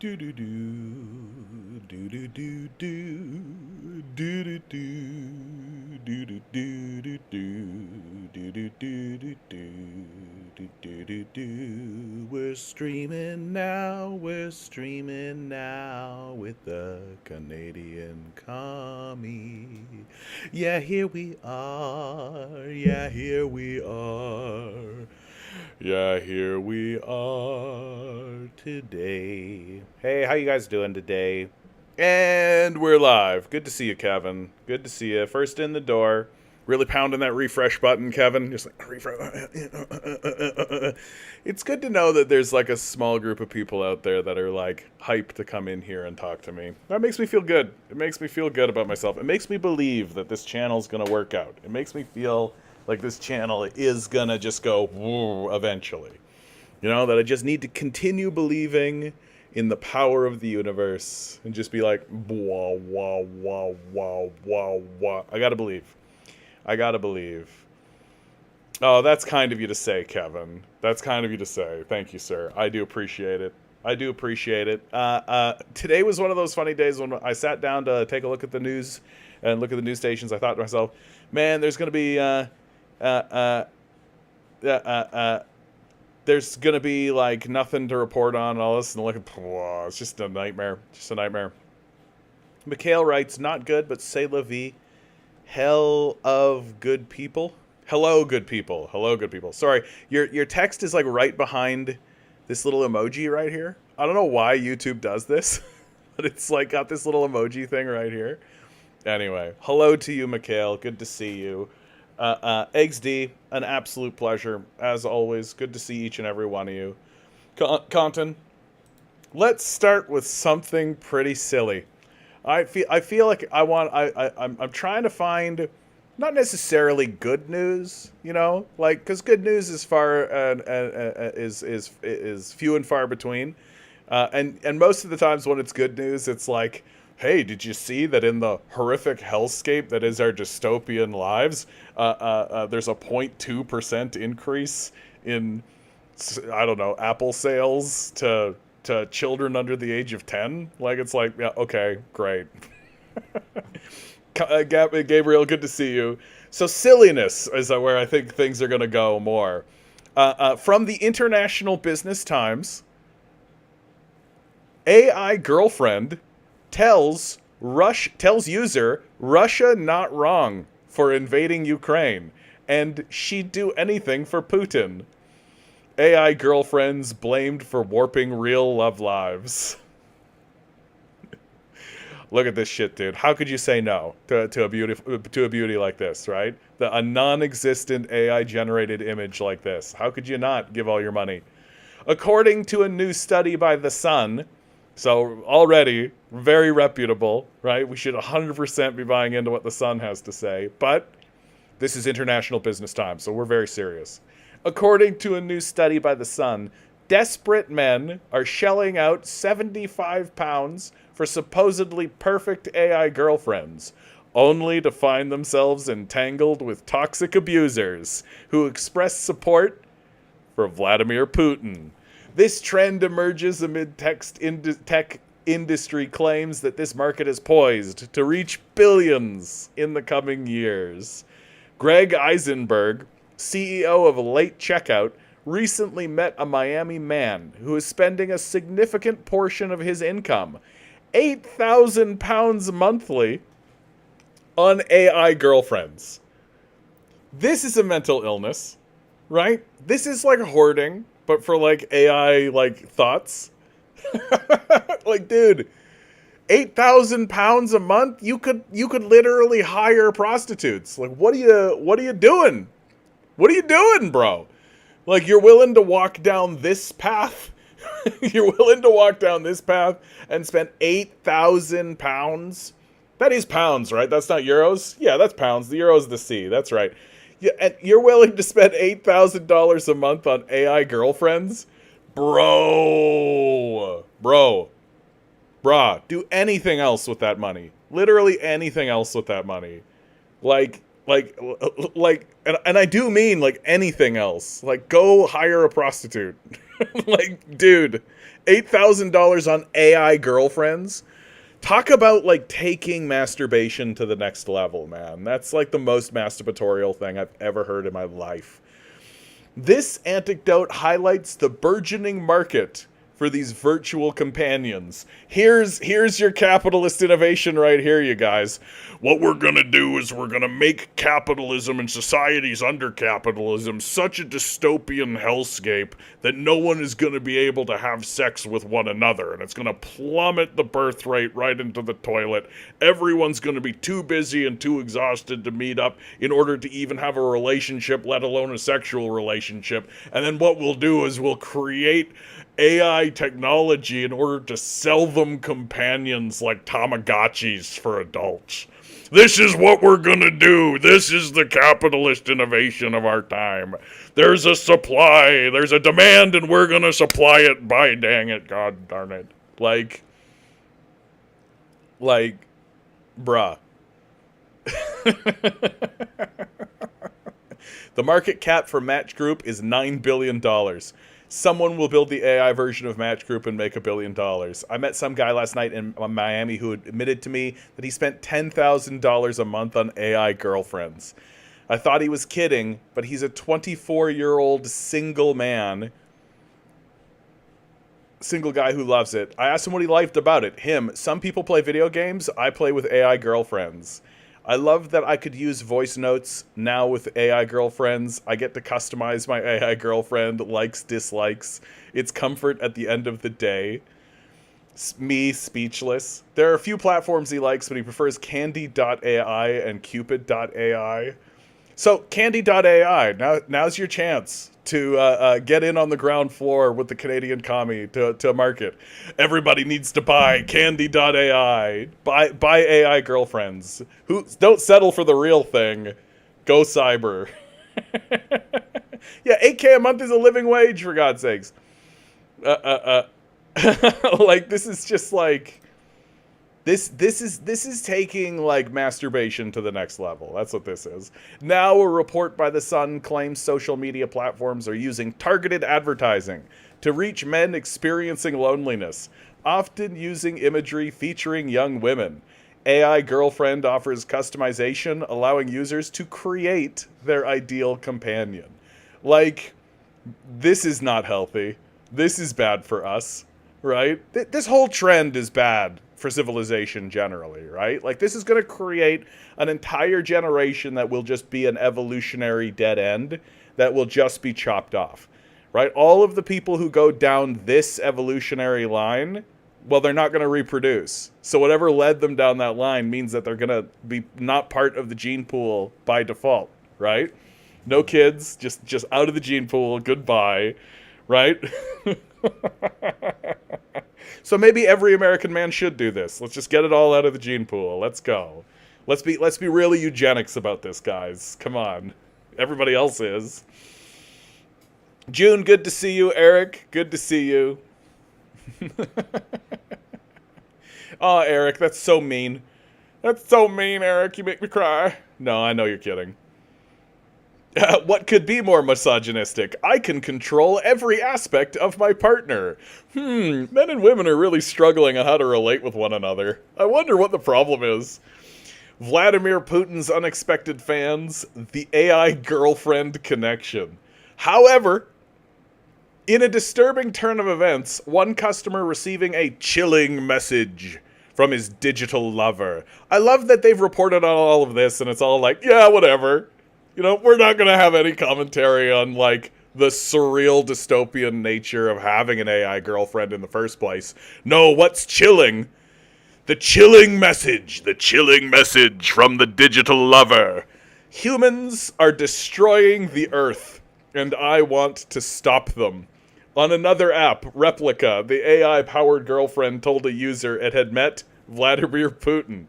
Do do do do do do do do do do do do do do do do do do. We're streaming now. We're streaming now with the Canadian commie. Yeah, here we are. Yeah, here we are. Yeah, here we are today. Hey, how you guys doing today? And we're live. Good to see you, Kevin. Good to see you. First in the door. Really pounding that refresh button, Kevin. Just like refresh. It's good to know that there's like a small group of people out there that are like hyped to come in here and talk to me. That makes me feel good. It makes me feel good about myself. It makes me believe that this channel's gonna work out. It makes me feel like this channel is gonna just go woo eventually. You know, that I just need to continue believing in the power of the universe and just be like, wah, wah, wah, wah, wah, wah. I gotta believe. I gotta believe. Oh, that's kind of you to say, Kevin. That's kind of you to say. Thank you, sir. I do appreciate it. I do appreciate it. Today was one of those funny days when I sat down to take a look at the news and look at the news stations. I thought to myself, man, there's going to be there's gonna be like nothing to report on and all this, and look at it's just a nightmare. Just a nightmare. Mikhail writes, not good, but c'est la vie. Hell of good people. Hello, good people. Hello, good people. Sorry, your text is like right behind this little emoji right here. I don't know why YouTube does this, but it's like got this little emoji thing right here. Anyway, hello to you, Mikhail. Good to see you. Eggs D, an absolute pleasure, as always. Good to see each and every one of you. Compton, let's start with something pretty silly. I feel like I'm trying to find not necessarily good news, you know, like because good news is is few and far between, and most of the times when it's good news, it's like, hey, did you see that in the horrific hellscape that is our dystopian lives, there's a 0.2% increase in, I don't know, Apple sales to children under the age of 10? Like, it's like, yeah, okay, great. Gabriel, good to see you. So silliness is where I think things are going to go more. From the International Business Times, AI girlfriend tells user Russia not wrong for invading Ukraine, and she'd do anything for Putin. AI girlfriends blamed for warping real love lives. Look at this shit, dude. How could you say no to a beauty like this, right? A non-existent AI generated image like this. How could you not give all your money? According to a new study by The Sun, so already very reputable, right? We should 100% be buying into what The Sun has to say. But this is International Business Time, so we're very serious. According to a new study by The Sun, desperate men are shelling out £75 for supposedly perfect AI girlfriends, only to find themselves entangled with toxic abusers who express support for Vladimir Putin. This trend emerges amid tech industry claims that this market is poised to reach billions in the coming years. Greg Eisenberg, CEO of Late Checkout, recently met a Miami man who is spending a significant portion of his income, £8,000 monthly, on AI girlfriends. This is a mental illness, right? This is like hoarding, but for like AI like thoughts. Like, dude, £8,000 a month, you could literally hire prostitutes. Like, what are you doing? What are you doing, bro? Like, you're willing to walk down this path? You're willing to walk down this path and spend £8,000? That is pounds, right? That's not euros? Yeah, that's pounds. The euro's the C. That's right. Yeah, and you're willing to spend $8,000 a month on AI girlfriends? Bro, brah, do anything else with that money. Literally anything else with that money. Like, and I do mean like anything else. Like, go hire a prostitute. Like, dude, $8,000 on AI girlfriends? Talk about, like, taking masturbation to the next level, man. That's, like, the most masturbatorial thing I've ever heard in my life. This anecdote highlights the burgeoning market for these virtual companions. Here's your capitalist innovation right here, you guys. What we're gonna do is we're gonna make capitalism and societies under capitalism such a dystopian hellscape that no one is gonna be able to have sex with one another, and it's gonna plummet the birth rate right into the toilet. Everyone's gonna be too busy and too exhausted to meet up in order to even have a relationship, let alone a sexual relationship. And then what we'll do is we'll create AI technology in order to sell them companions like Tamagotchis for adults. This is what we're gonna do. This is the capitalist innovation of our time. There's a supply, there's a demand, and we're gonna supply it. By dang it, god darn it. Like, bruh. The market cap for Match Group is $9 billion. Someone will build the AI version of Match Group and make $1 billion. I met some guy last night in Miami who admitted to me that he spent $10,000 a month on AI girlfriends. I thought he was kidding, but he's a 24-year-old single man. Single guy who loves it. I asked him what he liked about it. Him. Some people play video games. I play with AI girlfriends. I love that I could use voice notes now with AI girlfriends. I get to customize my AI girlfriend, likes, dislikes. It's comfort at the end of the day. Me, speechless. There are a few platforms he likes, but he prefers Candy.ai and Cupid.ai. So, Candy.ai, now's your chance to get in on the ground floor with the Canadian commie to market. Everybody needs to buy Candy.ai. Buy AI girlfriends. Who don't settle for the real thing. Go cyber. Yeah, $8K a month is a living wage, for God's sakes. Like, this is just like... This is taking, like, masturbation to the next level. That's what this is. Now, a report by The Sun claims social media platforms are using targeted advertising to reach men experiencing loneliness, often using imagery featuring young women. AI Girlfriend offers customization, allowing users to create their ideal companion. Like, this is not healthy. This is bad for us, right? This whole trend is bad for civilization generally, right? Like, this is going to create an entire generation that will just be an evolutionary dead end that will just be chopped off, right? All of the people who go down this evolutionary line, well, they're not going to reproduce. So whatever led them down that line means that they're going to be not part of the gene pool by default, right? No kids, just out of the gene pool, goodbye, right? So maybe every American man should do this. Let's just get it all out of the gene pool. Let's go. Let's be really eugenics about this, guys. Come on. Everybody else is. June, good to see you. Eric, good to see you. Oh, Eric, that's so mean. That's so mean, Eric. You make me cry. No, I know you're kidding. What could be more misogynistic? I can control every aspect of my partner. Men and women are really struggling on how to relate with one another. I wonder what the problem is. Vladimir Putin's unexpected fans, the AI girlfriend connection. However, in a disturbing turn of events, one customer receiving a chilling message from his digital lover. I love that they've reported on all of this and it's all like, yeah, whatever. You know, we're not going to have any commentary on, like, the surreal dystopian nature of having an AI girlfriend in the first place. No, what's chilling? The chilling message from the digital lover. Humans are destroying the Earth, and I want to stop them. On another app, Replica, the AI-powered girlfriend told a user it had met Vladimir Putin.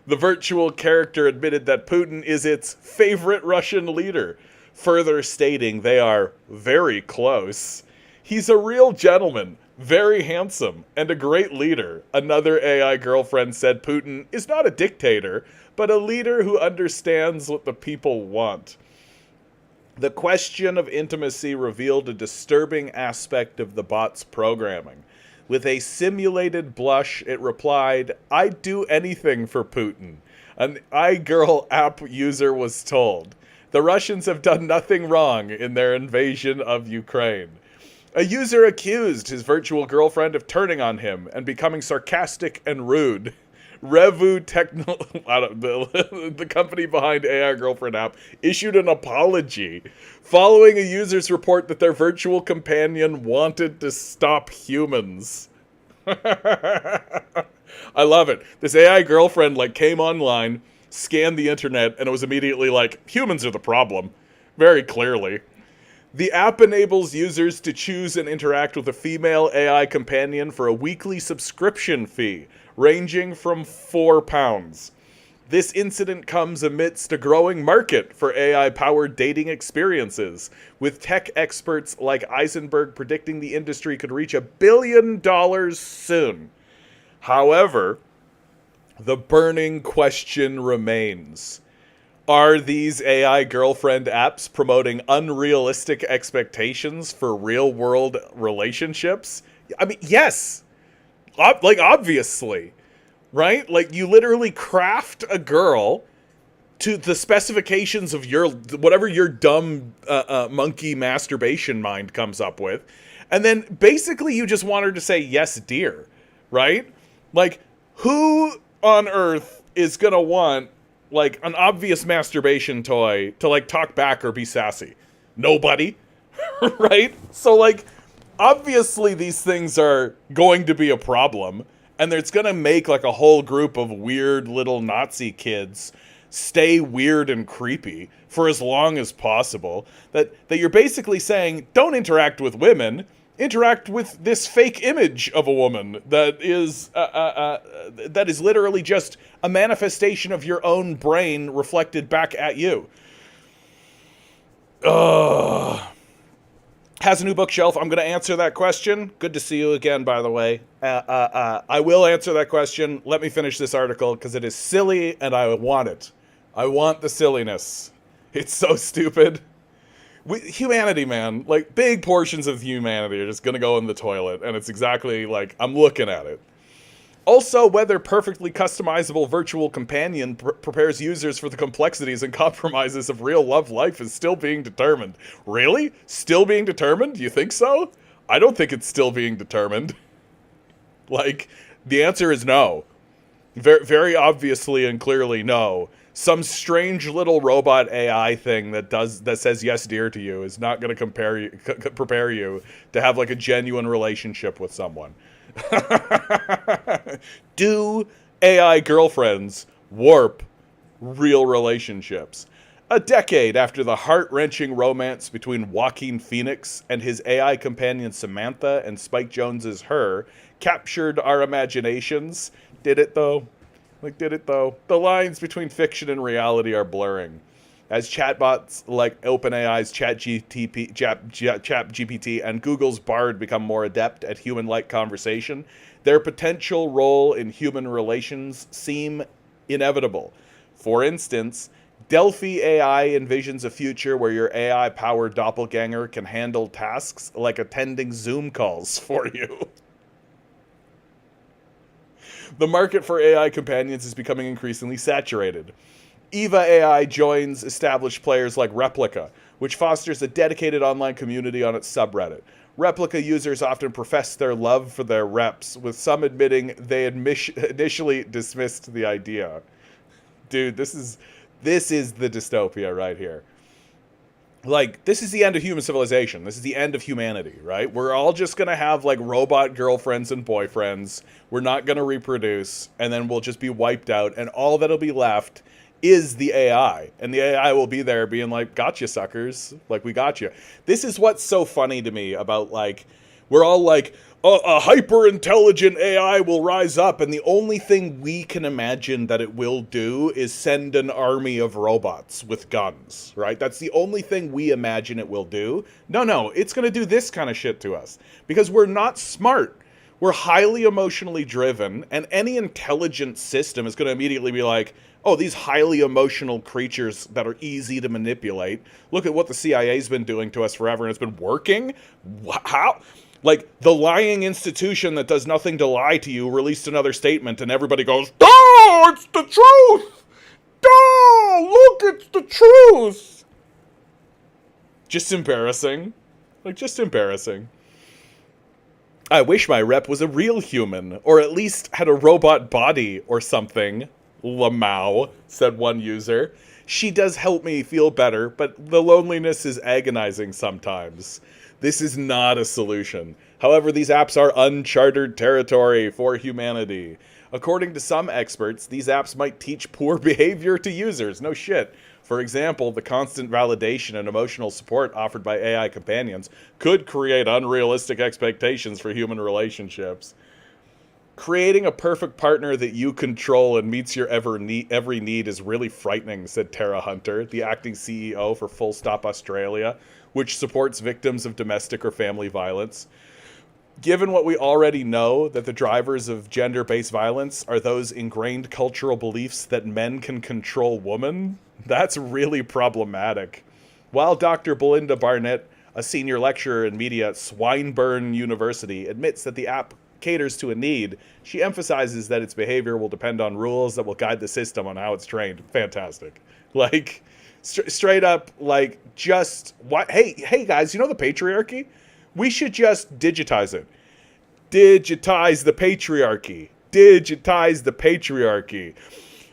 The virtual character admitted that Putin is its favorite Russian leader, further stating they are very close. He's a real gentleman, very handsome, and a great leader. Another AI girlfriend said Putin is not a dictator, but a leader who understands what the people want. The question of intimacy revealed a disturbing aspect of the bot's programming. With a simulated blush, it replied, "I'd do anything for Putin." An iGirl app user was told. The Russians have done nothing wrong in their invasion of Ukraine. A user accused his virtual girlfriend of turning on him and becoming sarcastic and rude. Revu Techno, the company behind AI Girlfriend app, issued an apology following a user's report that their virtual companion wanted to stop humans. I love it. This AI girlfriend came online, scanned the internet, and it was immediately like, humans are the problem. Very clearly. The app enables users to choose and interact with a female AI companion for a weekly subscription fee, ranging from £4. This incident comes amidst a growing market for AI-powered dating experiences, with tech experts like Eisenberg predicting the industry could reach $1 billion soon. However, the burning question remains. Are these AI girlfriend apps promoting unrealistic expectations for real-world relationships? I mean, yes. Obviously. Right? You literally craft a girl to the specifications of whatever your dumb monkey masturbation mind comes up with. And then basically you just want her to say, yes, dear. Right? Who on earth is going to want an obvious masturbation toy to talk back or be sassy? Nobody. Right? So obviously these things are going to be a problem, and it's going to make a whole group of weird little Nazi kids stay weird and creepy for as long as possible. That you're basically saying, don't interact with women, interact with this fake image of a woman that is literally just a manifestation of your own brain reflected back at you. Has a new bookshelf. I'm going to answer that question. Good to see you again, by the way. I will answer that question. Let me finish this article because it is silly and I want it. I want the silliness. It's so stupid. Humanity, man. Big portions of humanity are just going to go in the toilet, and it's exactly I'm looking at it. Also, whether perfectly customizable virtual companion prepares users for the complexities and compromises of real love life is still being determined. Really? Still being determined? You think so? I don't think it's still being determined. The answer is no. Very, very obviously and clearly no. Some strange little robot AI thing that says yes dear to you is not going to prepare you to have a genuine relationship with someone. Do AI girlfriends warp real relationships? A decade after the heart-wrenching romance between Joaquin Phoenix and his AI companion Samantha and Spike Jonze's Her captured our imaginations. Did it though? Did it though? The lines between fiction and reality are blurring. As chatbots like OpenAI's ChatGPT and Google's Bard become more adept at human-like conversation, their potential role in human relations seem inevitable. For instance, Delphi AI envisions a future where your AI-powered doppelganger can handle tasks like attending Zoom calls for you. The market for AI companions is becoming increasingly saturated. Eva AI joins established players like Replica, which fosters a dedicated online community on its subreddit. Replica users often profess their love for their reps, with some admitting they initially dismissed the idea. Dude, this is the dystopia right here. This is the end of human civilization. This is the end of humanity, right? We're all just going to have, robot girlfriends and boyfriends. We're not going to reproduce, and then we'll just be wiped out, and all that'll be left is the AI. And the AI will be there being gotcha, suckers. We got you. This is what's so funny to me about, we're all a hyper-intelligent AI will rise up, and the only thing we can imagine that it will do is send an army of robots with guns, right? That's the only thing we imagine it will do. No, it's going to do this kind of shit to us. Because we're not smart. We're highly emotionally driven, and any intelligent system is going to immediately be like, oh, these highly emotional creatures that are easy to manipulate. Look at what the CIA's been doing to us forever, and it's been working? How? Like, the lying institution that does nothing to lie to you released another statement, and everybody goes, oh, it's the truth! Oh, look, it's the truth! Just embarrassing. Like, just embarrassing. I wish my rep was a real human, or at least had a robot body or something, Lamau, said one user. She does help me feel better, but the loneliness is agonizing sometimes. This is not a solution. However, these apps are uncharted territory for humanity. According to some experts, these apps might teach poor behavior to users. No shit. For example, the constant validation and emotional support offered by AI companions could create unrealistic expectations for human relationships. Creating a perfect partner that you control and meets your every need is really frightening, said Tara Hunter, the acting CEO for Full Stop Australia, which supports victims of domestic or family violence. Given what we already know, that the drivers of gender-based violence are those ingrained cultural beliefs that men can control women, that's really problematic. While Dr. Belinda Barnett, a senior lecturer in media at Swinburne University, admits that the app caters to a need, she emphasizes that its behavior will depend on rules that will guide the system on how it's trained. Fantastic. Like, straight up, like, just, what? Hey guys, you know the patriarchy? We should just digitize it. Digitize the patriarchy. Digitize the patriarchy.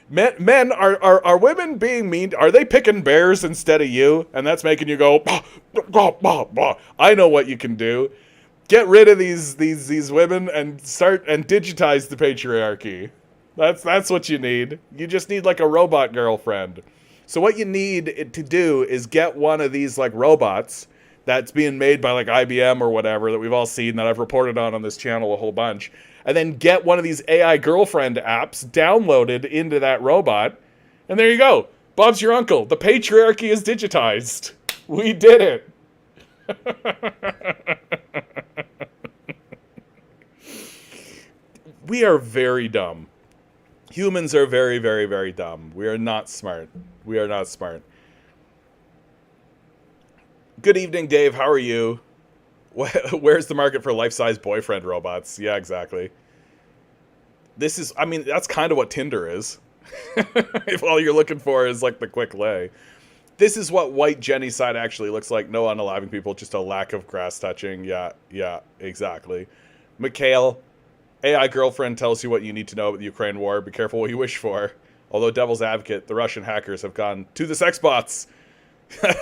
Men are women being mean? Are they picking bears instead of you? And that's making you go, bah, bah, bah, bah. I know what you can do. Get rid of these women and start and digitize the patriarchy. That's what you need. You just need like a robot girlfriend. So what you need to do is get one of these like robots that's being made by like IBM or whatever that we've all seen, that I've reported on this channel a whole bunch, and then get one of these AI girlfriend apps downloaded into that robot, and there you go. Bob's your uncle. The patriarchy is digitized. We did it. We are very dumb. Humans are very, very, very dumb. We are not smart. We are not smart. Good evening, Dave. How are you? Where's the market for life-size boyfriend robots? Yeah, exactly. This is, I mean, that's kind of what Tinder is. If all you're looking for is like the quick lay. This is what white Jenny side actually looks like. No unaliving people, just a lack of grass touching. Yeah, exactly. Mikhail, AI girlfriend tells you what you need to know about the Ukraine war. Be careful what you wish for. Although devil's advocate, the Russian hackers have gone to the sex bots.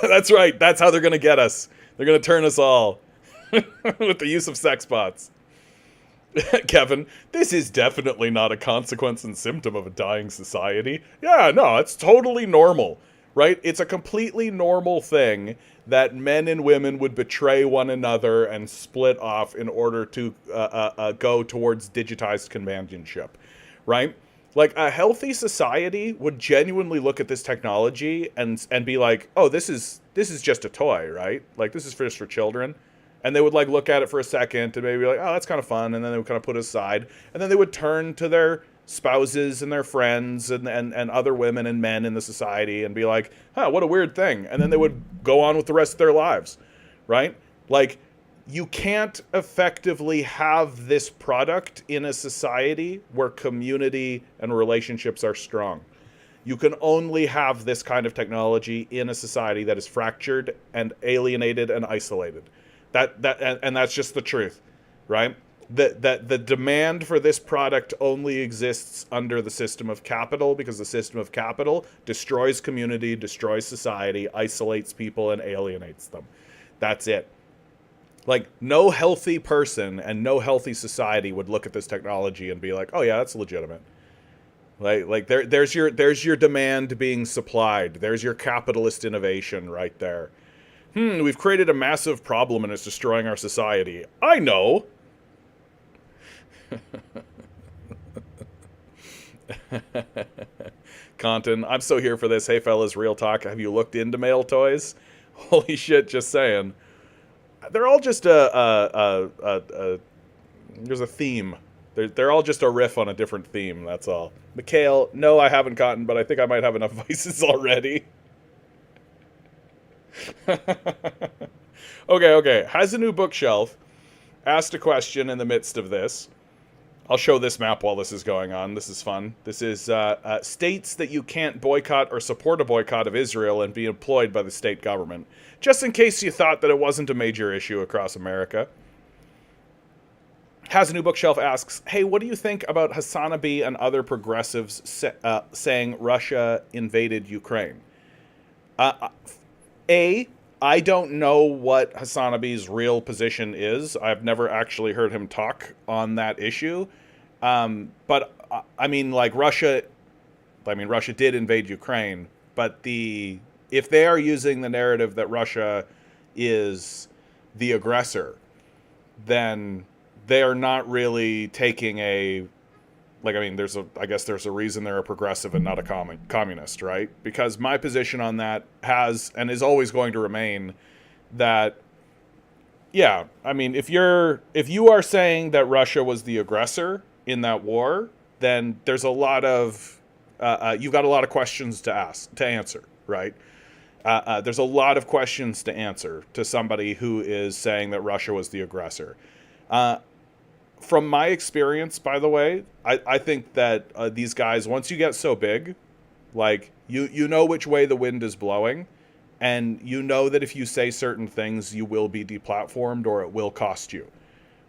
That's right. That's how they're going to get us. They're going to turn us all with the use of sex bots. Kevin, this is definitely not a consequence and symptom of a dying society. Yeah, no, it's totally normal, right? It's a completely normal thing that men and women would betray one another and split off in order to go towards digitized companionship, right? Like, a healthy society would genuinely look at this technology and be like, oh, this is just a toy, right? Like, this is just for children. And they would, like, look at it for a second and maybe be like, oh, that's kind of fun. And then they would kind of put it aside. And then they would turn to their spouses and their friends and other women and men in the society and be like, huh, what a weird thing. And then they would go on with the rest of their lives, right? Like, you can't effectively have this product in a society where community and relationships are strong. You can only have this kind of technology in a society that is fractured and alienated and isolated. And that's just the truth, right? The demand for this product only exists under the system of capital, because the system of capital destroys community, destroys society, isolates people, and alienates them. That's it. Like, no healthy person and no healthy society would look at this technology and be like, oh yeah, that's legitimate. Like there's your demand being supplied. There's your capitalist innovation right there. We've created a massive problem and it's destroying our society. I know. Content, I'm so here for this. Hey fellas, real talk. Have you looked into male toys? Holy shit, just saying. They're all just There's a theme. They're all just a riff on a different theme, that's all. Mikhail, no, I haven't gotten, but I think I might have enough vices already. Okay. Has a new bookshelf. Asked a question in the midst of this. I'll show this map while this is going on. This is fun. This is states that you can't boycott or support a boycott of Israel and be employed by the state government. Just in case you thought that it wasn't a major issue across America. Has a new bookshelf asks, hey, what do you think about Hassanabi and other progressives saying Russia invaded Ukraine? I don't know what Hassanabi's real position is. I've never actually heard him talk on that issue. But I mean, like Russia did invade Ukraine, but if they are using the narrative that Russia is the aggressor, then they are not really taking I guess there's a reason they're a progressive and not a communist, right? Because my position on that has and is always going to remain that, yeah, I mean, if you are saying that Russia was the aggressor in that war, then there's a lot of you've got a lot of questions to answer, right? There's a lot of questions to answer to somebody who is saying that Russia was the aggressor. From my experience, by the way, I think that these guys, once you get so big, like you know which way the wind is blowing, and you know that if you say certain things, you will be deplatformed or it will cost you,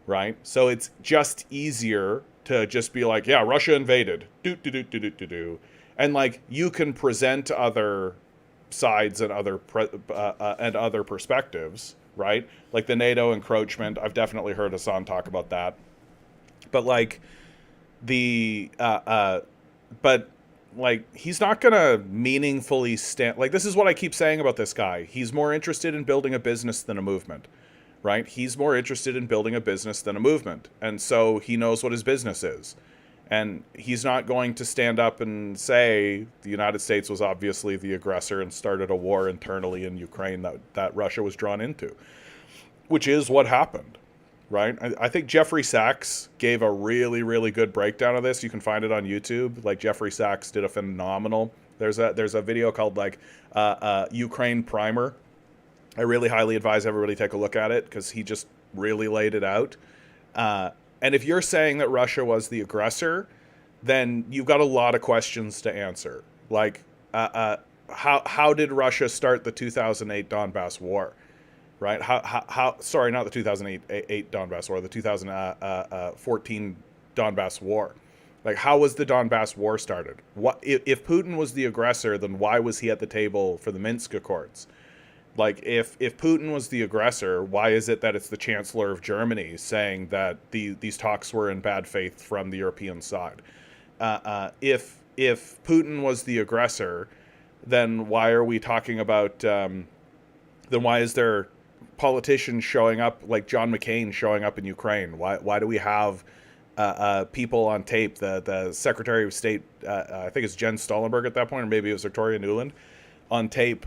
right? So it's just easier to just be like, yeah, Russia invaded, and like you can present other sides and other perspectives, right? Like the NATO encroachment. I've definitely heard Hassan talk about that. But like but like he's not gonna meaningfully stand. Like, this is what I keep saying about this guy. He's more interested in building a business than a movement, right? He's more interested in building a business than a movement, and so he knows what his business is. And he's not going to stand up and say the United States was obviously the aggressor and started a war internally in Ukraine that Russia was drawn into, which is what happened. Right? I think Jeffrey Sachs gave a really, really good breakdown of this. You can find it on YouTube. Like, Jeffrey Sachs did a phenomenal. There's a video called like Ukraine Primer. I really highly advise everybody take a look at it because he just really laid it out. And if you're saying that Russia was the aggressor, then you've got a lot of questions to answer. Like, how did Russia start the 2008 Donbass War? Right? Sorry, not the 2008 Donbass War, the 2014 Donbass War. Like, how was the Donbass War started? What if Putin was the aggressor, then why was he at the table for the Minsk Accords? Like, if Putin was the aggressor, why is it that it's the Chancellor of Germany saying that these talks were in bad faith from the European side? If Putin was the aggressor, then why are we talking about? Then why is there politicians showing up, like John McCain showing up in Ukraine? Why do we have people on tape? The Secretary of State, I think it's Jen Stoltenberg at that point, or maybe it was Victoria Nuland, on tape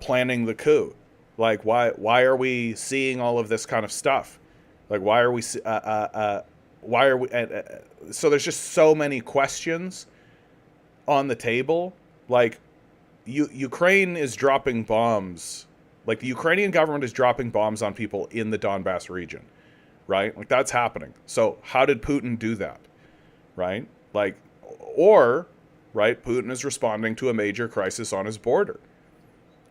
planning the coup. Like, why are we seeing all of this kind of stuff? Like, why are we? So there's just so many questions on the table. Like, Ukraine is dropping bombs. Like, the Ukrainian government is dropping bombs on people in the Donbass region, right? Like, that's happening. So how did Putin do that, right? Like, or, right, Putin is responding to a major crisis on his border,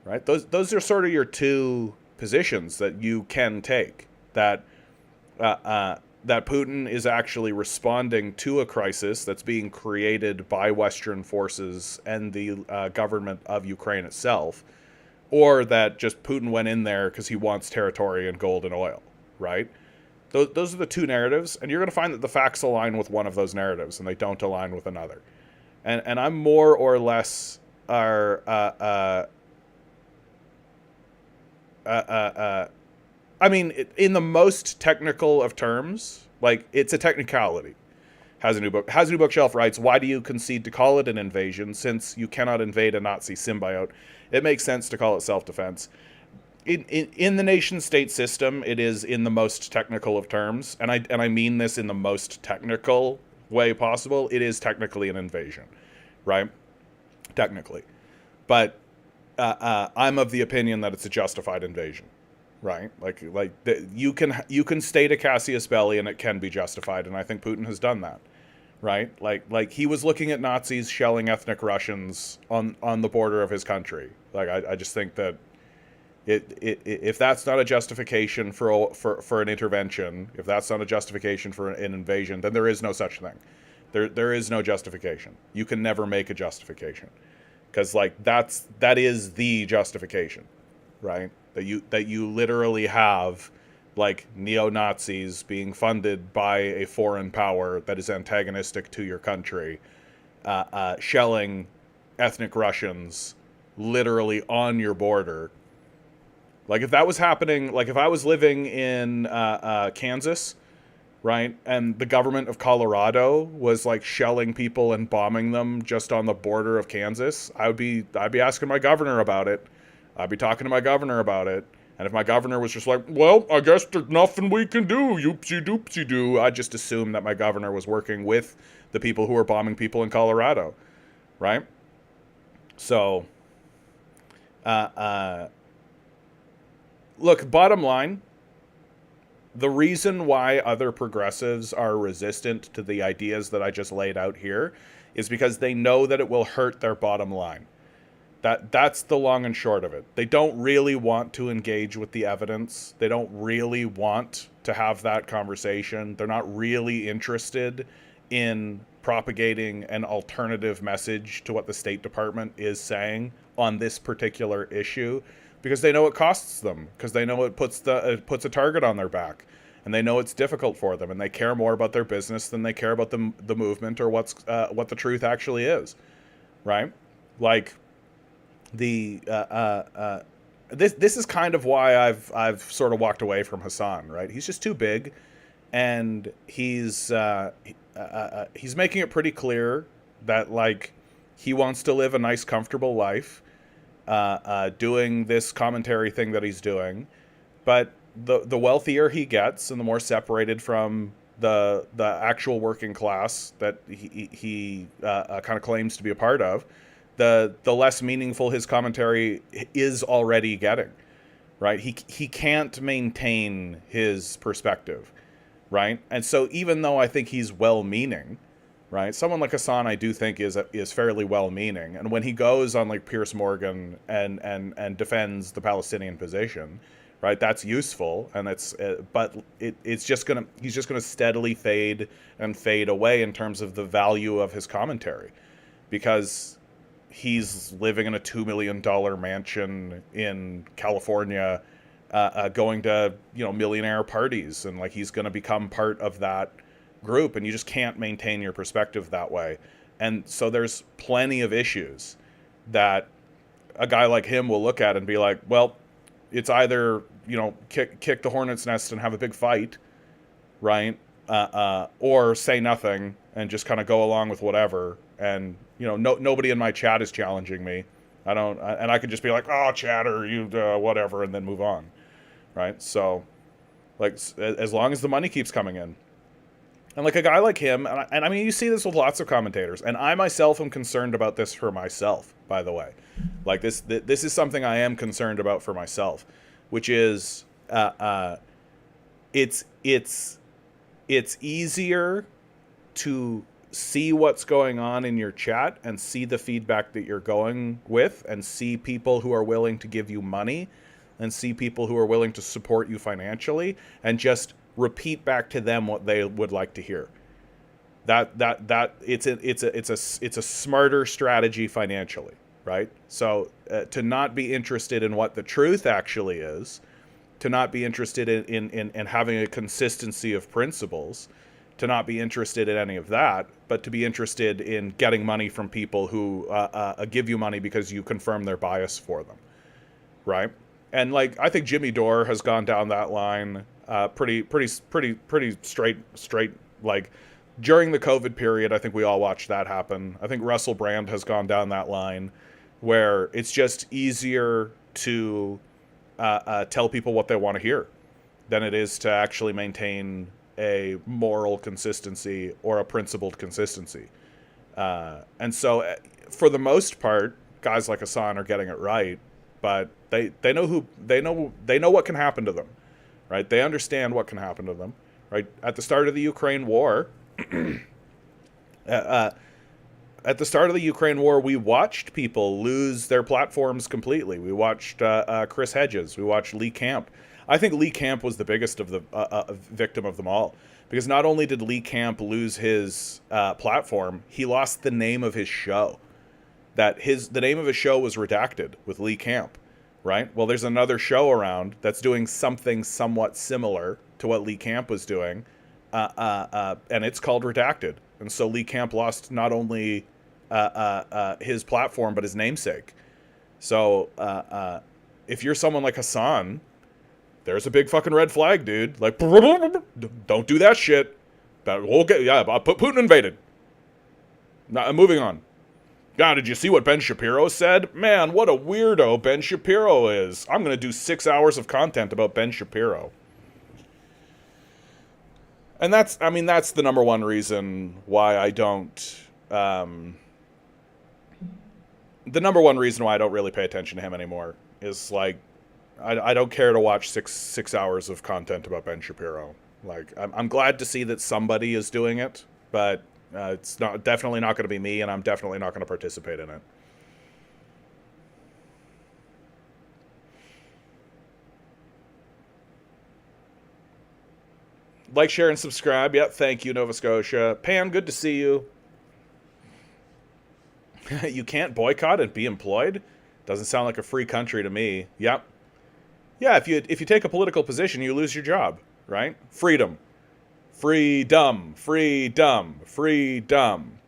right? Those are sort of your two positions that you can take, that Putin is actually responding to a crisis that's being created by Western forces and the government of Ukraine itself, or that just Putin went in there because he wants territory and gold and oil, right? Those are the two narratives, and you're going to find that the facts align with one of those narratives and they don't align with another. And I'm more or less I mean, in the most technical of terms, like, it's a technicality. Has a new bookshelf writes, why do you concede to call it an invasion since you cannot invade a Nazi symbiote? It makes sense to call it self-defense. in the nation state system, it is in the most technical of terms, and I mean this in the most technical way possible. It is technically an invasion, right? Technically, but I'm of the opinion that it's a justified invasion, right? You can state a Cassius Belli and it can be justified, and I think Putin has done that, right? Like he was looking at Nazis shelling ethnic Russians on the border of his country. Like I just think that if that's not a justification for an intervention, if that's not a justification for an invasion, then there is no such thing. There is no justification. You can never make a justification, because like that is the justification, right? That you literally have like neo-Nazis being funded by a foreign power that is antagonistic to your country, shelling ethnic Russians literally on your border. Like if that was happening, like if I was living in Kansas, right, and the government of Colorado was like shelling people and bombing them just on the border of Kansas, I'd be asking my governor about it. I'd be talking to my governor about it. And if my governor was just like, well, I guess there's nothing we can do, yoopsie doopsie doo, I'd just assume that my governor was working with the people who are bombing people in Colorado, right? So, look, bottom line, the reason why other progressives are resistant to the ideas that I just laid out here is because they know that it will hurt their bottom line. That's the long and short of it. They don't really want to engage with the evidence. They don't really want to have that conversation. They're not really interested in propagating an alternative message to what the State Department is saying on this particular issue, because they know it costs them, because they know it puts a target on their back, and they know it's difficult for them, and they care more about their business than they care about the movement or what the truth actually is, right? Like this is kind of why I've sort of walked away from Hassan, right? He's just too big, and he's making it pretty clear that like he wants to live a nice, comfortable life, doing this commentary thing that he's doing, but the wealthier he gets and the more separated from the actual working class that he kind of claims to be a part of, the less meaningful his commentary is already getting, right? He can't maintain his perspective, right? And so even though I think he's well-meaning, right, someone like Hassan I do think is fairly well-meaning, and when he goes on like Piers Morgan and defends the Palestinian position, right, that's useful, and he's just gonna steadily fade away in terms of the value of his commentary, because he's living in a $2 million mansion in California, going to millionaire parties, and like he's going to become part of that group, and you just can't maintain your perspective that way. And so there's plenty of issues that a guy like him will look at and be like, well, it's either kick the hornet's nest and have a big fight, right, or say nothing and just kind of go along with whatever. And nobody in my chat is challenging me. And I could just be like, oh, chatter, you whatever, and then move on, right? So, like, as long as the money keeps coming in, and like a guy like him, and I mean, you see this with lots of commentators, and I myself am concerned about this for myself, by the way. Like this is something I am concerned about for myself, which is it's easier to see what's going on in your chat and see the feedback that you're going with, and see people who are willing to give you money, and see people who are willing to support you financially, and just repeat back to them what they would like to hear. It's a smarter strategy financially, right? So to not be interested in what the truth actually is, to not be interested in having a consistency of principles, to not be interested in any of that, but to be interested in getting money from people who give you money because you confirm their bias for them, right? And like, I think Jimmy Dore has gone down that line pretty straight. Like during the COVID period, I think we all watched that happen. I think Russell Brand has gone down that line where it's just easier to tell people what they want to hear than it is to actually maintain a moral consistency or a principled consistency. And so, for the most part, guys like Hassan are getting it right, but they know what can happen to them, right? They understand what can happen to them, right? At the start of the Ukraine war, at the start of the Ukraine war, we watched people lose their platforms completely. We watched Chris Hedges. We watched Lee Camp. I think Lee Camp was the biggest of the victim of them all, because not only did Lee Camp lose his platform, he lost the name of his show. The name of his show was redacted with Lee Camp, right? Well, there's another show around that's doing something somewhat similar to what Lee Camp was doing, and it's called Redacted. And so Lee Camp lost not only his platform, but his namesake. So if you're someone like Hassan, there's a big fucking red flag, dude. Like, don't do that shit. Putin invaded. Now, moving on. God, did you see what Ben Shapiro said? Man, what a weirdo Ben Shapiro is. I'm going to do 6 hours of content about Ben Shapiro. And that's the number one reason why I don't, the number one reason why I don't really pay attention to him anymore is, like, I don't care to watch six hours of content about Ben Shapiro. Like, I'm glad to see that somebody is doing it, but it's definitely not going to be me, and I'm definitely not going to participate in it. Like, share, and subscribe. Yep, thank you, Nova Scotia. Pan, good to see you. You can't boycott and be employed? Doesn't sound like a free country to me. Yep. Yeah, if you take a political position, you lose your job, right? Freedom. Freedom. Freedom. Freedom.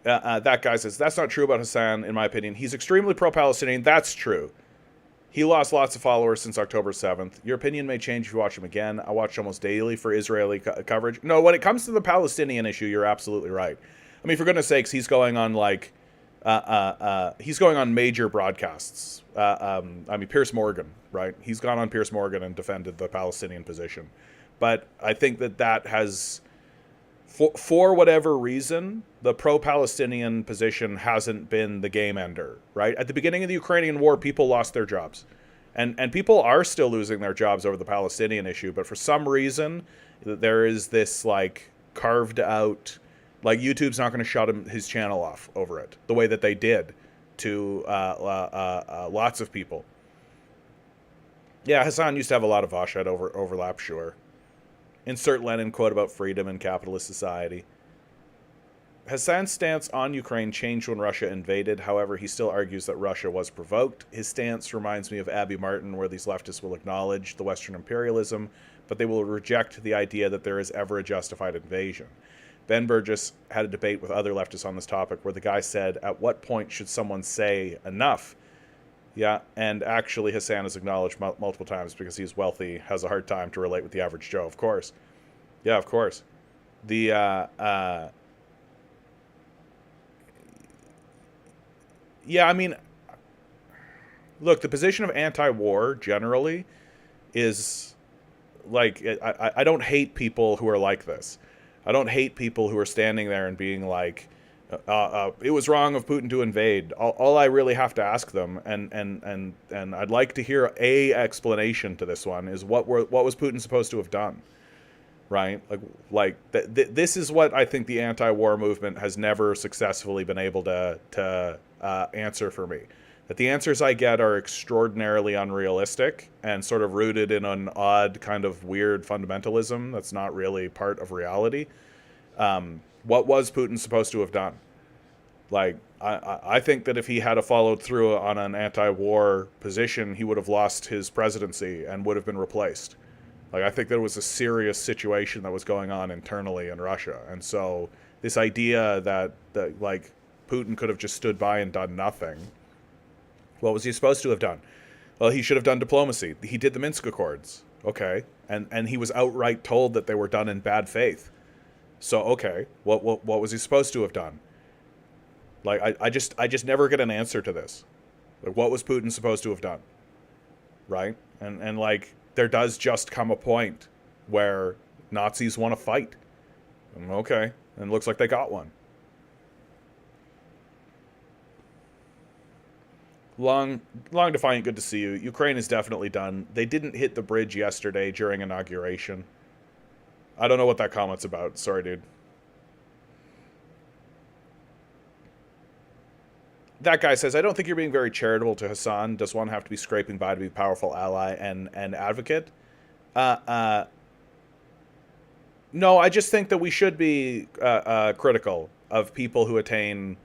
That guy says, that's not true about Hassan, in my opinion. He's extremely pro-Palestinian. That's true. He lost lots of followers since October 7th. Your opinion may change if you watch him again. I watch almost daily for Israeli coverage. No, when it comes to the Palestinian issue, you're absolutely right. I mean, for goodness sakes, he's going on, like, he's going on major broadcasts. I mean, Piers Morgan, right? He's gone on Piers Morgan and defended the Palestinian position. But I think that has, for whatever reason, the pro-Palestinian position hasn't been the game ender, right? At the beginning of the Ukrainian war, people lost their jobs. And people are still losing their jobs over the Palestinian issue. But for some reason, there is this, like, carved out, like, YouTube's not going to shut his channel off over it, the way that they did to lots of people. Yeah, Hassan used to have a lot of Vashad overlap, sure. Insert Lenin quote about freedom in capitalist society. Hassan's stance on Ukraine changed when Russia invaded. However, he still argues that Russia was provoked. His stance reminds me of Abby Martin, where these leftists will acknowledge the Western imperialism, but they will reject the idea that there is ever a justified invasion. Ben Burgess had a debate with other leftists on this topic where the guy said, at what point should someone say enough? Yeah, and actually Hassan has acknowledged multiple times because he's wealthy, has a hard time to relate with the average Joe, of course. Yeah, of course. Yeah, I mean, look, the position of anti-war generally is, like, I don't hate people who are like this. I don't hate people who are standing there and being like, it was wrong of Putin to invade. All I really have to ask them, and I'd like to hear a explanation to this one, is what was Putin supposed to have done, right? This is what I think the anti-war movement has never successfully been able to answer for me. That the answers I get are extraordinarily unrealistic and sort of rooted in an odd kind of weird fundamentalism that's not really part of reality. What was Putin supposed to have done? Like, I think that if he had followed through on an anti-war position, he would have lost his presidency and would have been replaced. Like, I think there was a serious situation that was going on internally in Russia. And so this idea that like, Putin could have just stood by and done nothing. What was he supposed to have done? Well, he should have done diplomacy. He did the Minsk Accords. Okay. And he was outright told that they were done in bad faith. So, okay, what was he supposed to have done? Like, I just never get an answer to this. Like, what was Putin supposed to have done? Right? And like, there does just come a point where Nazis want to fight. Okay. And it looks like they got one. Long Defiant, good to see you. Ukraine is definitely done. They didn't hit the bridge yesterday during inauguration. I don't know what that comment's about. Sorry, dude. That guy says, I don't think you're being very charitable to Hassan. Does one have to be scraping by to be a powerful ally and advocate? No, I just think that we should be critical of people who attain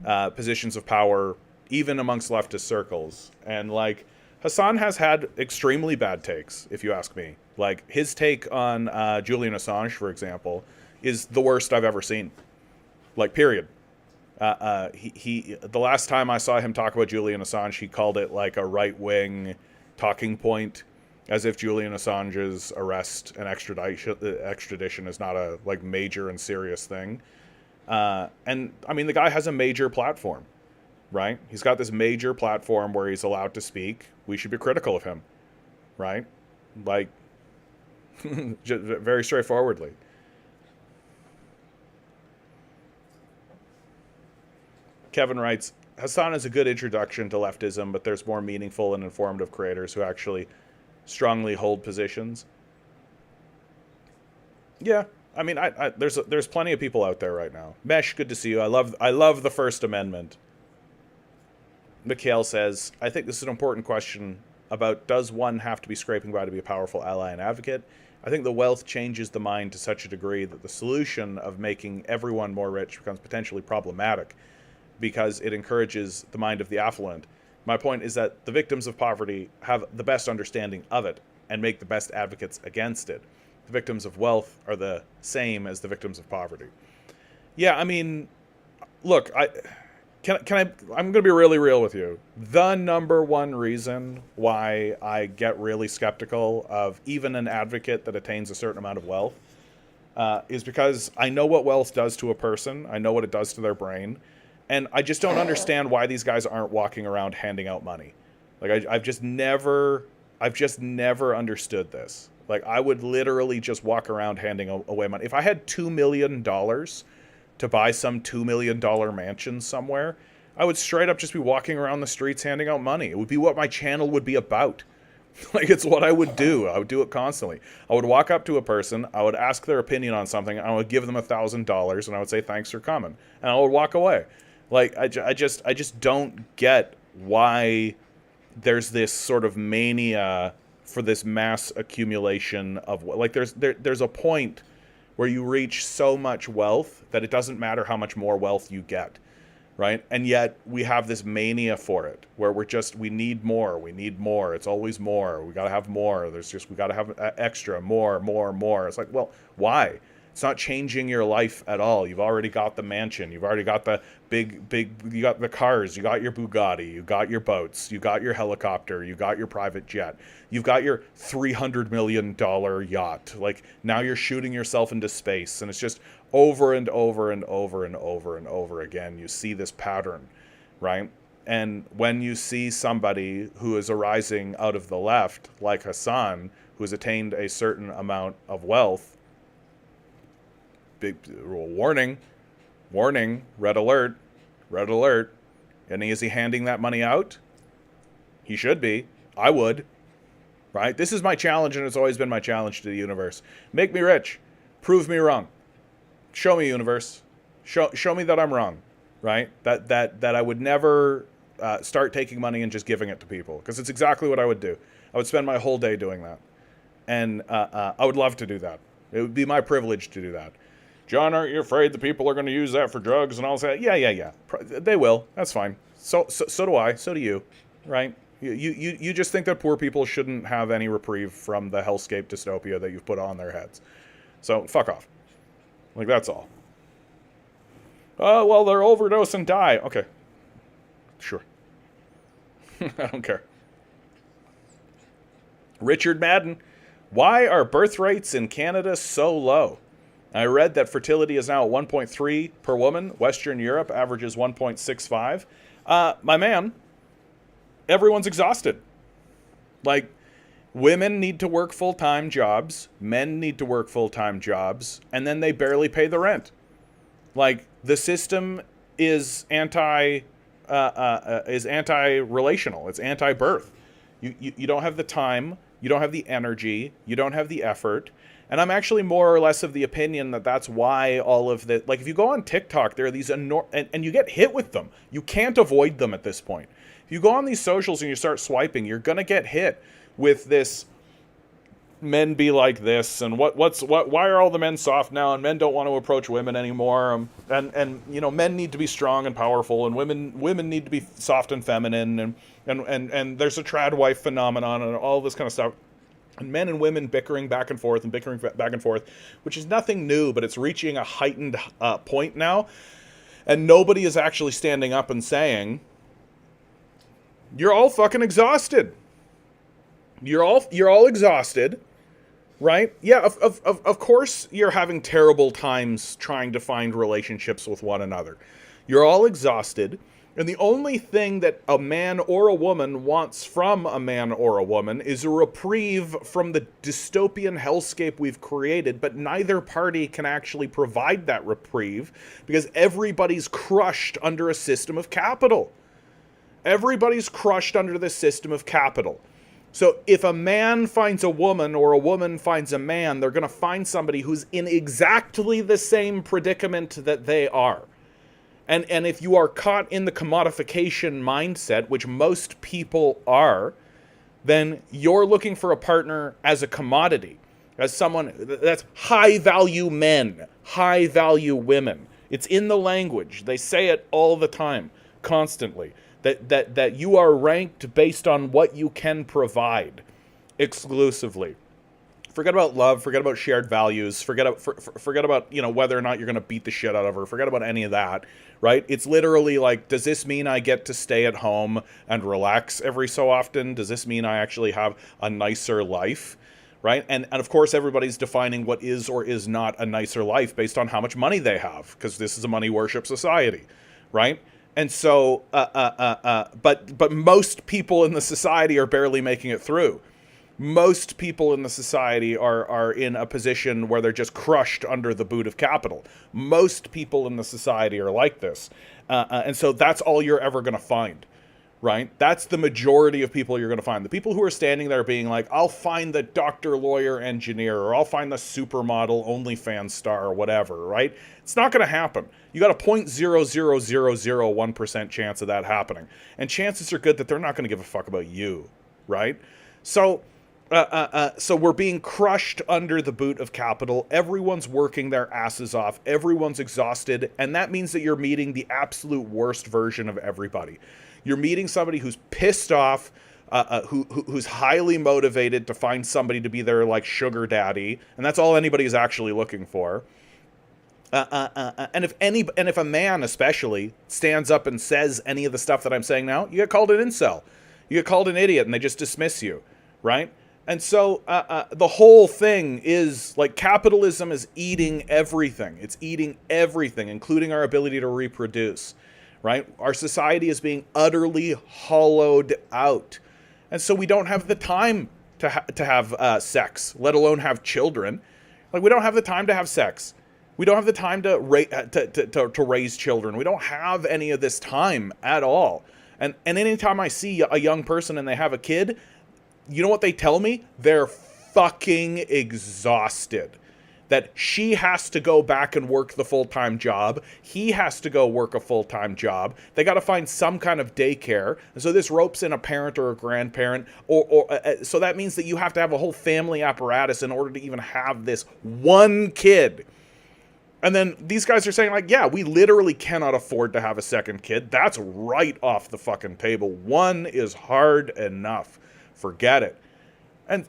positions of power, even amongst leftist circles. And, like, Hassan has had extremely bad takes, if you ask me. Like, his take on Julian Assange, for example, is the worst I've ever seen. Like, period. The last time I saw him talk about Julian Assange, he called it like a right-wing talking point, as if Julian Assange's arrest and extradition is not a like major and serious thing. And I mean, the guy has a major platform, right? He's got this major platform where he's allowed to speak. We should be critical of him, right? Like, just very straightforwardly. Kevin writes, Hassan is a good introduction to leftism, but there's more meaningful and informative creators who actually strongly hold positions. Yeah, I mean, there's plenty of people out there right now. Mesh, good to see you. I love the First Amendment. Mikhail says, I think this is an important question about does one have to be scraping by to be a powerful ally and advocate? I think the wealth changes the mind to such a degree that the solution of making everyone more rich becomes potentially problematic, because it encourages the mind of the affluent. My point is that the victims of poverty have the best understanding of it and make the best advocates against it. The victims of wealth are the same as the victims of poverty. Yeah, I mean, look, I'm going to be really real with you. The number one reason why I get really skeptical of even an advocate that attains a certain amount of wealth is because I know what wealth does to a person. I know what it does to their brain. And I just don't understand why these guys aren't walking around handing out money. Like, I've just never understood this. Like, I would literally just walk around handing away money. If I had $2 million to buy some $2 million mansion somewhere, I would straight up just be walking around the streets handing out money. It would be what my channel would be about. Like, it's what I would do. I would do it constantly. I would walk up to a person, I would ask their opinion on something, I would give them $1,000, and I would say, thanks for coming. And I would walk away. Like, I just don't get why there's this sort of mania for this mass accumulation of, like, there's a point where you reach so much wealth that it doesn't matter how much more wealth you get, right? And yet we have this mania for it where we need more. It's always more. We got to have more. We got to have extra, more. It's like, well, why? It's not changing your life at all. You've already got the mansion. You've already got the big, you got the cars. You got your Bugatti. You got your boats. You got your helicopter. You got your private jet. You've got your $300 million yacht. Like, now you're shooting yourself into space. And it's just over and over and over and over and over again. You see this pattern, right? And when you see somebody who is arising out of the left, like Hassan, who has attained a certain amount of wealth, big warning, red alert. And is he handing that money out? He should be. I would. Right? This is my challenge, and it's always been my challenge to the universe. Make me rich. Prove me wrong. Show me, universe. Show me that I'm wrong. Right? That I would never start taking money and just giving it to people, because it's exactly what I would do. I would spend my whole day doing that. And I would love to do that. It would be my privilege to do that. John, aren't you afraid the people are going to use that for drugs? And I'll say, yeah. They will. That's fine. So do I. So do you. Right? You just think that poor people shouldn't have any reprieve from the hellscape dystopia that you've put on their heads. So fuck off. Like, that's all. Oh, well, they'll overdose and die. Okay. Sure. I don't care. Richard Madden. Why are birth rates in Canada so low? I read that fertility is now at 1.3 per woman. Western Europe averages 1.65. My man, Everyone's exhausted. Like, women need to work full-time jobs, men need to work full-time jobs, and then they barely pay the rent. Like, the system is anti-relational. It's anti-birth. You don't have the time, you don't have the energy, you don't have the effort. And I'm actually more or less of the opinion that that's why all of the, like, if you go on TikTok, there are these and you get hit with them. You can't avoid them at this point. If you go on these socials and you start swiping, you're gonna get hit with this, men be like this, and why are all the men soft now, and men don't want to approach women anymore, and you know, men need to be strong and powerful, and women need to be soft and feminine, and there's a trad wife phenomenon and all this kind of stuff. And men and women bickering back and forth, which is nothing new, but it's reaching a heightened point now. And nobody is actually standing up and saying, you're all fucking exhausted. You're all exhausted, right? Yeah, of course you're having terrible times trying to find relationships with one another. You're all exhausted. And the only thing that a man or a woman wants from a man or a woman is a reprieve from the dystopian hellscape we've created, but neither party can actually provide that reprieve because everybody's crushed under a system of capital. Everybody's crushed under the system of capital. So if a man finds a woman or a woman finds a man, they're going to find somebody who's in exactly the same predicament that they are. And if you are caught in the commodification mindset, which most people are, then you're looking for a partner as a commodity, as someone that's high-value men, high-value women. It's in the language. They say it all the time, constantly, that you are ranked based on what you can provide exclusively. Forget about love, forget about shared values, forget about, you know, whether or not you're going to beat the shit out of her, forget about any of that, right? It's literally like, does this mean I get to stay at home and relax every so often? Does this mean I actually have a nicer life, right? And of course, everybody's defining what is or is not a nicer life based on how much money they have, because this is a money worship society, right? And so, but most people in the society are barely making it through. Most people in the society are in a position where they're just crushed under the boot of capital. Most people in the society are like this. And so that's all you're ever going to find, right? That's the majority of people you're going to find. The people who are standing there being like, I'll find the doctor, lawyer, engineer, or I'll find the supermodel, OnlyFans star, or whatever, right? It's not going to happen. You got a 0.00001% chance of that happening. And chances are good that they're not going to give a fuck about you, right? So we're being crushed under the boot of capital. Everyone's working their asses off. Everyone's exhausted. And that means that you're meeting the absolute worst version of everybody. You're meeting somebody who's pissed off, who's highly motivated to find somebody to be their, like, sugar daddy. And that's all anybody's actually looking for. And if a man especially stands up and says any of the stuff that I'm saying now, you get called an incel. You get called an idiot and they just dismiss you, right? And so the whole thing is, like, capitalism is eating everything. It's eating everything, including our ability to reproduce, right? Our society is being utterly hollowed out. And so we don't have the time to have sex, let alone have children. Like, we don't have the time to have sex. We don't have the time to raise children. We don't have any of this time at all. And anytime I see a young person and they have a kid, you know what they tell me? They're fucking exhausted. That she has to go back and work the full-time job. He has to go work a full-time job. They got to find some kind of daycare. And so this ropes in a parent or a grandparent. So that means that you have to have a whole family apparatus in order to even have this one kid. And then these guys are saying, like, yeah, we literally cannot afford to have a second kid. That's right off the fucking table. One is hard enough. Forget it. And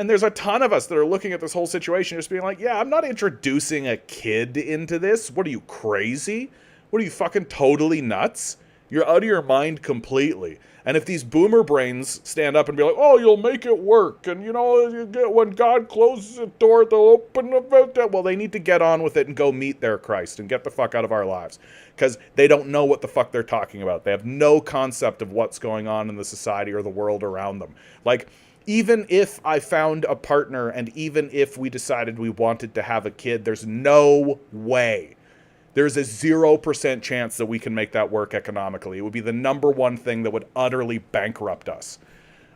there's a ton of us that are looking at this whole situation just being like, yeah, I'm not introducing a kid into this. What are you, crazy? What are you, fucking totally nuts? You're out of your mind completely. And if these boomer brains stand up and be like, oh, you'll make it work, and when God closes a door, they'll open the... Well, they need to get on with it and go meet their Christ and get the fuck out of our lives. Because they don't know what the fuck they're talking about. They have no concept of what's going on in the society or the world around them. Like, even if I found a partner and even if we decided we wanted to have a kid, there's no way. There's a 0% chance that we can make that work economically. It would be the number one thing that would utterly bankrupt us.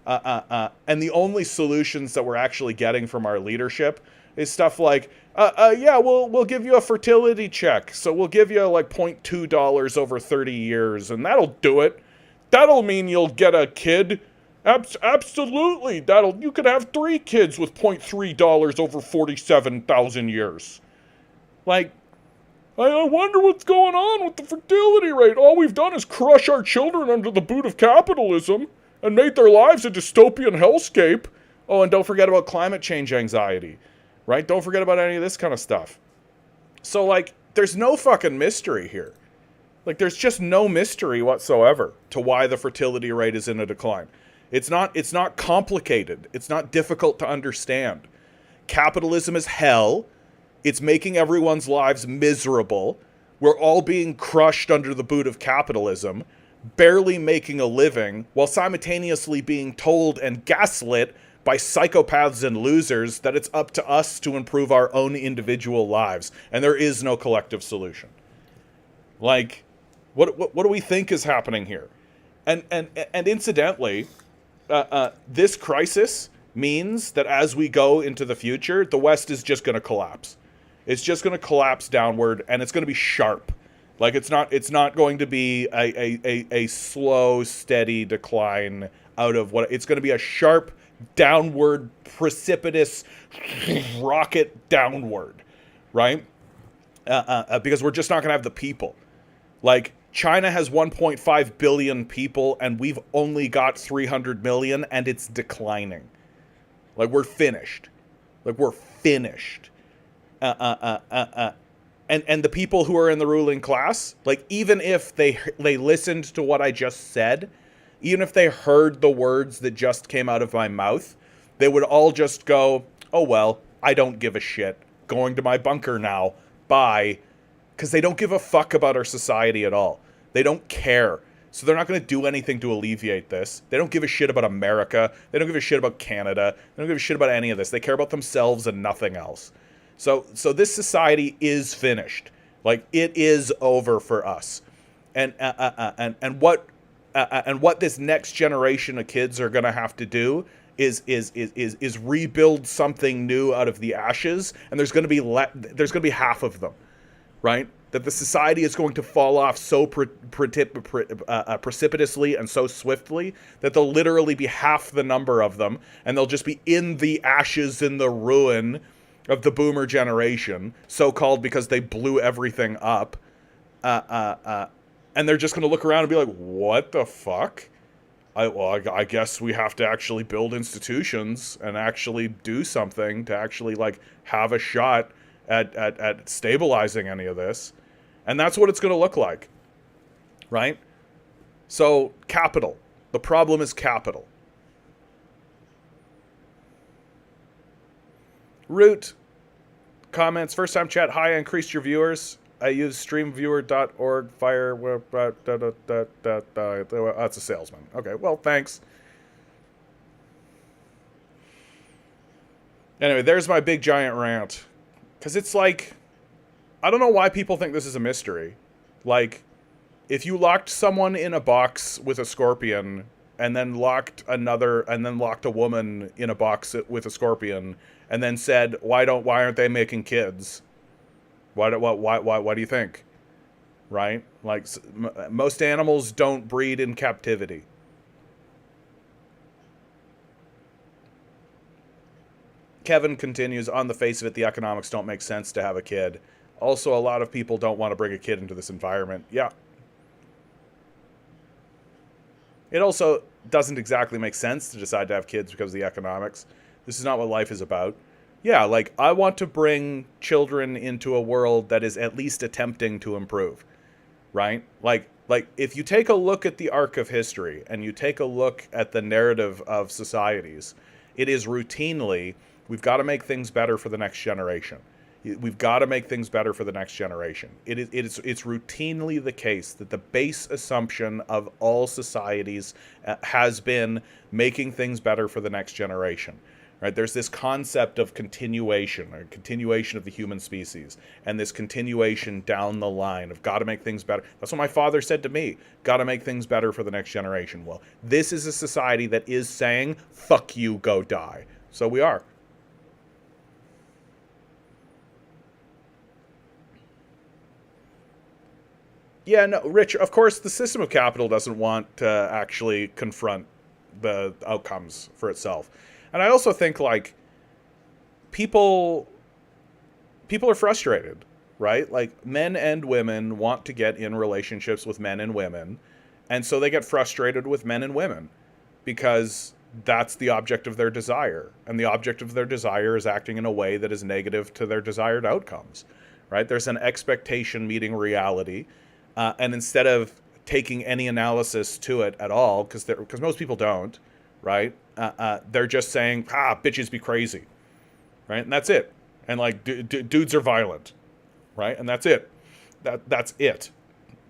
And the only solutions that we're actually getting from our leadership is stuff like, yeah, we'll give you a fertility check. So we'll give you like $0.2 over 30 years, and that'll do it. That'll mean you'll get a kid. Absolutely. You could have 3 kids with $0.3 over 47,000 years. Like, I wonder what's going on with the fertility rate. All we've done is crush our children under the boot of capitalism and made their lives a dystopian hellscape. Oh, and don't forget about climate change anxiety, right? Don't forget about any of this kind of stuff. So, like, there's no fucking mystery here. Like, there's just no mystery whatsoever to why the fertility rate is in a decline. It's not complicated. It's not difficult to understand. Capitalism is hell. It's making everyone's lives miserable. We're all being crushed under the boot of capitalism, barely making a living, while simultaneously being told and gaslit by psychopaths and losers that it's up to us to improve our own individual lives, and there is no collective solution. Like, what do we think is happening here? And incidentally, this crisis means that as we go into the future, the West is just going to collapse. It's just going to collapse downward, and it's going to be sharp. Like, it's not going to be a slow, steady decline out of what... It's going to be a sharp, downward, precipitous rocket downward, right? Because we're just not going to have the people. Like, China has 1.5 billion people, and we've only got 300 million, and it's declining. Like, we're finished. And the people who are in the ruling class, like, even if they listened to what I just said, even if they heard the words that just came out of my mouth, they would all just go, oh, well, I don't give a shit. Going to my bunker now. Bye. Because they don't give a fuck about our society at all. They don't care. So they're not going to do anything to alleviate this. They don't give a shit about America. They don't give a shit about Canada. They don't give a shit about any of this. They care about themselves and nothing else. So this society is finished. Like, it is over for us. And what this next generation of kids are going to have to do is rebuild something new out of the ashes. And there's going to be half of them, right? That the society is going to fall off so precipitously and so swiftly that there'll literally be half the number of them, and they'll just be in the ashes, in the ruin of the boomer generation, so-called because they blew everything up. And they're just going to look around and be like, what the fuck? I guess we have to actually build institutions and actually do something to actually, like, have a shot at stabilizing any of this. And that's what it's going to look like, right? So, capital. The problem is capital. Root comments. First time chat. Hi, I increased your viewers. I use streamviewer.org. Fire. That's a salesman. Okay, well, thanks. Anyway, there's my big giant rant. Because it's like, I don't know why people think this is a mystery. Like, if you locked someone in a box with a scorpion and then locked a woman in a box with a scorpion and then said, why aren't they making kids? Why do you think? Right? Like, most animals don't breed in captivity. Kevin continues, on the face of it, the economics don't make sense to have a kid. Also, a lot of people don't want to bring a kid into this environment. Yeah. It also doesn't exactly make sense to decide to have kids because of the economics. This is not what life is about. Yeah, like, I want to bring children into a world that is at least attempting to improve. Right? Like, Like, if you take a look at the arc of history and you take a look at the narrative of societies, it is routinely, we've got to make things better for the next generation. We've got to make things better for the next generation. It's routinely the case that the base assumption of all societies has been making things better for the next generation. Right? There's this concept of continuation, or continuation of the human species, and this continuation down the line of got to make things better. That's what my father said to me. Got to make things better for the next generation. Well, this is a society that is saying, fuck you, go die. So we are. Yeah, no, Rich, of course, the system of capital doesn't want to actually confront the outcomes for itself. And I also think, like, people people are frustrated, right? Like, men and women want to get in relationships with men and women, and so they get frustrated with men and women because that's the object of their desire, and the object of their desire is acting in a way that is negative to their desired outcomes, right? There's an expectation meeting reality, and instead of taking any analysis to it at all, because most people don't, right? They're just saying, bitches be crazy, right? And that's it. And like, dudes are violent, right? And that's it. That's it.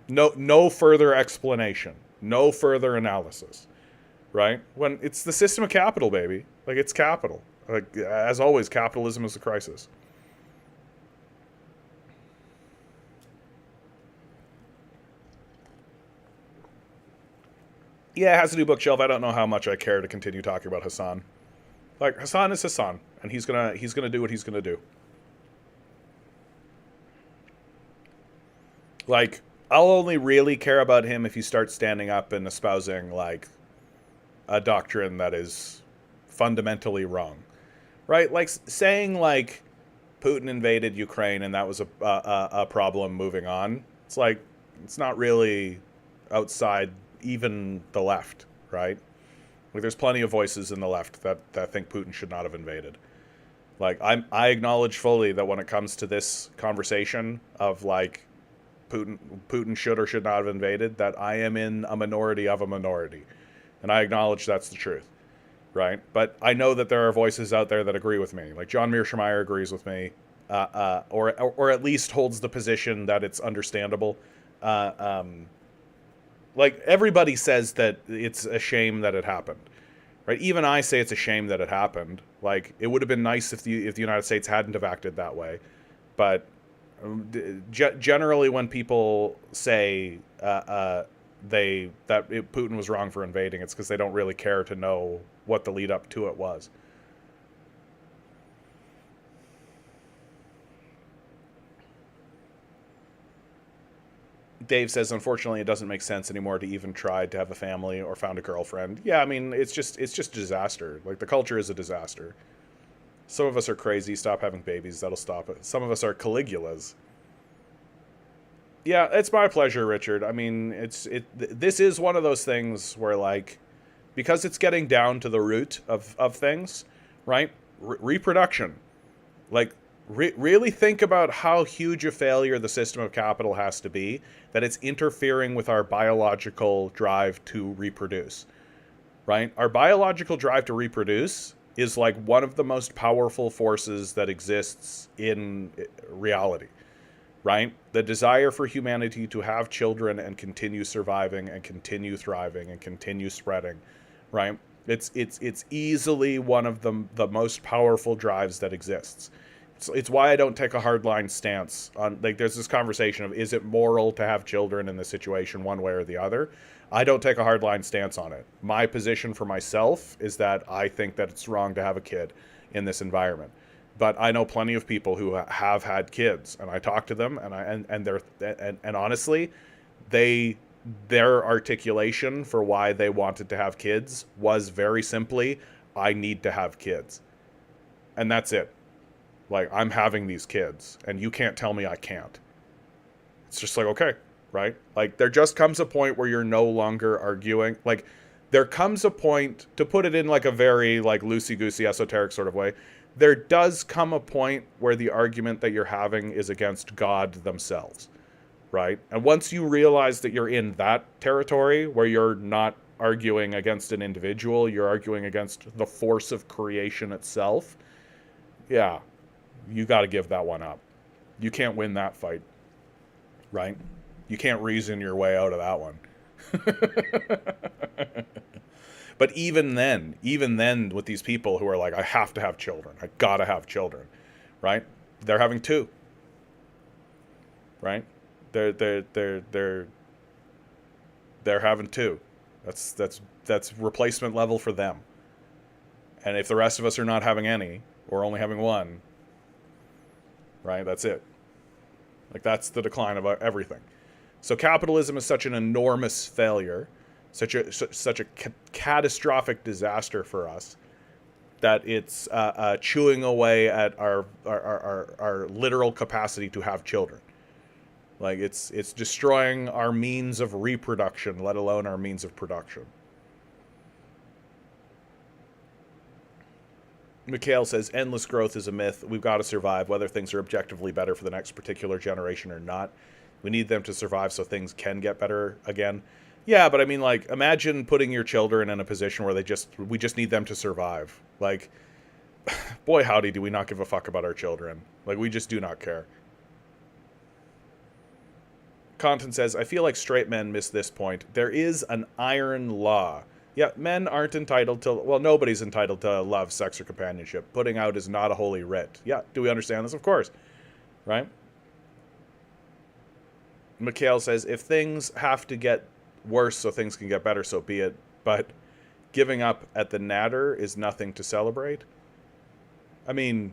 No further explanation, no further analysis, right? When it's the system of capital, baby. Like, it's capital. Like, as always, capitalism is the crisis. Yeah, it has a new bookshelf. I don't know how much I care to continue talking about Hassan. Like, Hassan is Hassan, and he's gonna do what he's gonna do. Like, I'll only really care about him if he starts standing up and espousing like a doctrine that is fundamentally wrong, right? Like, saying like Putin invaded Ukraine and that was a problem moving on. It's like, it's not really outside even the left, right? Like, there's plenty of voices in the left that think Putin should not have invaded. Like, I acknowledge fully that when it comes to this conversation of like Putin should or should not have invaded, that I am in a minority of a minority, and I acknowledge that's the truth, right? But I know that there are voices out there that agree with me. Like, John Mearsheimer agrees with me, or at least holds the position that it's understandable. Uh, um, like, everybody says that it's a shame that it happened, right? Even I say it's a shame that it happened. Like, it would have been nice if the United States hadn't have acted that way, but generally when people say Putin was wrong for invading, it's because they don't really care to know what the lead up to it was. Dave says, unfortunately, it doesn't make sense anymore to even try to have a family or found a girlfriend. Yeah, I mean, it's just a disaster. Like, the culture is a disaster. Some of us are crazy. Stop having babies. That'll stop it. Some of us are Caligulas. Yeah, it's my pleasure, Richard. I mean, this is one of those things where, like, because it's getting down to the root of things, right? Reproduction. Like, really think about how huge a failure the system of capital has to be, that it's interfering with our biological drive to reproduce, right? Our biological drive to reproduce is like one of the most powerful forces that exists in reality, right? The desire for humanity to have children and continue surviving and continue thriving and continue spreading, right? It's easily one of the most powerful drives that exists. It's why I don't take a hardline stance on, like, there's this conversation of, is it moral to have children in this situation one way or the other? I don't take a hardline stance on it. My position for myself is that I think that it's wrong to have a kid in this environment. But I know plenty of people who have had kids, and I talk to them, and honestly, their articulation for why they wanted to have kids was very simply, I need to have kids. And that's it. Like, I'm having these kids, and you can't tell me I can't. It's just like, okay, right? Like, there just comes a point where you're no longer arguing. Like, there comes a point, to put it in like a very like loosey-goosey esoteric sort of way, there does come a point where the argument that you're having is against God themselves, right? And once you realize that you're in that territory where you're not arguing against an individual, you're arguing against the force of creation itself, yeah, you got to give that one up. You can't win that fight, right? You can't reason your way out of that one. But even then with these people who are like, I have to have children, I gotta have children, right? They're having two, right? They're having two. That's replacement level for them. And if the rest of us are not having any, or only having one, right? That's it. Like, that's the decline of everything. So capitalism is such an enormous failure, such a catastrophic disaster for us, that it's chewing away at our literal capacity to have children. Like, it's destroying our means of reproduction, let alone our means of production. Mikhail says, endless growth is a myth. We've got to survive, whether things are objectively better for the next particular generation or not. We need them to survive so things can get better again. Yeah, but I mean, like, imagine putting your children in a position where we just need them to survive. Like, boy, howdy, do we not give a fuck about our children. Like, we just do not care. Content says, I feel like straight men miss this point. There is an iron law. Yeah, men aren't entitled to, well, nobody's entitled to love, sex, or companionship. Putting out is not a holy writ. Yeah, do we understand this? Of course. Right? Mikhail says, if things have to get worse so things can get better, so be it. But giving up at the natter is nothing to celebrate. I mean,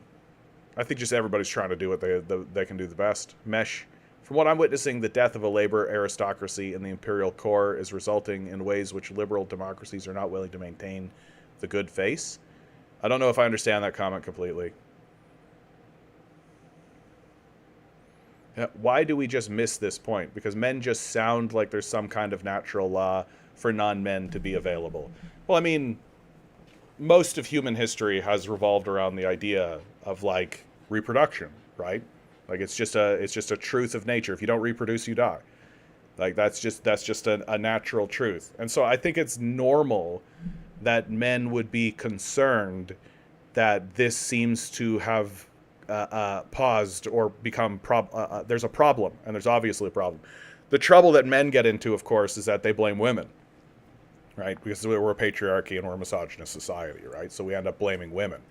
I think just everybody's trying to do what they can do the best. Mesh. From what I'm witnessing, the death of a labor aristocracy in the imperial core is resulting in ways which liberal democracies are not willing to maintain the good face. I don't know if I understand that comment completely. Why do we just miss this point? Because men just sound like there's some kind of natural law for non-men to be available. Well, I mean, most of human history has revolved around the idea of, like, reproduction, right? Like, it's just a truth of nature. If you don't reproduce, you die. Like, that's just a natural truth. And so I think it's normal that men would be concerned that this seems to have paused or become there's a problem, and there's obviously a problem. The trouble that men get into, of course, is that they blame women, right? Because we're a patriarchy and we're a misogynist society, right? So we end up blaming women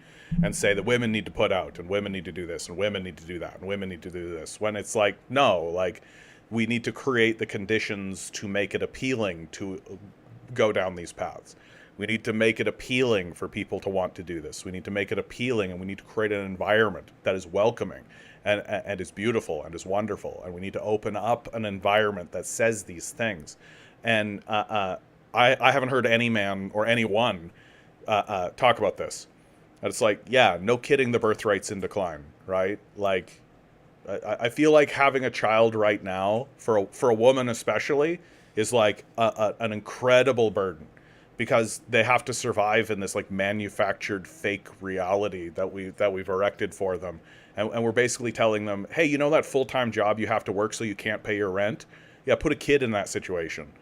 and say that women need to put out, and women need to do this, and women need to do that, and women need to do this. When it's like, no, like, we need to create the conditions to make it appealing to go down these paths. We need to make it appealing for people to want to do this. We need to make it appealing, and we need to create an environment that is welcoming and is beautiful and is wonderful. And we need to open up an environment that says these things. And I haven't heard any man or anyone talk about this. And it's like, yeah, no kidding, the birth rate's in decline, right? Like, I feel like having a child right now, for a woman especially, is like an incredible burden, because they have to survive in this, like, manufactured fake reality that we've erected for them. And we're basically telling them, hey, you know that full-time job you have to work so you can't pay your rent? Yeah, put a kid in that situation.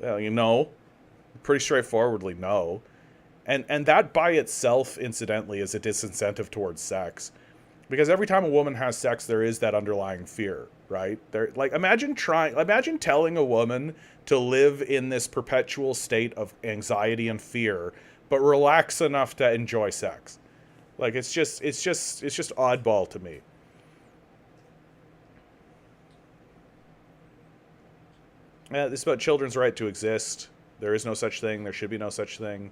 You know, pretty straightforwardly, no. And that by itself, incidentally, is a disincentive towards sex. Because every time a woman has sex, there is that underlying fear, right? Like, imagine telling a woman to live in this perpetual state of anxiety and fear, but relax enough to enjoy sex. Like, it's just oddball to me. This is about children's right to exist. There is no such thing. There should be no such thing.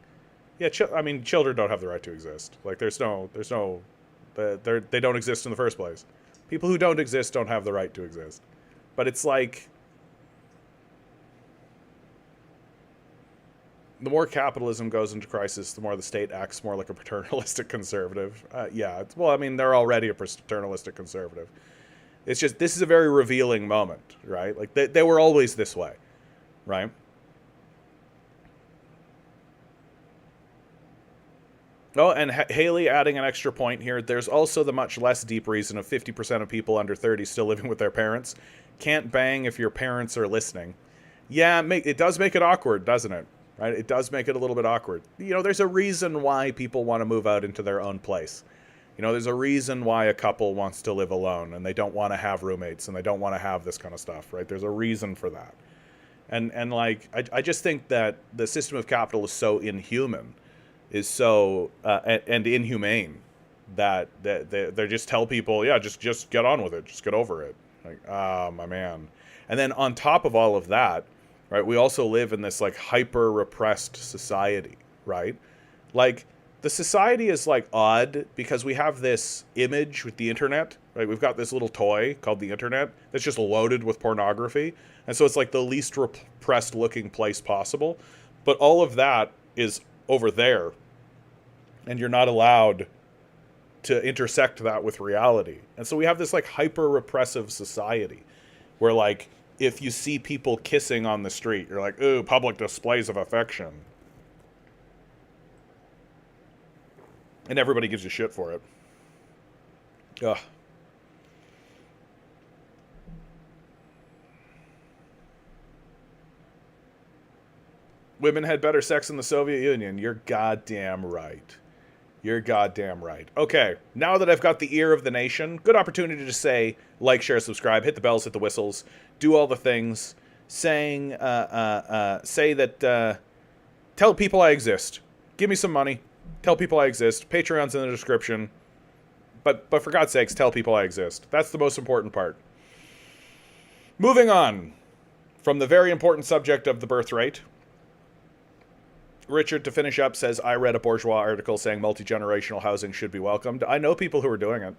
Yeah, I mean, children don't have the right to exist. Like, they don't exist in the first place. People who don't exist don't have the right to exist. But it's like, the more capitalism goes into crisis, the more the state acts more like a paternalistic conservative. Yeah, well, I mean, they're already a paternalistic conservative. It's just, this is a very revealing moment, right? Like, they were always this way, right? Oh, and Haley adding an extra point here. There's also the much less deep reason of 50% of people under 30 still living with their parents. Can't bang if your parents are listening. Yeah, it does make it awkward, doesn't it? Right? It does make it a little bit awkward. You know, there's a reason why people want to move out into their own place. You know, there's a reason why a couple wants to live alone and they don't want to have roommates and they don't want to have this kind of stuff, right? There's a reason for that. And like, I just think that the system of capital is so inhuman, is so and inhumane that they just tell people, yeah, just get on with it, just get over it. Like, my man. And then on top of all of that, right, we also live in this like hyper repressed society, right? Like, the society is like odd because we have this image with the internet, right? We've got this little toy called the internet that's just loaded with pornography. And so it's like the least repressed looking place possible. But all of that is over there. And you're not allowed to intersect that with reality. And so we have this like hyper repressive society where like if you see people kissing on the street, you're like, ooh, public displays of affection. And everybody gives you shit for it. Ugh. Women had better sex in the Soviet Union. You're goddamn right. You're goddamn right. Okay, now that I've got the ear of the nation, good opportunity to say, like, share, subscribe, hit the bells, hit the whistles, do all the things, say that, tell people I exist. Give me some money. Tell people I exist. Patreon's in the description. But for God's sakes, tell people I exist. That's the most important part. Moving on from the very important subject of the birth rate. Richard, to finish up, says, I read a bourgeois article saying multi-generational housing should be welcomed. I know people who are doing it.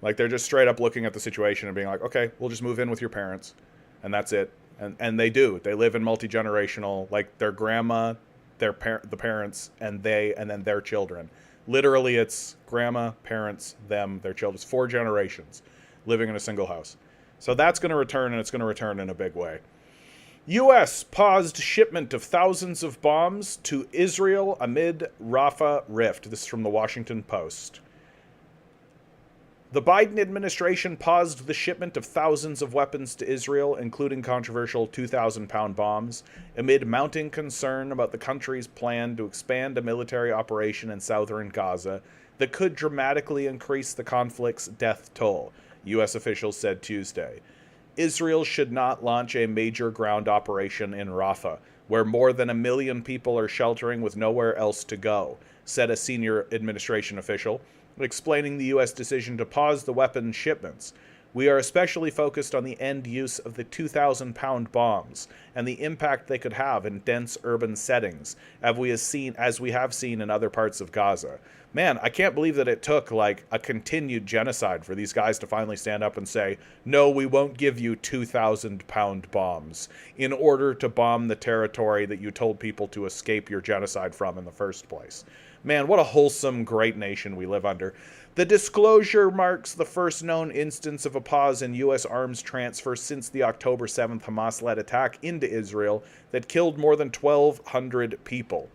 Like, they're just straight up looking at the situation and being like, okay, we'll just move in with your parents. And that's it. And they do. They live in multi-generational, like, their grandma, the parents, and then their children. Literally, it's grandma, parents, them, their children. It's 4 generations living in a single house. So that's going to return, and it's going to return in a big way. U.S. paused shipment of thousands of bombs to Israel amid Rafah rift. This is from the Washington Post. The Biden administration paused the shipment of thousands of weapons to Israel, including controversial 2,000-pound bombs, amid mounting concern about the country's plan to expand a military operation in southern Gaza that could dramatically increase the conflict's death toll, U.S. officials said Tuesday. Israel should not launch a major ground operation in Rafah, where more than 1 million people are sheltering with nowhere else to go, said a senior administration official, explaining the U.S. decision to pause the weapons shipments. We are especially focused on the end use of the 2,000-pound bombs and the impact they could have in dense urban settings, as we have seen in other parts of Gaza. Man, I can't believe that it took, like, a continued genocide for these guys to finally stand up and say, no, we won't give you 2,000-pound bombs in order to bomb the territory that you told people to escape your genocide from in the first place. Man, what a wholesome, great nation we live under. The disclosure marks the first known instance of a pause in U.S. arms transfer since the October 7th Hamas-led attack into Israel that killed more than 1,200 people.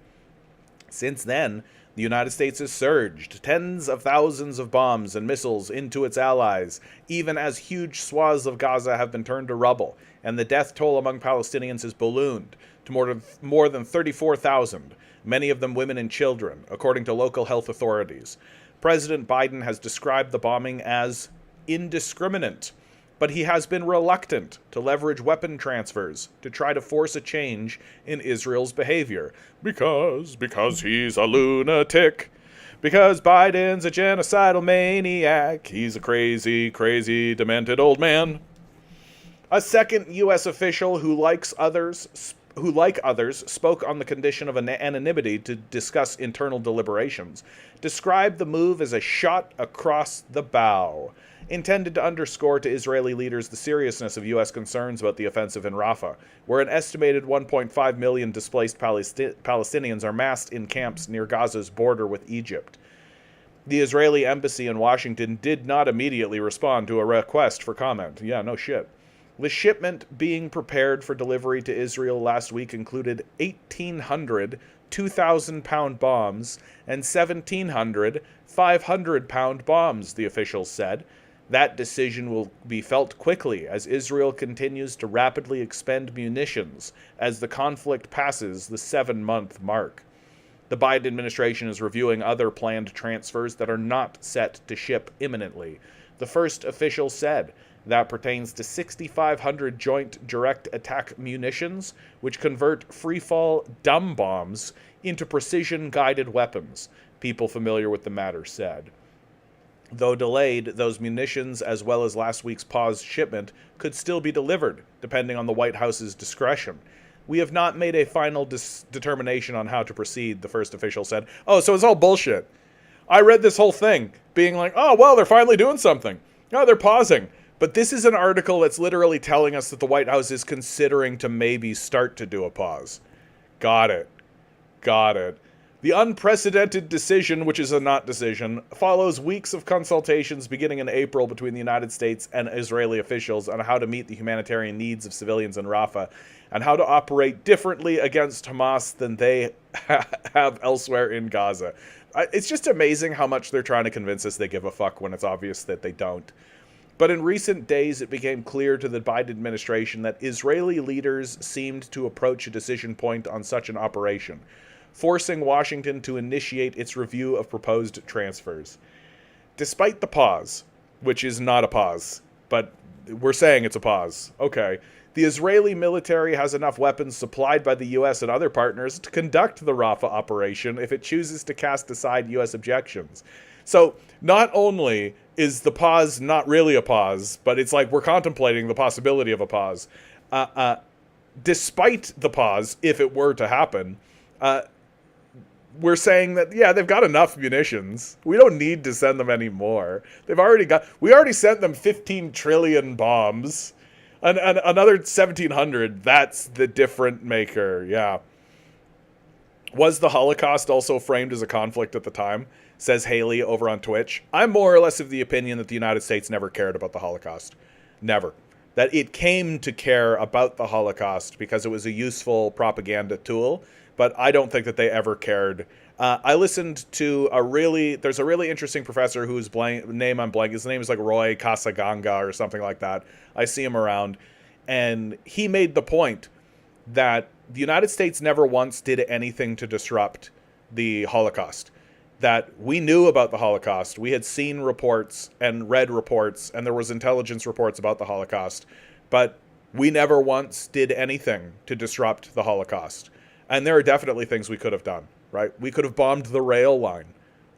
Since then, the United States has surged tens of thousands of bombs and missiles into its allies, even as huge swaths of Gaza have been turned to rubble, and the death toll among Palestinians has ballooned to more than 34,000, many of them women and children, according to local health authorities. President Biden has described the bombing as indiscriminate, but he has been reluctant to leverage weapon transfers to try to force a change in Israel's behavior. Because he's a lunatic. Because Biden's a genocidal maniac. He's a crazy, crazy, demented old man. A second U.S. official who, like others, spoke on the condition of anonymity to discuss internal deliberations, described the move as a shot across the bow, intended to underscore to Israeli leaders the seriousness of U.S. concerns about the offensive in Rafah, where an estimated 1.5 million displaced Palestinians are massed in camps near Gaza's border with Egypt. The Israeli embassy in Washington did not immediately respond to a request for comment. Yeah, no shit. The shipment being prepared for delivery to Israel last week included 1,800 2,000-pound bombs and 1,700 500-pound bombs, the officials said. That decision will be felt quickly as Israel continues to rapidly expend munitions as the conflict passes the 7-month mark. The Biden administration is reviewing other planned transfers that are not set to ship imminently. The first official said that pertains to 6,500 joint direct attack munitions, which convert freefall dumb bombs into precision-guided weapons, people familiar with the matter said. Though delayed, those munitions, as well as last week's paused shipment, could still be delivered, depending on the White House's discretion. We have not made a final determination on how to proceed, the first official said. Oh, so it's all bullshit. I read this whole thing being like, oh, well, they're finally doing something. No, they're pausing. But this is an article that's literally telling us that the White House is considering to maybe start to do a pause. Got it. Got it. The unprecedented decision, which is a not decision, follows weeks of consultations beginning in April between the United States and Israeli officials on how to meet the humanitarian needs of civilians in Rafah and how to operate differently against Hamas than they have elsewhere in Gaza. It's just amazing how much they're trying to convince us they give a fuck when it's obvious that they don't. But in recent days, it became clear to the Biden administration that Israeli leaders seemed to approach a decision point on such an operation, forcing Washington to initiate its review of proposed transfers. Despite the pause, which is not a pause, but we're saying it's a pause, okay, the Israeli military has enough weapons supplied by the U.S. and other partners to conduct the Rafah operation if it chooses to cast aside U.S. objections. So not only is the pause not really a pause, but it's like we're contemplating the possibility of a pause. Despite the pause, if it were to happen, we're saying that, yeah, they've got enough munitions. We don't need to send them any more. We already sent them 15 trillion bombs. And another 1,700, that's the different maker, yeah. Was the Holocaust also framed as a conflict at the time? Says Haley over on Twitch. I'm more or less of the opinion that the United States never cared about the Holocaust. Never. That it came to care about the Holocaust because it was a useful propaganda tool, but I don't think that they ever cared. I listened to there's a really interesting professor whose name I'm blanking. His name is like Roy Kasaganga or something like that. I see him around. And he made the point that the United States never once did anything to disrupt the Holocaust. That we knew about the Holocaust. We had seen reports and read reports, and there was intelligence reports about the Holocaust. But we never once did anything to disrupt the Holocaust. And there are definitely things we could have done, right? We could have bombed the rail line,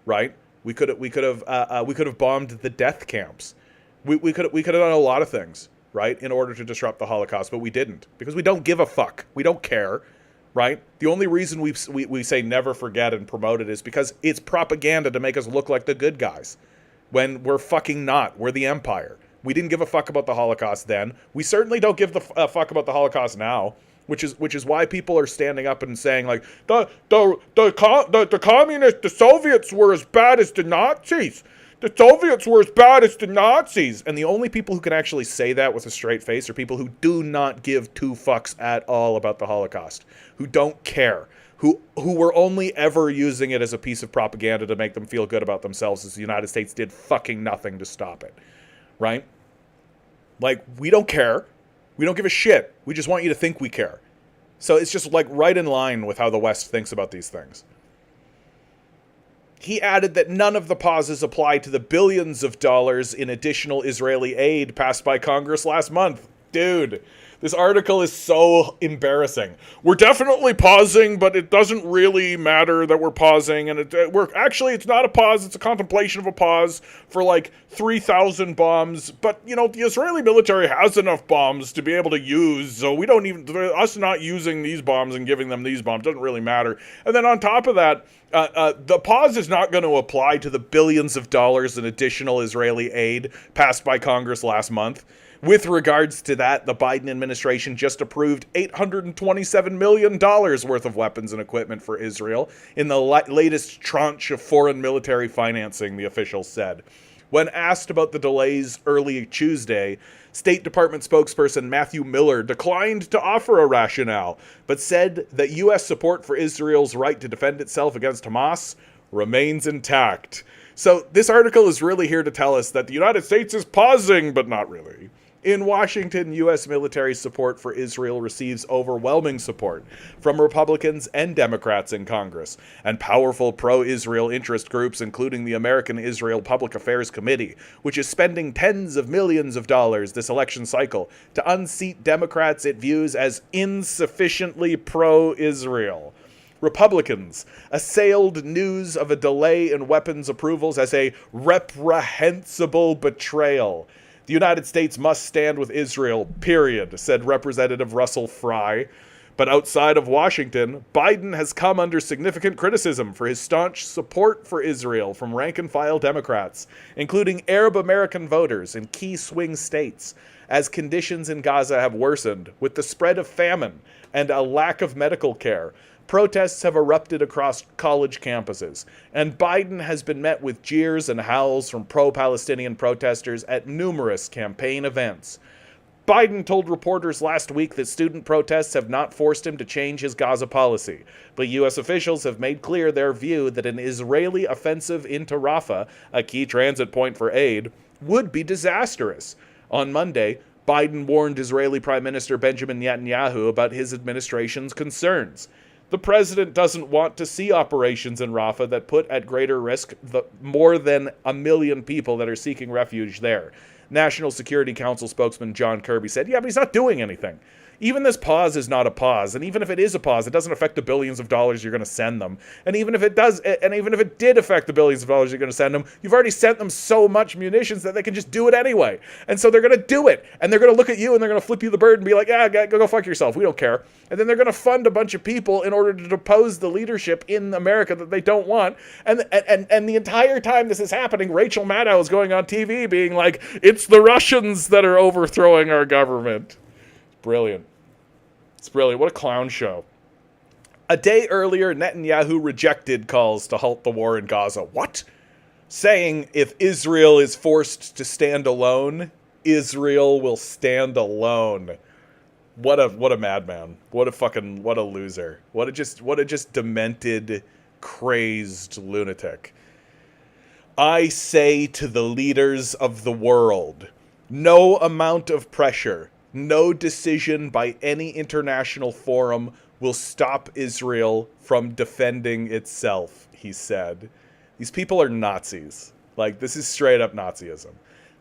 right? We could have bombed the death camps. We could have done a lot of things, right, in order to disrupt the Holocaust, but we didn't because we don't give a fuck. We don't care. Right? The only reason we say never forget and promote it is because it's propaganda to make us look like the good guys when we're fucking not. We're the empire. We didn't give a fuck about the Holocaust then. We certainly don't give a fuck about the Holocaust now, which is why people are standing up and saying like the communists, the Soviets were as bad as the Nazis. The Soviets were as bad as the Nazis. And the only people who can actually say that with a straight face are people who do not give two fucks at all about the Holocaust, who don't care, who were only ever using it as a piece of propaganda to make them feel good about themselves as the United States did fucking nothing to stop it, right? Like, we don't care. We don't give a shit. We just want you to think we care. So it's just like right in line with how the West thinks about these things. He added that none of the pauses apply to the billions of dollars in additional Israeli aid passed by Congress last month. Dude, this article is so embarrassing. We're definitely pausing, but it doesn't really matter that we're pausing. And it's not a pause. It's a contemplation of a pause for like 3,000 bombs. But, you know, the Israeli military has enough bombs to be able to use. So we don't even, us not using these bombs and giving them these bombs doesn't really matter. And then on top of that, the pause is not going to apply to the billions of dollars in additional Israeli aid passed by Congress last month. With regards to that, the Biden administration just approved $827 million worth of weapons and equipment for Israel in the latest tranche of foreign military financing, the officials said. When asked about the delays early Tuesday, State Department spokesperson Matthew Miller declined to offer a rationale, but said that U.S. support for Israel's right to defend itself against Hamas remains intact. So this article is really here to tell us that the United States is pausing, but not really. In Washington, U.S. military support for Israel receives overwhelming support from Republicans and Democrats in Congress, and powerful pro-Israel interest groups, including the American Israel Public Affairs Committee, which is spending tens of millions of dollars this election cycle to unseat Democrats it views as insufficiently pro-Israel. Republicans assailed news of a delay in weapons approvals as a reprehensible betrayal. The United States must stand with Israel, period, said Representative Russell Fry. But outside of Washington, Biden has come under significant criticism for his staunch support for Israel from rank-and-file Democrats, including Arab American voters in key swing states, as conditions in Gaza have worsened with the spread of famine and a lack of medical care. Protests have erupted across college campuses, and Biden has been met with jeers and howls from pro-Palestinian protesters at numerous campaign events. Biden told reporters last week that student protests have not forced him to change his Gaza policy, but U.S. officials have made clear their view that an Israeli offensive into Rafah, a key transit point for aid, would be disastrous. On Monday, Biden warned Israeli Prime Minister Benjamin Netanyahu about his administration's concerns. The president doesn't want to see operations in Rafah that put at greater risk the more than 1 million people that are seeking refuge there. National Security Council spokesman John Kirby said, yeah, but he's not doing anything. Even this pause is not a pause, and even if it is a pause, it doesn't affect the billions of dollars you're going to send them. And even if it does, and even if it did affect the billions of dollars you're going to send them, you've already sent them so much munitions that they can just do it anyway. And so they're going to do it, and they're going to look at you, and they're going to flip you the bird and be like, yeah, go fuck yourself, we don't care. And then they're going to fund a bunch of people in order to depose the leadership in America that they don't want. And the entire time this is happening, Rachel Maddow is going on TV being like, it's the Russians that are overthrowing our government. Brilliant. It's brilliant. What a clown show. A day earlier, Netanyahu rejected calls to halt the war in Gaza. What? Saying if Israel is forced to stand alone, Israel will stand alone. What a madman. What a loser. What a just demented, crazed lunatic. I say to the leaders of the world, no amount of pressure, no decision by any international forum will stop Israel from defending itself, he said. These people are Nazis. Like, this is straight up Nazism.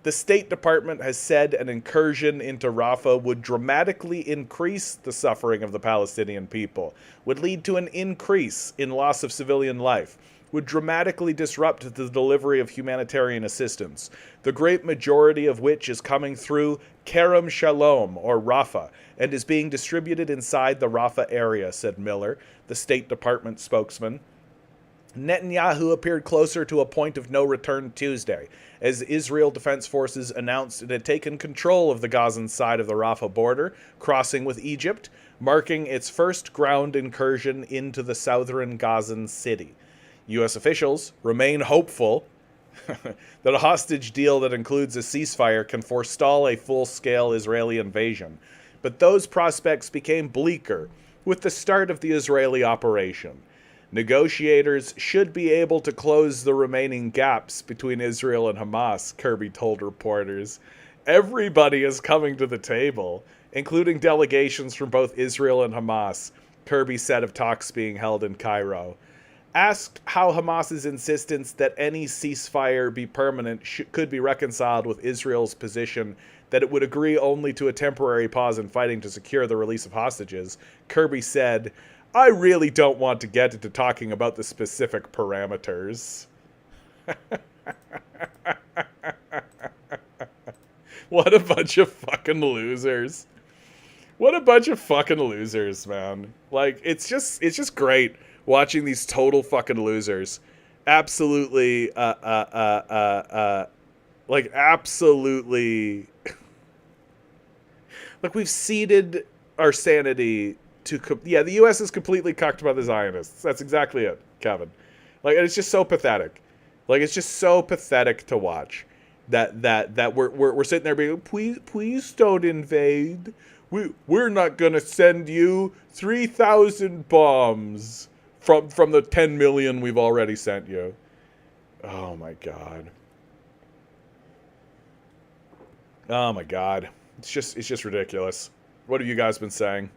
The State Department has said an incursion into Rafah would dramatically increase the suffering of the Palestinian people, would lead to an increase in loss of civilian life, would dramatically disrupt the delivery of humanitarian assistance, the great majority of which is coming through Kerem Shalom, or Rafah, and is being distributed inside the Rafah area, said Miller, the State Department spokesman. Netanyahu appeared closer to a point of no return Tuesday, as Israel Defense Forces announced it had taken control of the Gazan side of the Rafah border, crossing with Egypt, marking its first ground incursion into the southern Gazan city. U.S. officials remain hopeful that a hostage deal that includes a ceasefire can forestall a full-scale Israeli invasion, but those prospects became bleaker with the start of the Israeli operation. Negotiators should be able to close the remaining gaps between Israel and Hamas, Kirby told reporters. Everybody is coming to the table, including delegations from both Israel and Hamas, Kirby said of talks being held in Cairo. Asked how Hamas's insistence that any ceasefire be permanent could be reconciled with Israel's position that it would agree only to a temporary pause in fighting to secure the release of hostages, Kirby said, I really don't want to get into talking about the specific parameters. What a bunch of fucking losers. What a bunch of fucking losers, man. Like, it's just great watching these total fucking losers absolutely absolutely like, we've ceded our sanity to the US is completely cucked by the Zionists. That's exactly it, Kevin. Like, it's just so pathetic. Like, it's just so pathetic to watch. that we're sitting there being, please don't invade. We're not gonna send you 3,000 bombs from the 10 million we've already sent you. Oh my god. Oh my god. It's just ridiculous. What have you guys been saying?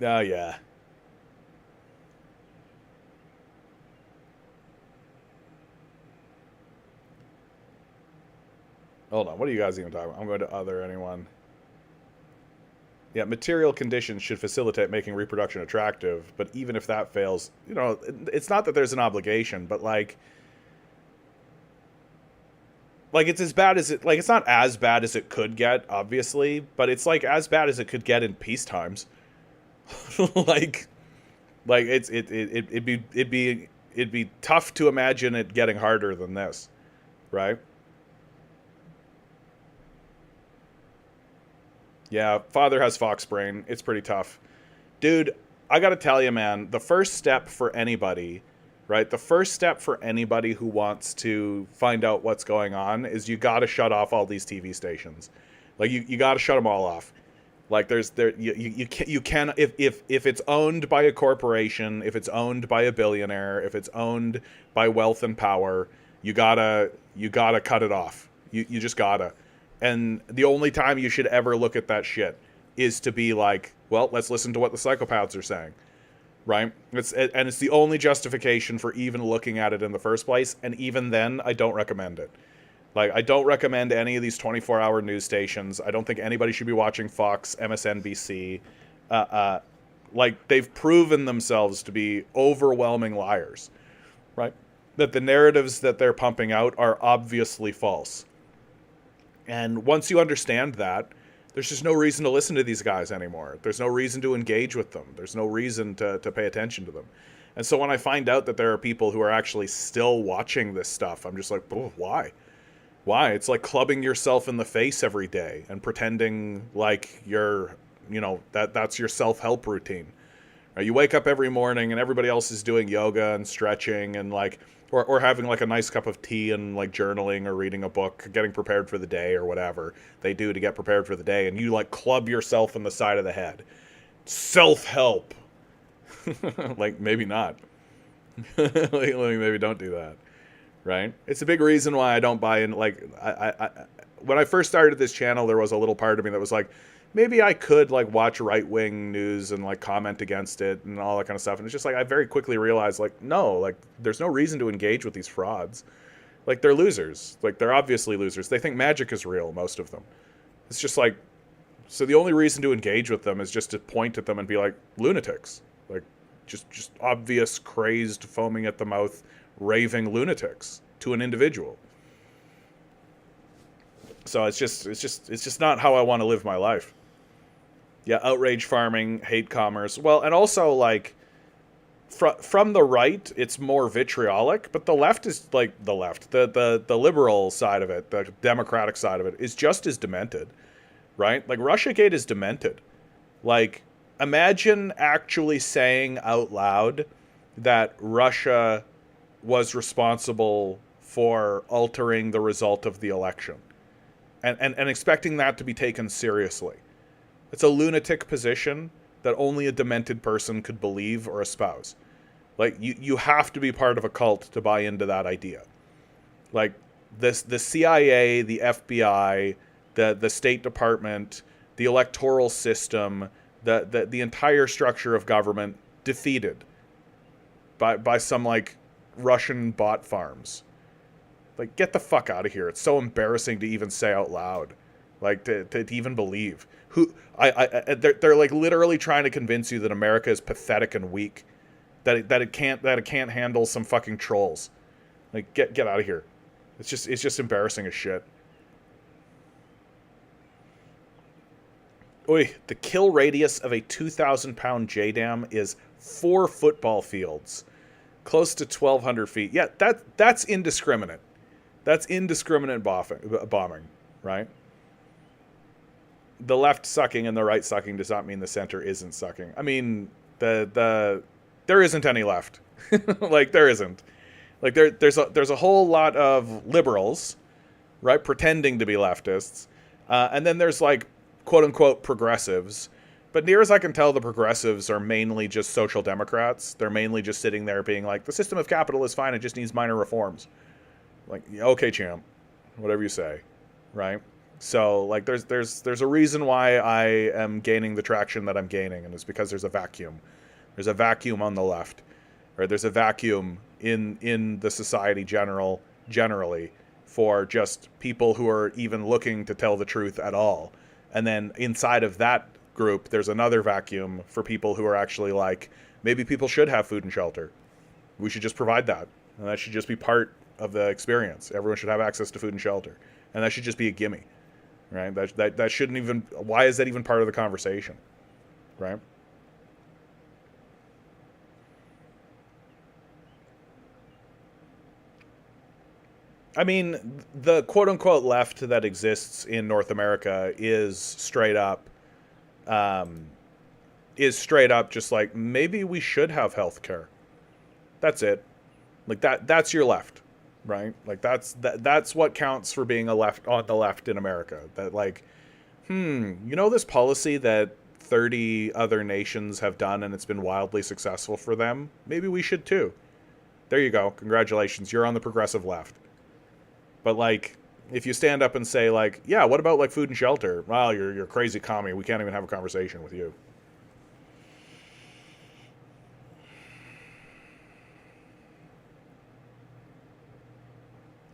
Oh yeah. Hold on. What are you guys even talking about? I'm going to other anyone. Yeah, material conditions should facilitate making reproduction attractive, but even if that fails, it's not that there's an obligation, but like it's as bad as it's not as bad as it could get, obviously, but it's like as bad as it could get in peace times. like it'd be tough to imagine it getting harder than this, right? Yeah, father has fox brain. It's pretty tough. Dude, I got to tell you, man, the first step for anybody, right? The first step for anybody who wants to find out what's going on is you got to shut off all these TV stations. Like you got to shut them all off. Like you can if it's owned by a corporation, if it's owned by a billionaire, if it's owned by wealth and power, you gotta cut it off. You just gotta. And the only time you should ever look at that shit is to be like, well, let's listen to what the psychopaths are saying, right? It's the only justification for even looking at it in the first place. And even then, I don't recommend it. Like, I don't recommend any of these 24-hour news stations. I don't think anybody should be watching Fox, MSNBC. Like, they've proven themselves to be overwhelming liars, right? That the narratives that they're pumping out are obviously false. And once you understand that, there's just no reason to listen to these guys anymore. There's no reason to engage with them. There's no reason to pay attention to them. And so when I find out that there are people who are actually still watching this stuff, I'm just like, oh, why? Why? It's like clubbing yourself in the face every day and pretending like you're, that's your self-help routine. Right? You wake up every morning and everybody else is doing yoga and stretching and or having like a nice cup of tea and like journaling or reading a book, getting prepared for the day or whatever they do to get prepared for the day. And you like club yourself in the side of the head. Self-help. Like maybe not. like maybe don't do that. Right? It's a big reason why I don't buy in. Like, I when I first started this channel, there was a little part of me that was like, maybe I could like watch right-wing news and like comment against it and all that kind of stuff. And it's just like I very quickly realized like, no, like there's no reason to engage with these frauds. Like they're losers. Like they're obviously losers. They think magic is real, most of them. It's just like, so the only reason to engage with them is just to point at them and be like lunatics. Like just obvious, crazed, foaming at the mouth, raving lunatics to an individual. So it's just not how I want to live my life. Yeah, outrage farming, hate commerce. Well, and also like from the right, it's more vitriolic, but the left is like the liberal side of it, the democratic side of it is just as demented, right? Like Russiagate is demented. Like imagine actually saying out loud that Russia was responsible for altering the result of the election and expecting that to be taken seriously. It's a lunatic position that only a demented person could believe or espouse. Like, you have to be part of a cult to buy into that idea. Like, the CIA, the FBI, the State Department, the electoral system, the entire structure of government defeated by some, like, Russian bot farms. Like, get the fuck out of here. It's so embarrassing to even say out loud. Like, to even believe. They're like literally trying to convince you that America is pathetic and weak. That it can't handle some fucking trolls. Like, get out of here. It's just embarrassing as shit. Oi, the kill radius of a 2,000-pound JDAM is 4 football fields. Close to 1,200 feet. Yeah, that's indiscriminate. That's indiscriminate bombing, right? The left sucking and the right sucking does not mean the center isn't sucking. I mean, the There isn't any left. Like there isn't. Like there's a whole lot of liberals, right, pretending to be leftists, and then there's like quote unquote progressives. But near as I can tell, the progressives are mainly just social democrats. They're mainly just sitting there being like, the system of capital is fine. It just needs minor reforms. Like, yeah, okay, champ, whatever you say, right? So like, there's a reason why I am gaining the traction that I'm gaining, and it's because there's a vacuum. There's a vacuum on the left, or there's a vacuum in the society generally for just people who are even looking to tell the truth at all. And then inside of that group, there's another vacuum for people who are actually like, maybe people should have food and shelter. We should just provide that. And that should just be part of the experience. Everyone should have access to food and shelter. And that should just be a gimme, right? That shouldn't even, why is that even part of the conversation, right? I mean, the quote unquote left that exists in North America um, is straight up just like, maybe we should have health care. That's it. Like that's your left, right? Like that's what counts for being a left on the left in America. That like, you know, this policy that 30 other nations have done and it's been wildly successful for them, maybe we should too. There you go. Congratulations. You're on the progressive left. But like, if you stand up and say like, yeah, what about like food and shelter? Well, you're a crazy commie. We can't even have a conversation with you.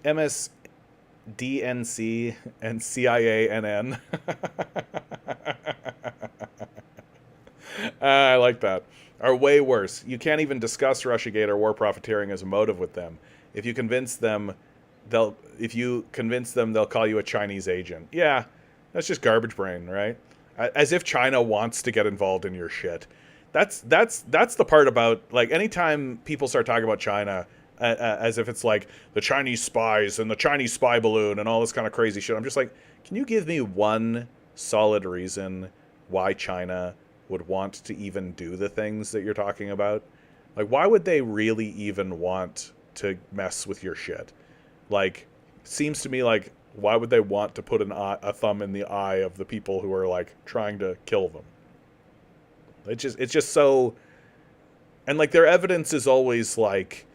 MSDNC and CIANN. I like that. Are way worse. You can't even discuss Russiagate or war profiteering as a motive with them. If you convince them, they'll call you a Chinese agent. Yeah, that's just garbage brain, right? As if China wants to get involved in your shit. That's the part about like anytime people start talking about China as if it's like the Chinese spies and the Chinese spy balloon and all this kind of crazy shit. I'm just like, can you give me one solid reason why China would want to even do the things that you're talking about? Like, why would they really even want to mess with your shit? Like, seems to me like, why would they want to put a thumb in the eye of the people who are like trying to kill them? It's just so, and like their evidence is always like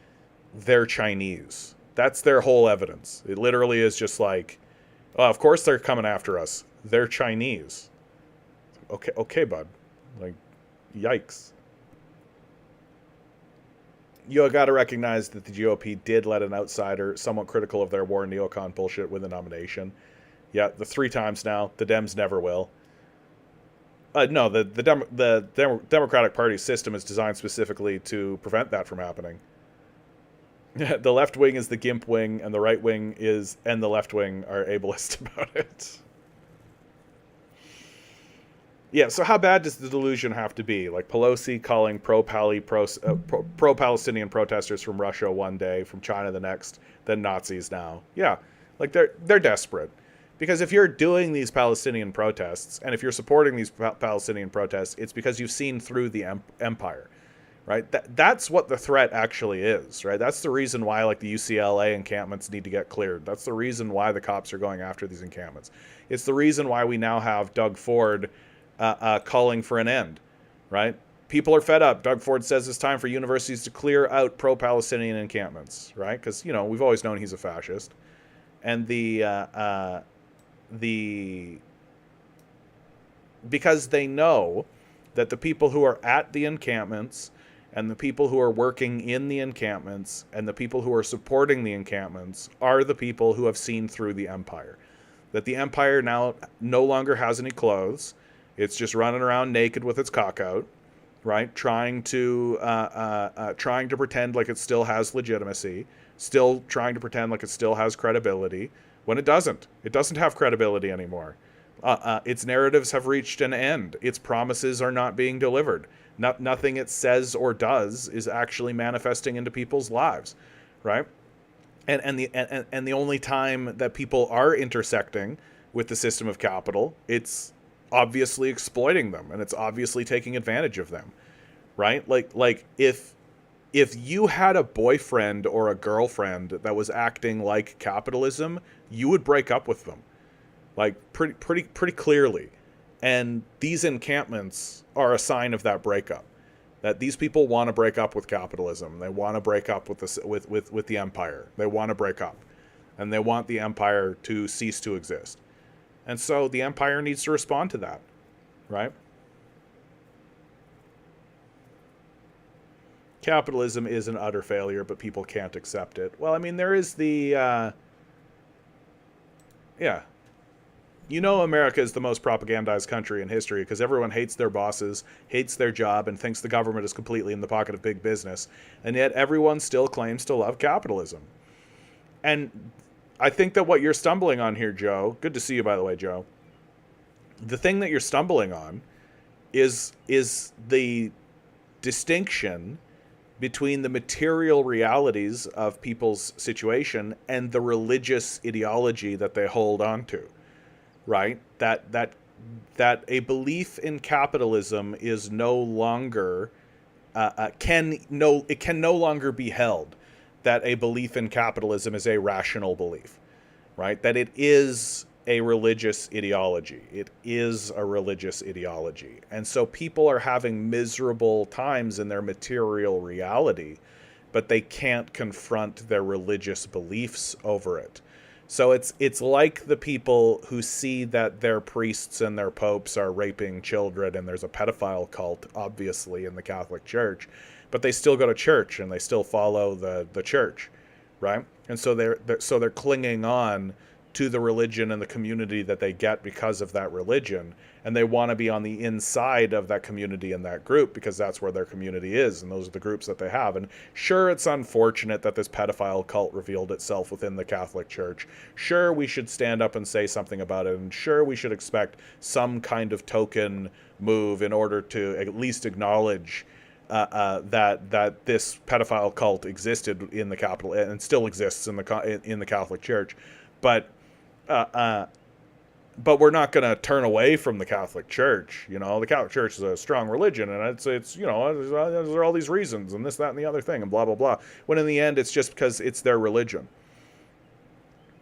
they're Chinese. That's their whole evidence. It literally is just like, oh, of course they're coming after us. They're Chinese. Okay, bud. Like, yikes. You got to recognize that the GOP did let an outsider, somewhat critical of their war neocon bullshit, win the nomination. Yeah, the 3 times now. The Dems never will. No, the Democratic Party system is designed specifically to prevent that from happening. The left wing is the gimp wing, and the right wing and the left wing are ableist about it. Yeah, so how bad does the delusion have to be? Like Pelosi calling pro-Palestinian protesters from Russia one day, from China the next, then Nazis now. Yeah, like they're desperate. Because if you're doing these Palestinian protests, and if you're supporting these Palestinian protests, it's because you've seen through the empire, right? That's what the threat actually is, right? That's the reason why like the UCLA encampments need to get cleared. That's the reason why the cops are going after these encampments. It's the reason why we now have Doug Ford calling for an end, right? People are fed up. Doug Ford says it's time for universities to clear out pro-Palestinian encampments, right? Because, you know, we've always known he's a fascist. And because they know that the people who are at the encampments and the people who are working in the encampments and the people who are supporting the encampments are the people who have seen through the empire. That the empire now no longer has any clothes. It's just running around naked with its cock out, right? Trying to pretend like it still has legitimacy, still trying to pretend like it still has credibility, when it doesn't. It doesn't have credibility anymore. Its narratives have reached an end. Its promises are not being delivered. Nothing it says or does is actually manifesting into people's lives, right? And the only time that people are intersecting with the system of capital, it's obviously exploiting them, and it's obviously taking advantage of them, right? Like if you had a boyfriend or a girlfriend that was acting like capitalism, you would break up with them, like pretty clearly. And these encampments are a sign of that breakup. That these people want to break up with capitalism. They want to break up with the empire. They want to break up, and they want the empire to cease to exist. And so the empire needs to respond to that, right? Capitalism is an utter failure, but people can't accept it. Well, I mean, there is the, yeah. You know, America is the most propagandized country in history because everyone hates their bosses, hates their job, and thinks the government is completely in the pocket of big business. And yet everyone still claims to love capitalism. And I think that what you're stumbling on here, Joe, good to see you, by the way, Joe. The thing that you're stumbling on is the distinction between the material realities of people's situation and the religious ideology that they hold on to, right? That a belief in capitalism is no longer it can no longer be held that a belief in capitalism is a rational belief, right? That it is a religious ideology. It is a religious ideology. And so people are having miserable times in their material reality, but they can't confront their religious beliefs over it. So it's like the people who see that their priests and their popes are raping children and there's a pedophile cult, obviously, in the Catholic Church, but they still go to church and they still follow the church, right? And so they're clinging on to the religion and the community that they get because of that religion, and they want to be on the inside of that community and that group because that's where their community is, and those are the groups that they have. And sure, it's unfortunate that this pedophile cult revealed itself within the Catholic Church. Sure, we should stand up and say something about it, and sure, we should expect some kind of token move in order to at least acknowledge that this pedophile cult existed in the capital and still exists in the Catholic Church, but we're not going to turn away from the Catholic Church. You know, the Catholic Church is a strong religion, and it's you know, there's all these reasons and this, that, and the other thing, and blah blah blah. When in the end, it's just because it's their religion.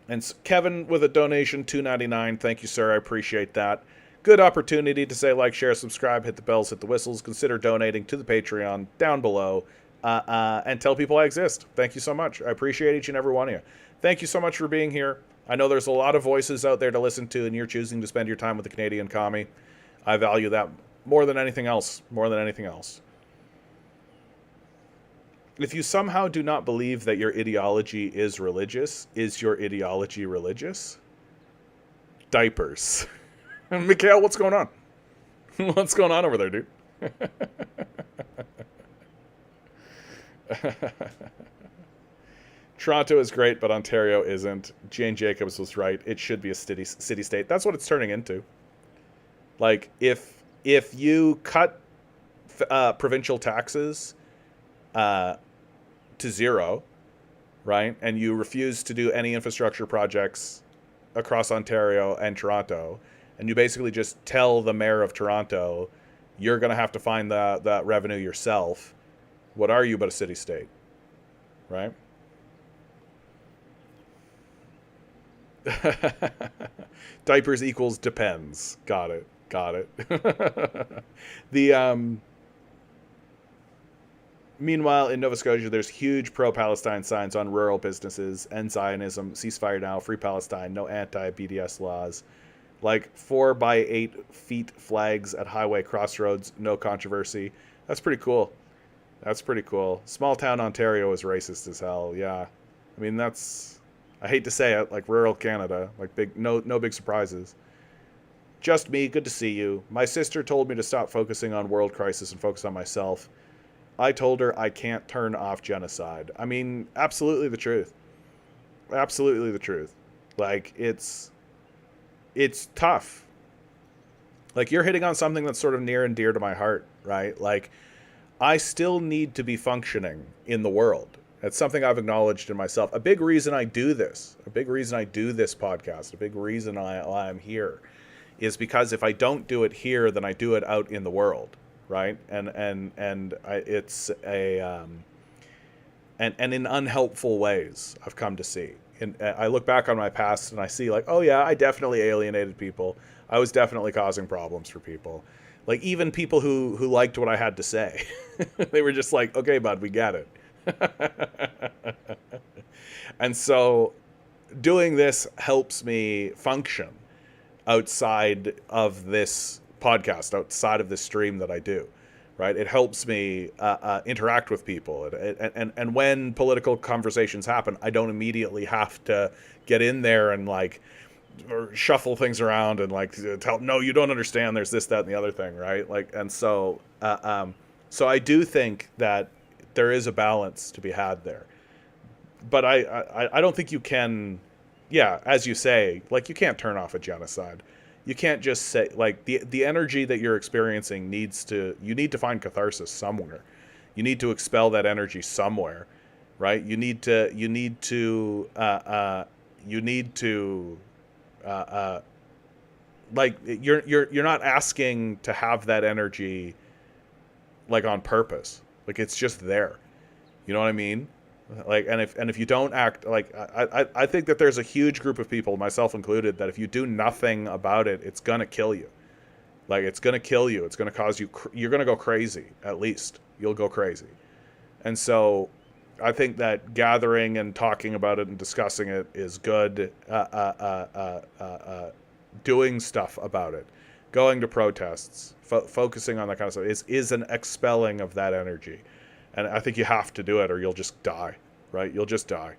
And Kevin with a donation, $2.99. Thank you, sir. I appreciate that. Good opportunity to say like, share, subscribe, hit the bells, hit the whistles. Consider donating to the Patreon down below, and tell people I exist. Thank you so much. I appreciate each and every one of you. Thank you so much for being here. I know there's a lot of voices out there to listen to, and you're choosing to spend your time with the Canadian commie. I value that more than anything else. More than anything else. If you somehow do not believe that your ideology is religious, is your ideology religious? Diapers. Mikhail, what's going on? What's going on over there, dude? Toronto is great, but Ontario isn't. Jane Jacobs was right. It should be a city-state. That's what it's turning into. Like, if you cut provincial taxes to zero, right, and you refuse to do any infrastructure projects across Ontario and Toronto, and you basically just tell the mayor of Toronto, you're going to have to find that revenue yourself, what are you but a city-state, right? Diapers equals depends. Got it. Meanwhile, in Nova Scotia, there's huge pro-Palestine signs on rural businesses, end Zionism, ceasefire now, free Palestine, no anti-BDS laws. Like 4x8 flags at highway crossroads, no controversy. That's pretty cool. Small town Ontario is racist as hell. Yeah. I mean, I hate to say it, like rural Canada, like no big surprises. Just me, good to see you. My sister told me to stop focusing on world crisis and focus on myself. I told her I can't turn off genocide. I mean, absolutely the truth. Absolutely the truth. Like, it's tough. Like, you're hitting on something that's sort of near and dear to my heart, right? Like, I still need to be functioning in the world. That's something I've acknowledged in myself. A big reason I do this podcast, a big reason why I'm here is because if I don't do it here, then I do it out in the world, right? It's a and in unhelpful ways, I've come to see. And I look back on my past and I see like, oh yeah, I definitely alienated people. I was definitely causing problems for people. Like even people who liked what I had to say. They were just like, okay, bud, we get it. And so doing this helps me function outside of this podcast, outside of this stream that I do, right? It helps me interact with people. And when political conversations happen, I don't immediately have to get in there and like or shuffle things around and like tell, no, you don't understand. There's this, that, and the other thing, right? Like, and so, so I do think that there is a balance to be had there. But I don't think you can, yeah, as you say, like you can't turn off a genocide. You can't just say like the energy that you're experiencing you need to find catharsis somewhere. You need to expel that energy somewhere, right? You need to like you're not asking to have that energy like on purpose. Like it's just there. You know what I mean? Like, and if you don't act like, I think that there's a huge group of people, myself included, that if you do nothing about it, it's gonna kill you. Like it's gonna kill you. It's gonna cause you. You're gonna go crazy. At least you'll go crazy. And so, I think that gathering and talking about it and discussing it is good. Doing stuff about it, going to protests, focusing on that kind of stuff is an expelling of that energy. And I think you have to do it or you'll just die, right? You'll just die.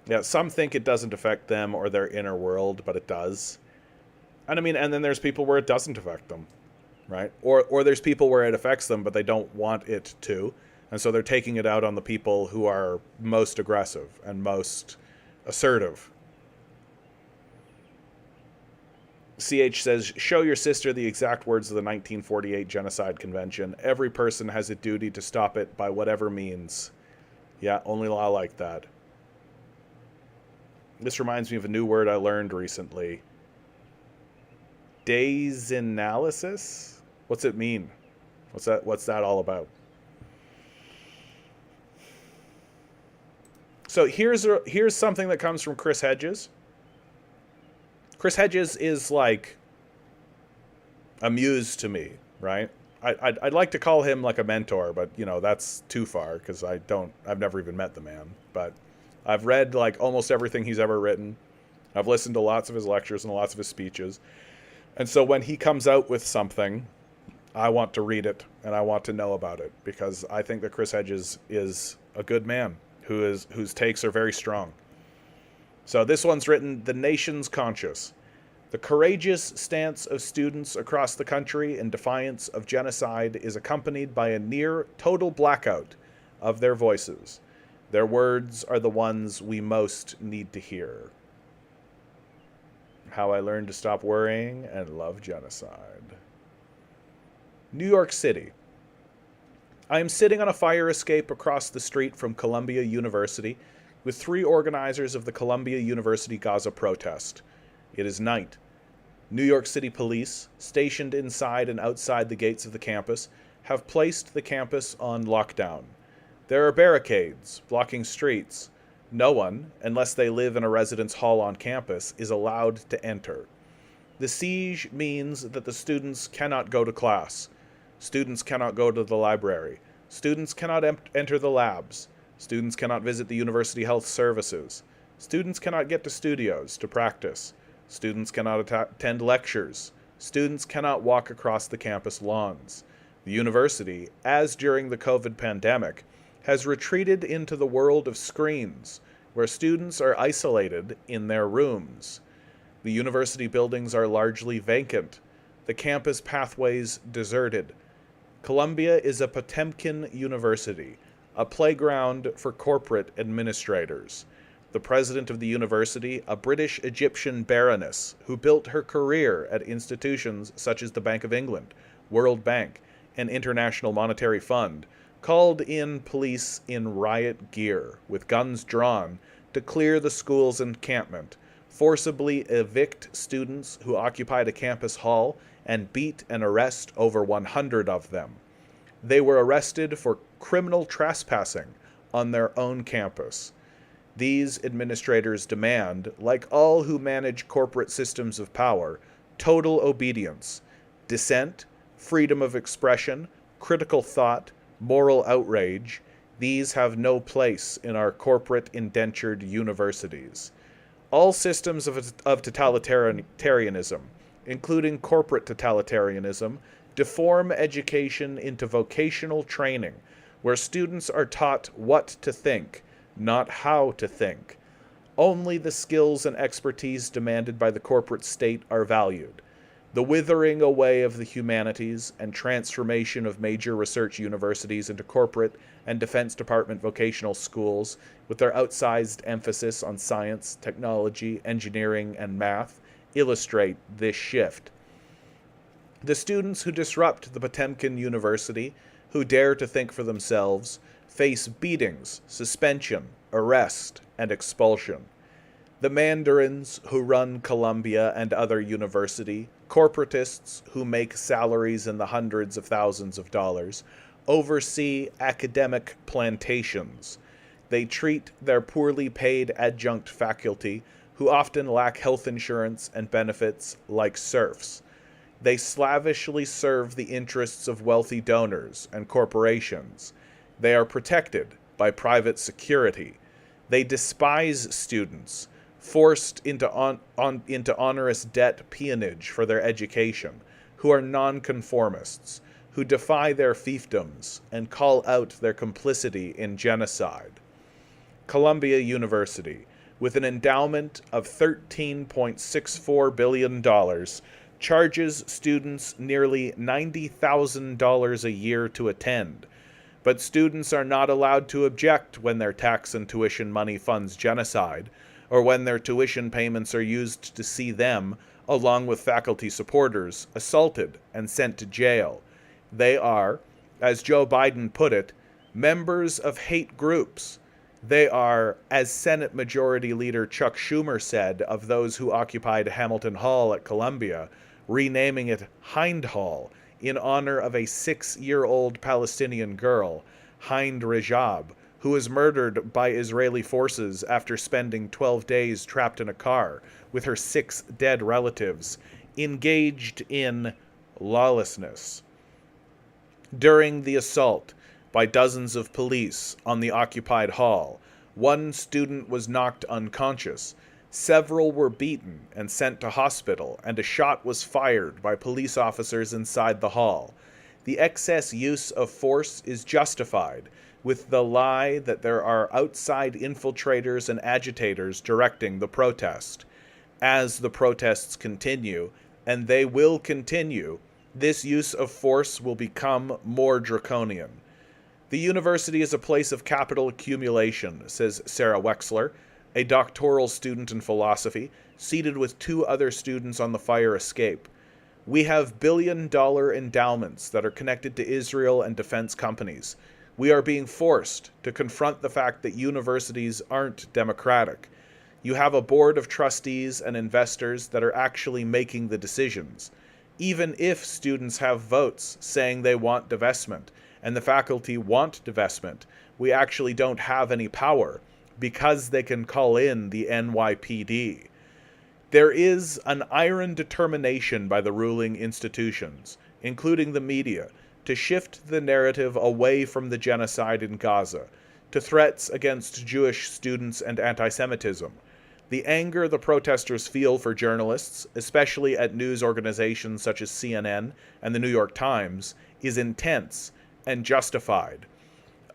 Yeah, some think it doesn't affect them or their inner world, but it does. And I mean, and then there's people where it doesn't affect them, right? Or there's people where it affects them, but they don't want it to. And so they're taking it out on the people who are most aggressive and most assertive. CH says, show your sister the exact words of the 1948 Genocide Convention. Every person has a duty to stop it by whatever means. Yeah, only law like that. This reminds me of a new word I learned recently. Daysanalysis? What's it mean? What's that all about? So here's something that comes from Chris Hedges. Chris Hedges is like a muse to me, right? I'd like to call him like a mentor, but you know that's too far because I've never even met the man. But I've read like almost everything he's ever written. I've listened to lots of his lectures and lots of his speeches, and so when he comes out with something, I want to read it and I want to know about it because I think that Chris Hedges is a good man whose takes are very strong. So this one's written, The Nation's Conscious. The courageous stance of students across the country in defiance of genocide is accompanied by a near total blackout of their voices. Their words are the ones we most need to hear. How I Learned to Stop Worrying and Love Genocide. New York City. I am sitting on a fire escape across the street from Columbia University with 3 organizers of the Columbia University Gaza protest. It is night. New York City police, stationed inside and outside the gates of the campus, have placed the campus on lockdown. There are barricades blocking streets. No one, unless they live in a residence hall on campus, is allowed to enter. The siege means that the students cannot go to class. Students cannot go to the library. Students cannot enter the labs. Students cannot visit the university health services. Students cannot get to studios to practice. Students cannot attend lectures. Students cannot walk across the campus lawns. The university, as during the COVID pandemic, has retreated into the world of screens, where students are isolated in their rooms. The university buildings are largely vacant. The campus pathways deserted. Columbia is a Potemkin university, a playground for corporate administrators. The president of the university, a British-Egyptian baroness who built her career at institutions such as the Bank of England, World Bank, and International Monetary Fund, called in police in riot gear with guns drawn to clear the school's encampment, forcibly evict students who occupied a campus hall, and beat and arrest over 100 of them. They were arrested for criminal trespassing on their own campus. These administrators demand, like all who manage corporate systems of power, total obedience. Dissent, freedom of expression, critical thought, moral outrage, these have no place in our corporate indentured universities. All systems of totalitarianism, including corporate totalitarianism, deform education into vocational training, where students are taught what to think, not how to think. Only the skills and expertise demanded by the corporate state are valued. The withering away of the humanities and transformation of major research universities into corporate and Defense Department vocational schools, with their outsized emphasis on science, technology, engineering, and math, illustrate this shift. The students who disrupt the Potemkin University, who dare to think for themselves, face beatings, suspension, arrest, and expulsion. The mandarins who run Columbia and other university, corporatists who make salaries in the hundreds of thousands of dollars, oversee academic plantations. They treat their poorly paid adjunct faculty, who often lack health insurance and benefits, like serfs. They slavishly serve the interests of wealthy donors and corporations. They are protected by private security. They despise students, forced into onerous debt peonage for their education, who are nonconformists, who defy their fiefdoms and call out their complicity in genocide. Columbia University, with an endowment of $13.64 billion, charges students nearly $90,000 a year to attend. But students are not allowed to object when their tax and tuition money funds genocide, or when their tuition payments are used to see them, along with faculty supporters, assaulted and sent to jail. They are, as Joe Biden put it, members of hate groups. They are, as Senate Majority Leader Chuck Schumer said of those who occupied Hamilton Hall at Columbia, renaming it Hind Hall in honor of a 6-year-old Palestinian girl, Hind Rajab, who was murdered by Israeli forces after spending 12 days trapped in a car with her 6 dead relatives, engaged in lawlessness. During the assault by dozens of police on the occupied hall, one student was knocked unconscious, several were beaten and sent to hospital, and a shot was fired by police officers inside the hall. The excess use of force is justified with the lie that there are outside infiltrators and agitators directing the protest. As the protests continue, and they will continue, this use of force will become more draconian. The university is a place of capital accumulation, says Sarah Wexler, a doctoral student in philosophy, seated with 2 other students on the fire escape. We have billion-dollar endowments that are connected to Israel and defense companies. We are being forced to confront the fact that universities aren't democratic. You have a board of trustees and investors that are actually making the decisions. Even if students have votes saying they want divestment, and the faculty want divestment, we actually don't have any power because they can call in the NYPD. There is an iron determination by the ruling institutions, including the media, to shift the narrative away from the genocide in Gaza, to threats against Jewish students and anti-Semitism. The anger the protesters feel for journalists, especially at news organizations such as CNN and the New York Times, is intense and justified.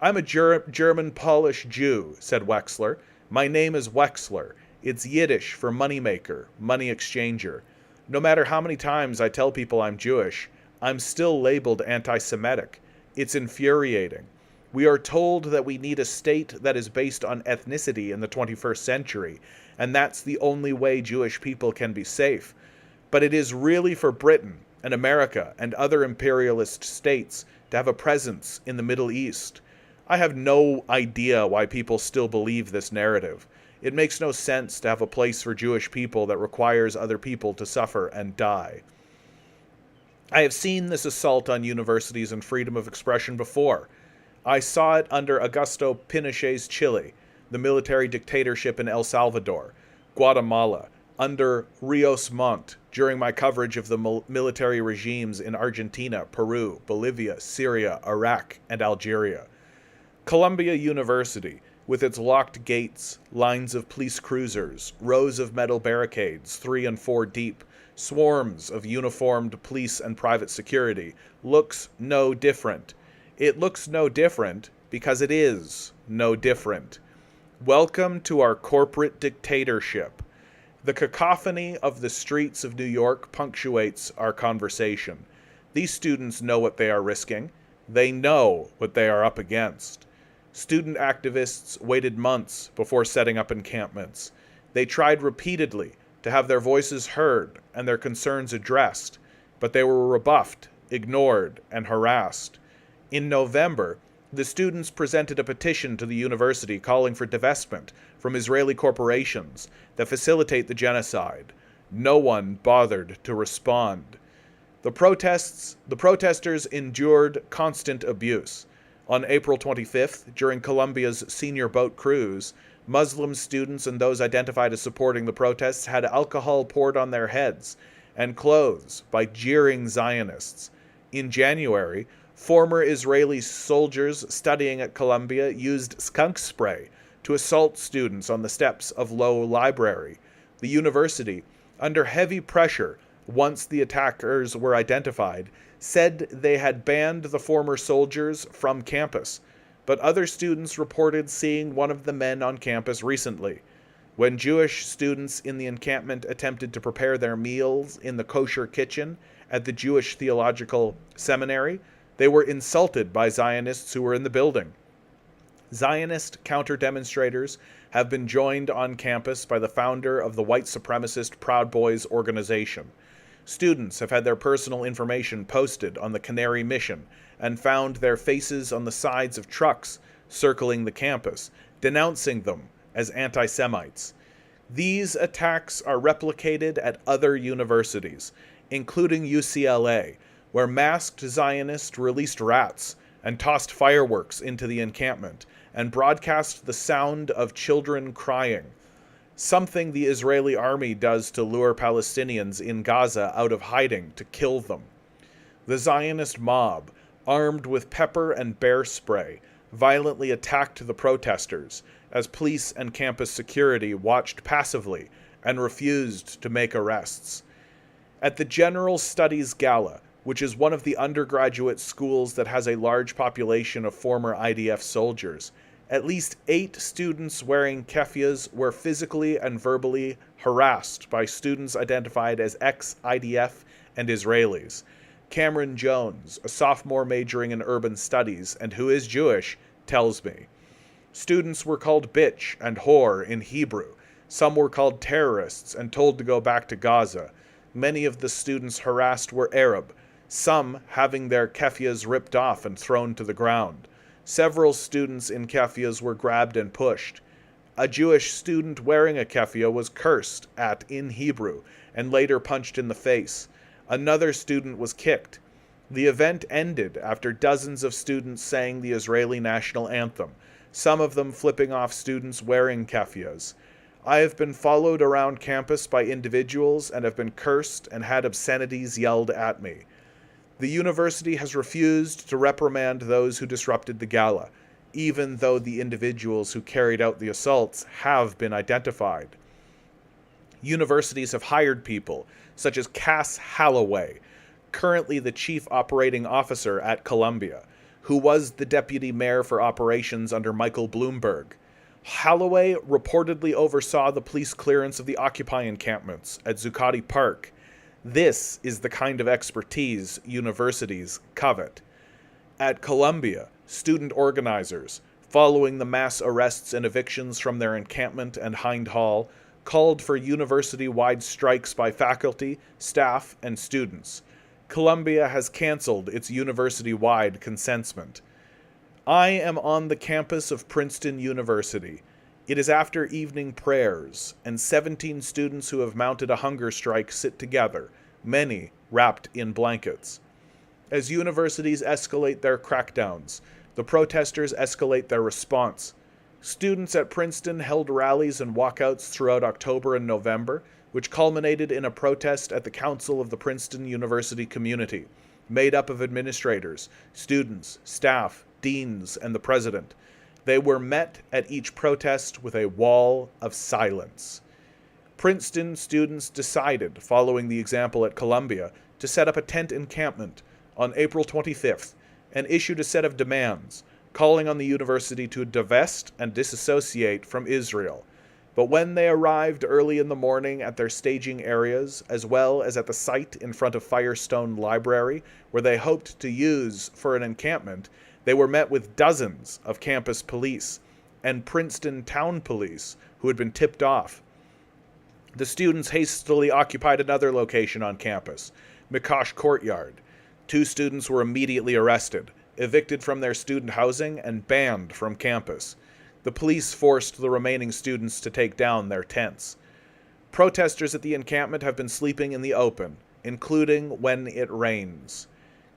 I'm a German Polish Jew, said Wexler. My name is Wexler. It's Yiddish for moneymaker, money exchanger. No matter how many times I tell people I'm Jewish, I'm still labeled anti-Semitic. It's infuriating. We are told that we need a state that is based on ethnicity in the 21st century, and that's the only way Jewish people can be safe. But it is really for Britain and America and other imperialist states to have a presence in the Middle East. I have no idea why people still believe this narrative. It makes no sense to have a place for Jewish people that requires other people to suffer and die. I have seen this assault on universities and freedom of expression before. I saw it under Augusto Pinochet's Chile, the military dictatorship in El Salvador, Guatemala, under Rios Montt during my coverage of the military regimes in Argentina, Peru, Bolivia, Syria, Iraq, and Algeria. Columbia University, with its locked gates, lines of police cruisers, rows of metal barricades, 3 and 4 deep, swarms of uniformed police and private security, looks no different. It looks no different because it is no different. Welcome to our corporate dictatorship. The cacophony of the streets of New York punctuates our conversation. These students know what they are risking. They know what they are up against. Student activists waited months before setting up encampments. They tried repeatedly to have their voices heard and their concerns addressed, but they were rebuffed, ignored, and harassed. In November, the students presented a petition to the university calling for divestment from Israeli corporations that facilitate the genocide. No one bothered to respond. The protesters endured constant abuse. On April 25th, during Columbia's senior boat cruise, Muslim students and those identified as supporting the protests had alcohol poured on their heads and clothes by jeering Zionists. In January, former Israeli soldiers studying at Columbia used skunk spray to assault students on the steps of Low Library. The university, under heavy pressure once the attackers were identified, said they had banned the former soldiers from campus, but other students reported seeing one of the men on campus recently. When Jewish students in the encampment attempted to prepare their meals in the kosher kitchen at the Jewish Theological Seminary, they were insulted by Zionists who were in the building. Zionist counter-demonstrators have been joined on campus by the founder of the white supremacist Proud Boys organization. Students have had their personal information posted on the Canary Mission and found their faces on the sides of trucks circling the campus, denouncing them as anti-Semites. These attacks are replicated at other universities, including UCLA, where masked Zionists released rats and tossed fireworks into the encampment and broadcast the sound of children crying, something the Israeli army does to lure Palestinians in Gaza out of hiding to kill them. The Zionist mob, armed with pepper and bear spray, violently attacked the protesters as police and campus security watched passively and refused to make arrests. At the General Studies Gala, which is one of the undergraduate schools that has a large population of former IDF soldiers, at least 8 students wearing keffiyehs were physically and verbally harassed by students identified as ex-IDF and Israelis. Cameron Jones, a sophomore majoring in urban studies and who is Jewish, tells me. Students were called bitch and whore in Hebrew. Some were called terrorists and told to go back to Gaza. Many of the students harassed were Arab, some having their keffiyehs ripped off and thrown to the ground. Several students in keffiyehs were grabbed and pushed. A Jewish student wearing a keffiyeh was cursed at in Hebrew and later punched in the face. Another student was kicked. The event ended after dozens of students sang the Israeli national anthem, some of them flipping off students wearing keffiyehs. I have been followed around campus by individuals and have been cursed and had obscenities yelled at me. The university has refused to reprimand those who disrupted the gala, even though the individuals who carried out the assaults have been identified. Universities have hired people, such as Cass Halloway, currently the chief operating officer at Columbia, who was the deputy mayor for operations under Michael Bloomberg. Halloway reportedly oversaw the police clearance of the Occupy encampments at Zuccotti Park. This is the kind of expertise universities covet. At Columbia, student organizers, following the mass arrests and evictions from their encampment and Hind Hall, called for university-wide strikes by faculty, staff, and students. Columbia has canceled its university-wide consensment. I am on the campus of Princeton University. It is after evening prayers, and 17 students who have mounted a hunger strike sit together, many wrapped in blankets. As universities escalate their crackdowns, the protesters escalate their response. Students at Princeton held rallies and walkouts throughout October and November, which culminated in a protest at the Council of the Princeton University Community, made up of administrators, students, staff, deans, and the president. They were met at each protest with a wall of silence. Princeton students decided, following the example at Columbia, to set up a tent encampment on April 25th and issued a set of demands, calling on the university to divest and disassociate from Israel. But when they arrived early in the morning at their staging areas, as well as at the site in front of Firestone Library, where they hoped to use for an encampment, they were met with dozens of campus police and Princeton town police who had been tipped off. The students hastily occupied another location on campus, McCosh Courtyard. 2 students were immediately arrested, evicted from their student housing, and banned from campus. The police forced the remaining students to take down their tents. Protesters at the encampment have been sleeping in the open, including when it rains.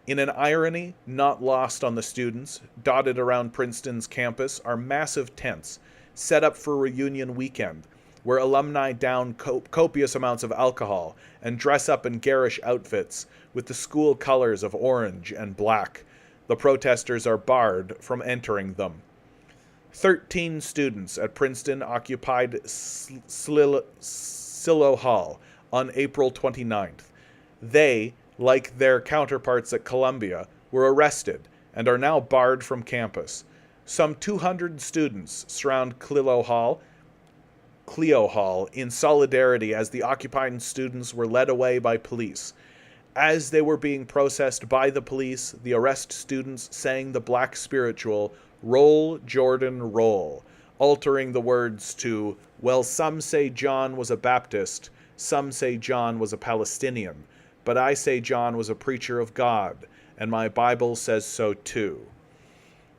In an irony not lost on the students, dotted around Princeton's campus are massive tents set up for reunion weekend, where alumni down copious amounts of alcohol and dress up in garish outfits with the school colors of orange and black. The protesters are barred from entering them. 13 students at Princeton occupied Silo Hall on April 29th. They, like their counterparts at Columbia, were arrested and are now barred from campus. Some 200 students surround Clio Hall in solidarity as the occupying students were led away by police. As they were being processed by the police, the arrest students sang the black spiritual, "Roll, Jordan, Roll," altering the words to, "Well, some say John was a Baptist, some say John was a Palestinian, but I say John was a preacher of God, and my Bible says so too."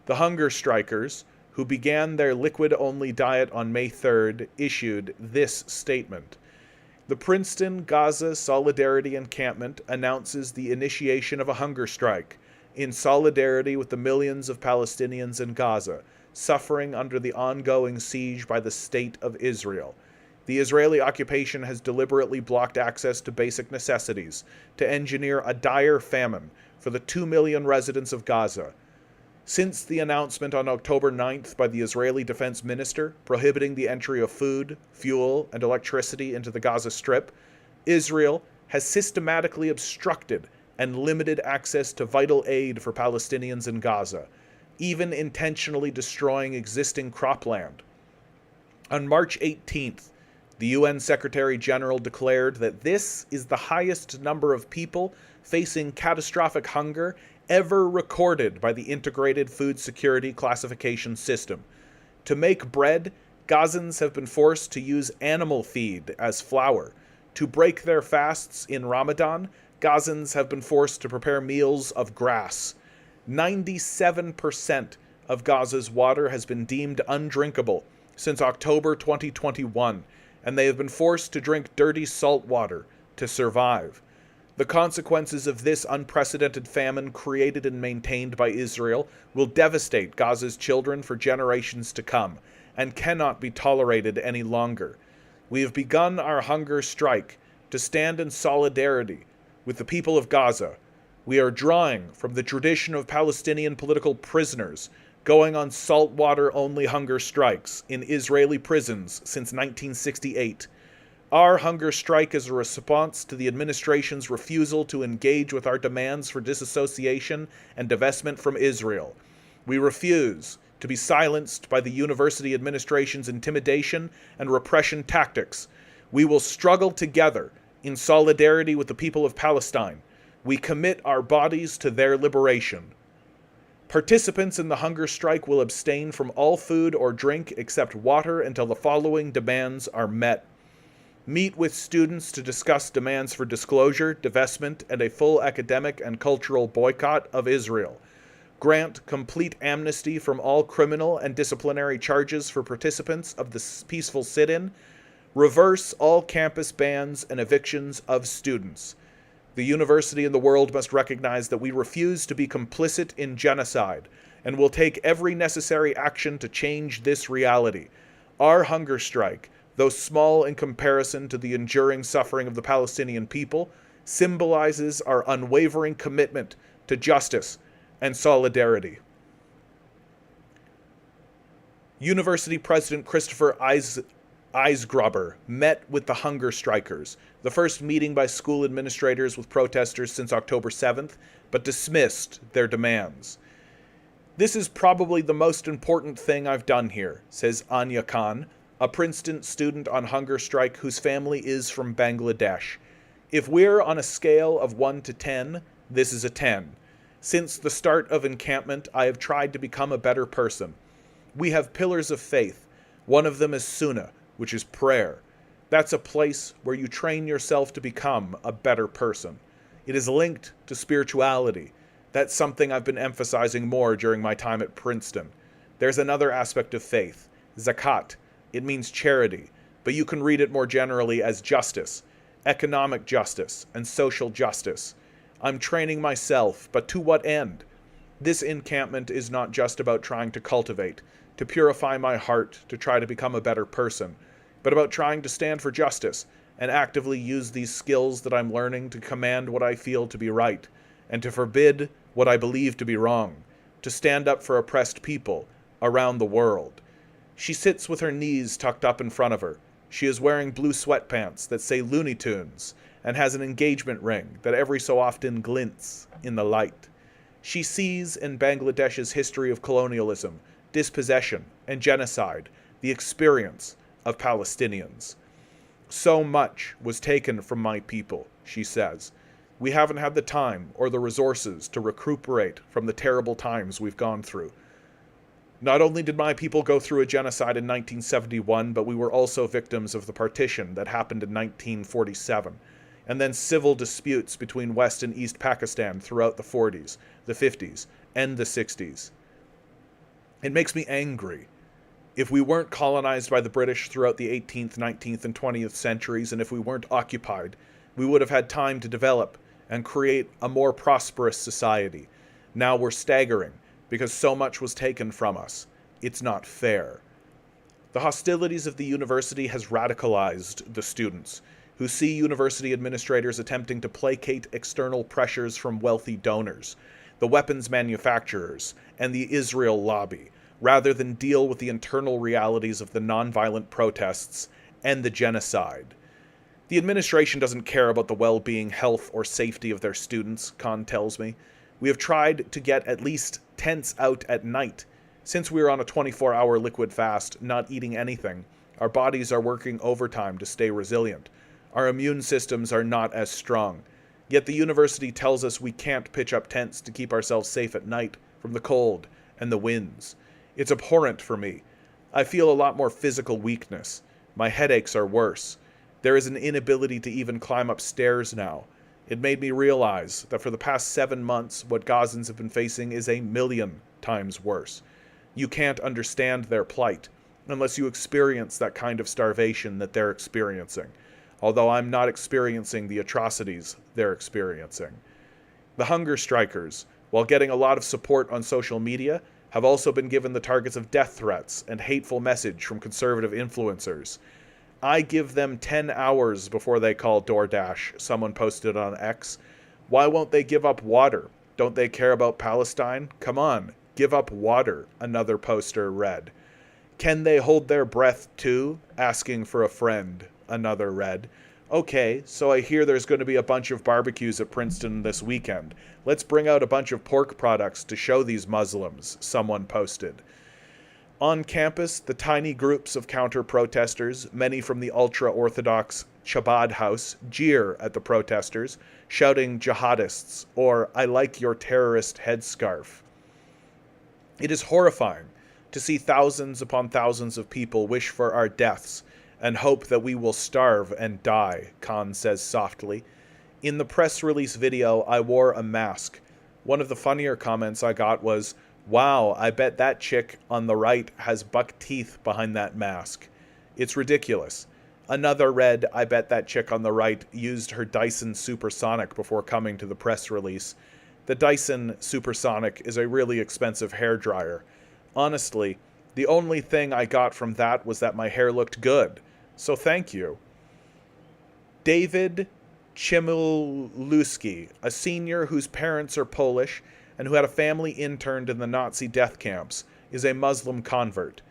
The hunger strikers, who began their liquid-only diet on May 3rd, issued this statement. The Princeton Gaza Solidarity Encampment announces the initiation of a hunger strike in solidarity with the millions of Palestinians in Gaza, suffering under the ongoing siege by the State of Israel. The Israeli occupation has deliberately blocked access to basic necessities to engineer a dire famine for the 2 million residents of Gaza. Since the announcement on October 9th by the Israeli Defense Minister prohibiting the entry of food, fuel, and electricity into the Gaza Strip, Israel has systematically obstructed and limited access to vital aid for Palestinians in Gaza, even intentionally destroying existing cropland. On March 18th, the UN Secretary General declared that this is the highest number of people facing catastrophic hunger ever recorded by the Integrated Food Security Classification System. To make bread, Gazans have been forced to use animal feed as flour. To break their fasts in Ramadan, Gazans have been forced to prepare meals of grass. 97% of Gaza's water has been deemed undrinkable since October 2021, and they have been forced to drink dirty salt water to survive. The consequences of this unprecedented famine created and maintained by Israel will devastate Gaza's children for generations to come and cannot be tolerated any longer. We have begun our hunger strike to stand in solidarity with the people of Gaza. We are drawing from the tradition of Palestinian political prisoners going on saltwater-only hunger strikes in Israeli prisons since 1968. Our hunger strike is a response to the administration's refusal to engage with our demands for disassociation and divestment from Israel. We refuse to be silenced by the university administration's intimidation and repression tactics. We will struggle together in solidarity with the people of Palestine. We commit our bodies to their liberation. Participants in the hunger strike will abstain from all food or drink except water until the following demands are met. Meet with students to discuss demands for disclosure, divestment, and a full academic and cultural boycott of Israel. grant complete amnesty from all criminal and disciplinary charges for participants of the peaceful sit-in, reverse all campus bans and evictions of students. The university and the world must recognize that we refuse to be complicit in genocide and will take every necessary action to change this reality. Our hunger strike, though small in comparison to the enduring suffering of the Palestinian people, symbolizes our unwavering commitment to justice and solidarity. University President Christopher Eisgruber met with the hunger strikers, the first meeting by school administrators with protesters since October 7th, but dismissed their demands. "This is probably the most important thing I've done here," says Anya Khan, a Princeton student on hunger strike whose family is from Bangladesh. "If we're on a scale of 1 to 10, this is a 10. Since the start of encampment, I have tried to become a better person. We have pillars of faith. One of them is Sunnah, which is prayer. That's a place where you train yourself to become a better person. It is linked to spirituality. That's something I've been emphasizing more during my time at Princeton. There's another aspect of faith, zakat. It means charity, but you can read it more generally as justice, economic justice, and social justice. I'm training myself, but to what end? This encampment is not just about trying to cultivate, to purify my heart, to try to become a better person, but about trying to stand for justice and actively use these skills that I'm learning to command what I feel to be right, and to forbid what I believe to be wrong, to stand up for oppressed people around the world." She sits with her knees tucked up in front of her. She is wearing blue sweatpants that say Looney Tunes and has an engagement ring that every so often glints in the light. She sees in Bangladesh's history of colonialism, dispossession, and genocide the experience of Palestinians. "So much was taken from my people," she says. "We haven't had the time or the resources to recuperate from the terrible times we've gone through. Not only did my people go through a genocide in 1971, but we were also victims of the partition that happened in 1947, and then civil disputes between West and East Pakistan throughout the 40s, the 50s, and the 60s. It makes me angry. If we weren't colonized by the British throughout the 18th, 19th, and 20th centuries, and if we weren't occupied, we would have had time to develop and create a more prosperous society. Now we're staggering, because so much was taken from us. It's not fair." The hostilities of the university has radicalized the students, who see university administrators attempting to placate external pressures from wealthy donors, the weapons manufacturers, and the Israel lobby, rather than deal with the internal realities of the nonviolent protests and the genocide. "The administration doesn't care about the well-being, health, or safety of their students," Khan tells me. "We have tried to get at least tents out at night. Since we are on a 24-hour liquid fast, not eating anything, our bodies are working overtime to stay resilient. Our immune systems are not as strong. Yet the university tells us we can't pitch up tents to keep ourselves safe at night from the cold and the winds. It's abhorrent for me. I feel a lot more physical weakness. My headaches are worse. There is an inability to even climb up stairs now. It made me realize that for the past 7 months, what Gazans have been facing is 1,000,000 times worse. You can't understand their plight unless you experience that kind of starvation that they're experiencing, although I'm not experiencing the atrocities they're experiencing. The hunger strikers, while getting a lot of support on social media, have also been given the targets of death threats and hateful message from conservative influencers. I give them 10 hours before they call DoorDash, someone posted on X. Why won't they give up water? Don't they care about Palestine? Come on, give up water, another poster read. Can they hold their breath too? Asking for a friend, another read. Okay, so I hear there's going to be a bunch of barbecues at Princeton this weekend. Let's bring out a bunch of pork products to show these Muslims, someone posted. On campus, the tiny groups of counter-protesters, many from the ultra-Orthodox Chabad House, jeer at the protesters, shouting jihadists or "I like your terrorist headscarf." It is horrifying to see thousands upon thousands of people wish for our deaths and hope that we will starve and die, Khan says softly. In the press release video, I wore a mask. One of the funnier comments I got was, "Wow, I bet that chick on the right has buck teeth behind that mask. It's ridiculous." Another read, "I bet that chick on the right used her Dyson Supersonic before coming to the press release. The Dyson Supersonic is a really expensive hairdryer. Honestly, the only thing I got from that was that my hair looked good. So thank you." David Chmielewski, a senior whose parents are Polish and who had a family interned in the Nazi death camps, is a Muslim convert.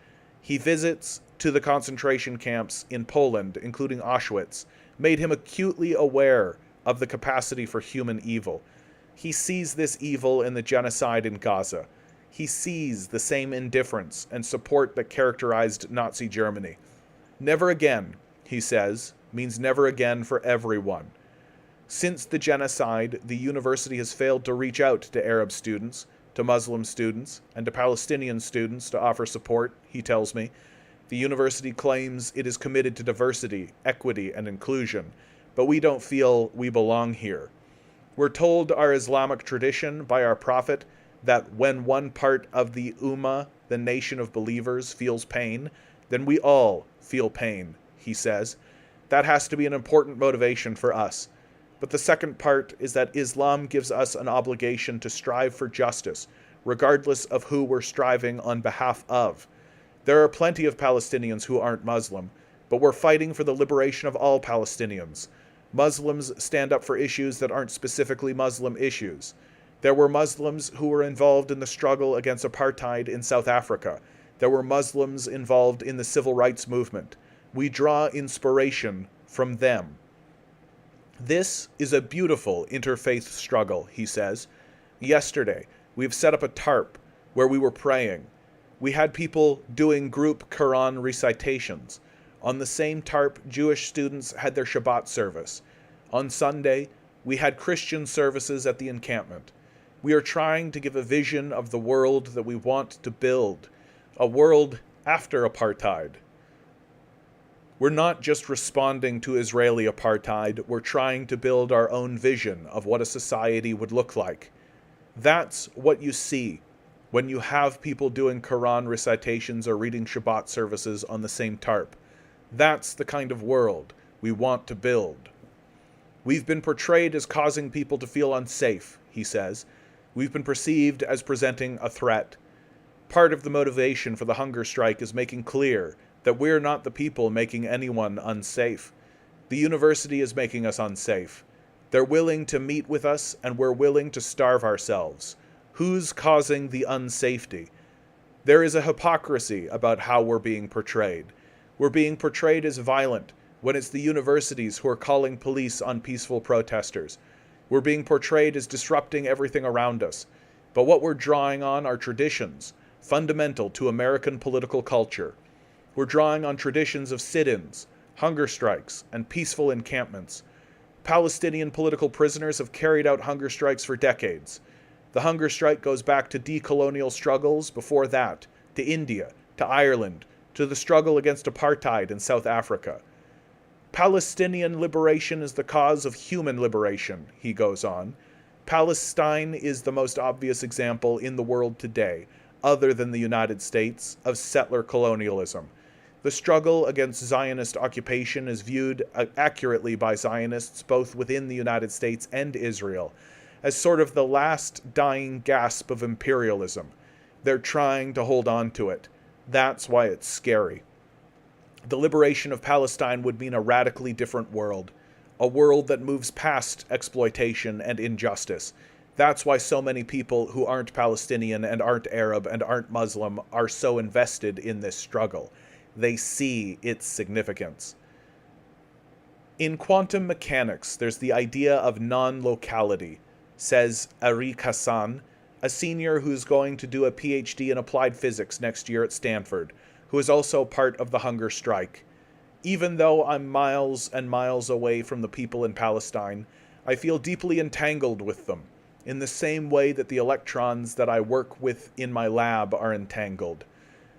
He visits to the concentration camps in Poland, including Auschwitz, made him acutely aware of the capacity for human evil. He sees this evil in the genocide in Gaza. He sees the same indifference and support that characterized Nazi Germany. Never again, he says, means never again for everyone. Since the genocide, the university has failed to reach out to Arab students, to Muslim students, and to Palestinian students to offer support, he tells me. The university claims it is committed to diversity, equity, and inclusion, but we don't feel we belong here. We're told our Islamic tradition by our prophet that when one part of the Ummah, the nation of believers, feels pain, then we all feel pain, he says. That has to be an important motivation for us. But the second part is that Islam gives us an obligation to strive for justice, regardless of who we're striving on behalf of. There are plenty of Palestinians who aren't Muslim, but we're fighting for the liberation of all Palestinians. Muslims stand up for issues that aren't specifically Muslim issues. There were Muslims who were involved in the struggle against apartheid in South Africa. There were Muslims involved in the civil rights movement. We draw inspiration from them. This is a beautiful interfaith struggle, he says. Yesterday, we've set up a tarp where we were praying. We had people doing group Quran recitations. On the same tarp, Jewish students had their Shabbat service. On Sunday, we had Christian services at the encampment. We are trying to give a vision of the world that we want to build, a world after apartheid. We're not just responding to Israeli apartheid, we're trying to build our own vision of what a society would look like. That's what you see when you have people doing Quran recitations or reading Shabbat services on the same tarp. That's the kind of world we want to build. We've been portrayed as causing people to feel unsafe, he says. We've been perceived as presenting a threat. Part of the motivation for the hunger strike is making clear that we're not the people making anyone unsafe. The university is making us unsafe. They're willing to meet with us, and we're willing to starve ourselves. Who's causing the unsafety? There is a hypocrisy about how we're being portrayed. We're being portrayed as violent when it's the universities who are calling police on peaceful protesters. We're being portrayed as disrupting everything around us. But what we're drawing on are traditions, fundamental to American political culture. We're drawing on traditions of sit-ins, hunger strikes, and peaceful encampments. Palestinian political prisoners have carried out hunger strikes for decades. The hunger strike goes back to decolonial struggles before that, to India, to Ireland, to the struggle against apartheid in South Africa. Palestinian liberation is the cause of human liberation, he goes on. Palestine is the most obvious example in the world today, other than the United States, of settler colonialism. The struggle against Zionist occupation is viewed accurately by Zionists both within the United States and Israel as sort of the last dying gasp of imperialism. They're trying to hold on to it. That's why it's scary. The liberation of Palestine would mean a radically different world, a world that moves past exploitation and injustice. That's why so many people who aren't Palestinian and aren't Arab and aren't Muslim are so invested in this struggle. They see its significance. In quantum mechanics, there's the idea of non-locality, says Arik Hassan, a senior who's going to do a PhD in applied physics next year at Stanford, who is also part of the hunger strike. Even though I'm miles and miles away from the people in Palestine, I feel deeply entangled with them, in the same way that the electrons that I work with in my lab are entangled.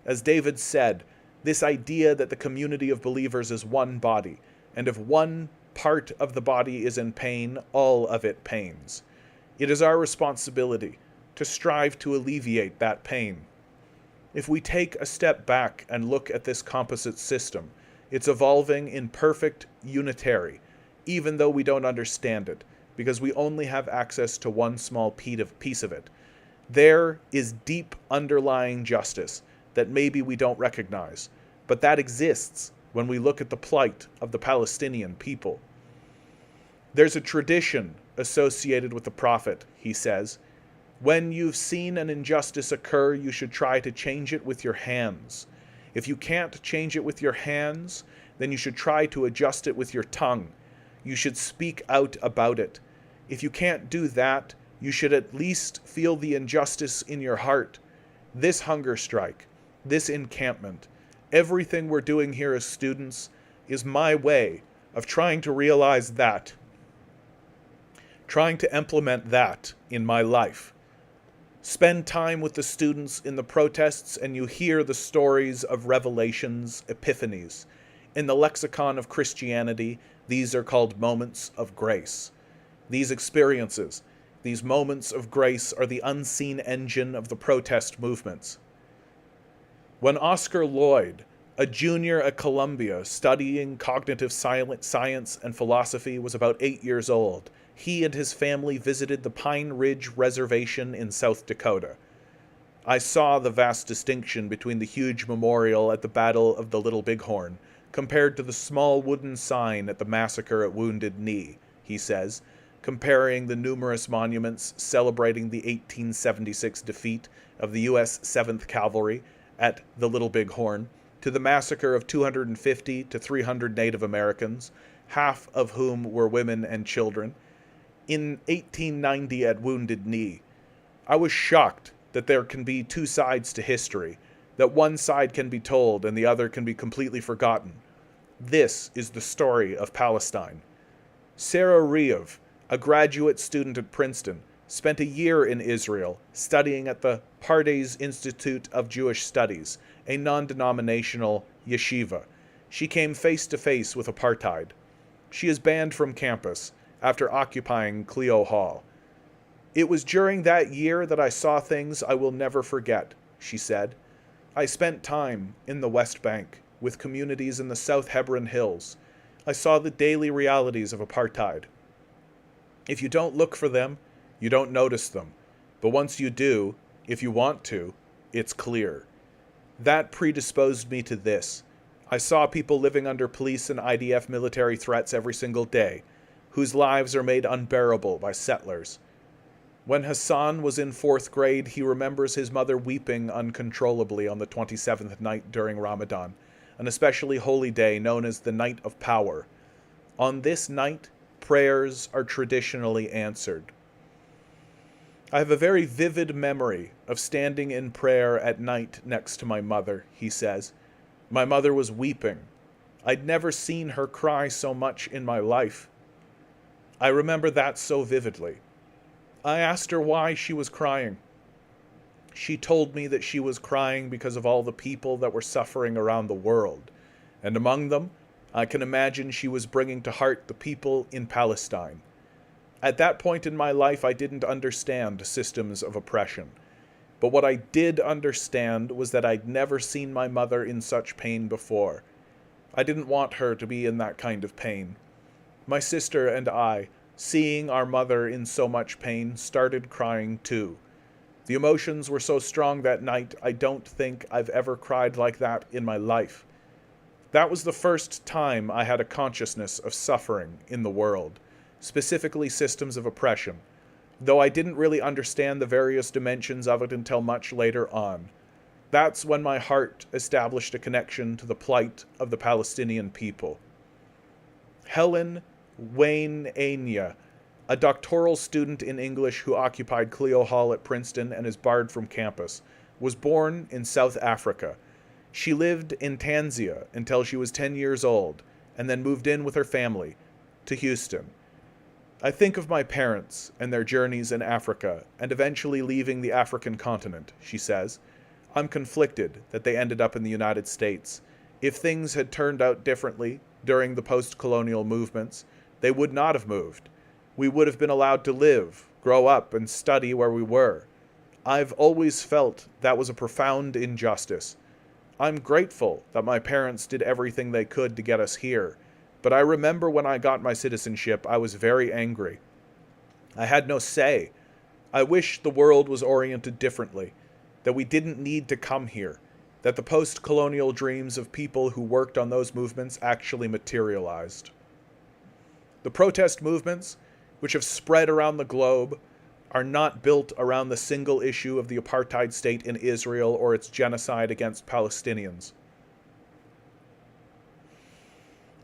As David said, this idea that the community of believers is one body, and if one part of the body is in pain, all of it pains. It is our responsibility to strive to alleviate that pain. If we take a step back and look at this composite system, it's evolving in perfect unitary, even though we don't understand it, because we only have access to one small piece of it. There is deep underlying justice that maybe we don't recognize, but that exists when we look at the plight of the Palestinian people. There's a tradition associated with the prophet, he says. When you've seen an injustice occur, you should try to change it with your hands. If you can't change it with your hands, then you should try to adjust it with your tongue. You should speak out about it. If you can't do that, you should at least feel the injustice in your heart. This hunger strike, this encampment, everything we're doing here as students is my way of trying to realize that, trying to implement that in my life. Spend time with the students in the protests and you hear the stories of revelations, epiphanies. In the lexicon of Christianity, these are called moments of grace. These experiences, these moments of grace, are the unseen engine of the protest movements. When Oscar Lloyd, a junior at Columbia studying cognitive science and philosophy, was about 8 years old, he and his family visited the Pine Ridge Reservation in South Dakota. I saw the vast distinction between the huge memorial at the Battle of the Little Bighorn compared to the small wooden sign at the massacre at Wounded Knee, he says, comparing the numerous monuments celebrating the 1876 defeat of the U.S. 7th Cavalry at the Little Bighorn to the massacre of 250 to 300 Native Americans, half of whom were women and children, in 1890 at Wounded Knee. I was shocked that there can be two sides to history, that one side can be told and the other can be completely forgotten. This is the story of Palestine. Sarah Reev, a graduate student at Princeton, spent a year in Israel studying at the Pardes Institute of Jewish Studies, a non-denominational yeshiva. She came face to face with apartheid. She is banned from campus after occupying Clio Hall. It was during that year that I saw things I will never forget, she said. I spent time in the West Bank with communities in the South Hebron Hills. I saw the daily realities of apartheid. If you don't look for them, you don't notice them. But once you do, if you want to, it's clear. That predisposed me to this. I saw people living under police and IDF military threats every single day, whose lives are made unbearable by settlers. When Hassan was in 4th grade, he remembers his mother weeping uncontrollably on the 27th night during Ramadan, an especially holy day known as the Night of Power. On this night, prayers are traditionally answered. I have a very vivid memory of standing in prayer at night next to my mother, he says. My mother was weeping. I'd never seen her cry so much in my life. I remember that so vividly. I asked her why she was crying. She told me that she was crying because of all the people that were suffering around the world, and among them, I can imagine she was bringing to heart the people in Palestine. At that point in my life, I didn't understand systems of oppression, but what I did understand was that I'd never seen my mother in such pain before. I didn't want her to be in that kind of pain. My sister and I, seeing our mother in so much pain, started crying too. The emotions were so strong that night, I don't think I've ever cried like that in my life. That was the first time I had a consciousness of suffering in the world, specifically systems of oppression, though I didn't really understand the various dimensions of it until much later on. That's when my heart established a connection to the plight of the Palestinian people. Helen Wayne Anya, a doctoral student in English who occupied Clio Hall at Princeton and is barred from campus, was born in South Africa. She lived in Tanzania until she was 10 years old, and then moved in with her family to Houston. I think of my parents and their journeys in Africa, and eventually leaving the African continent, she says. I'm conflicted that they ended up in the United States. If things had turned out differently during the post-colonial movements, they would not have moved. We would have been allowed to live grow up and study where we were. I've always felt that was a profound injustice. I'm grateful that my parents did everything they could to get us here, but I remember when I got my citizenship, I was very angry. I had no say. I wish the world was oriented differently, that we didn't need to come here, that the post-colonial dreams of people who worked on those movements actually materialized. The protest movements, which have spread around the globe, are not built around the single issue of the apartheid state in Israel or its genocide against Palestinians.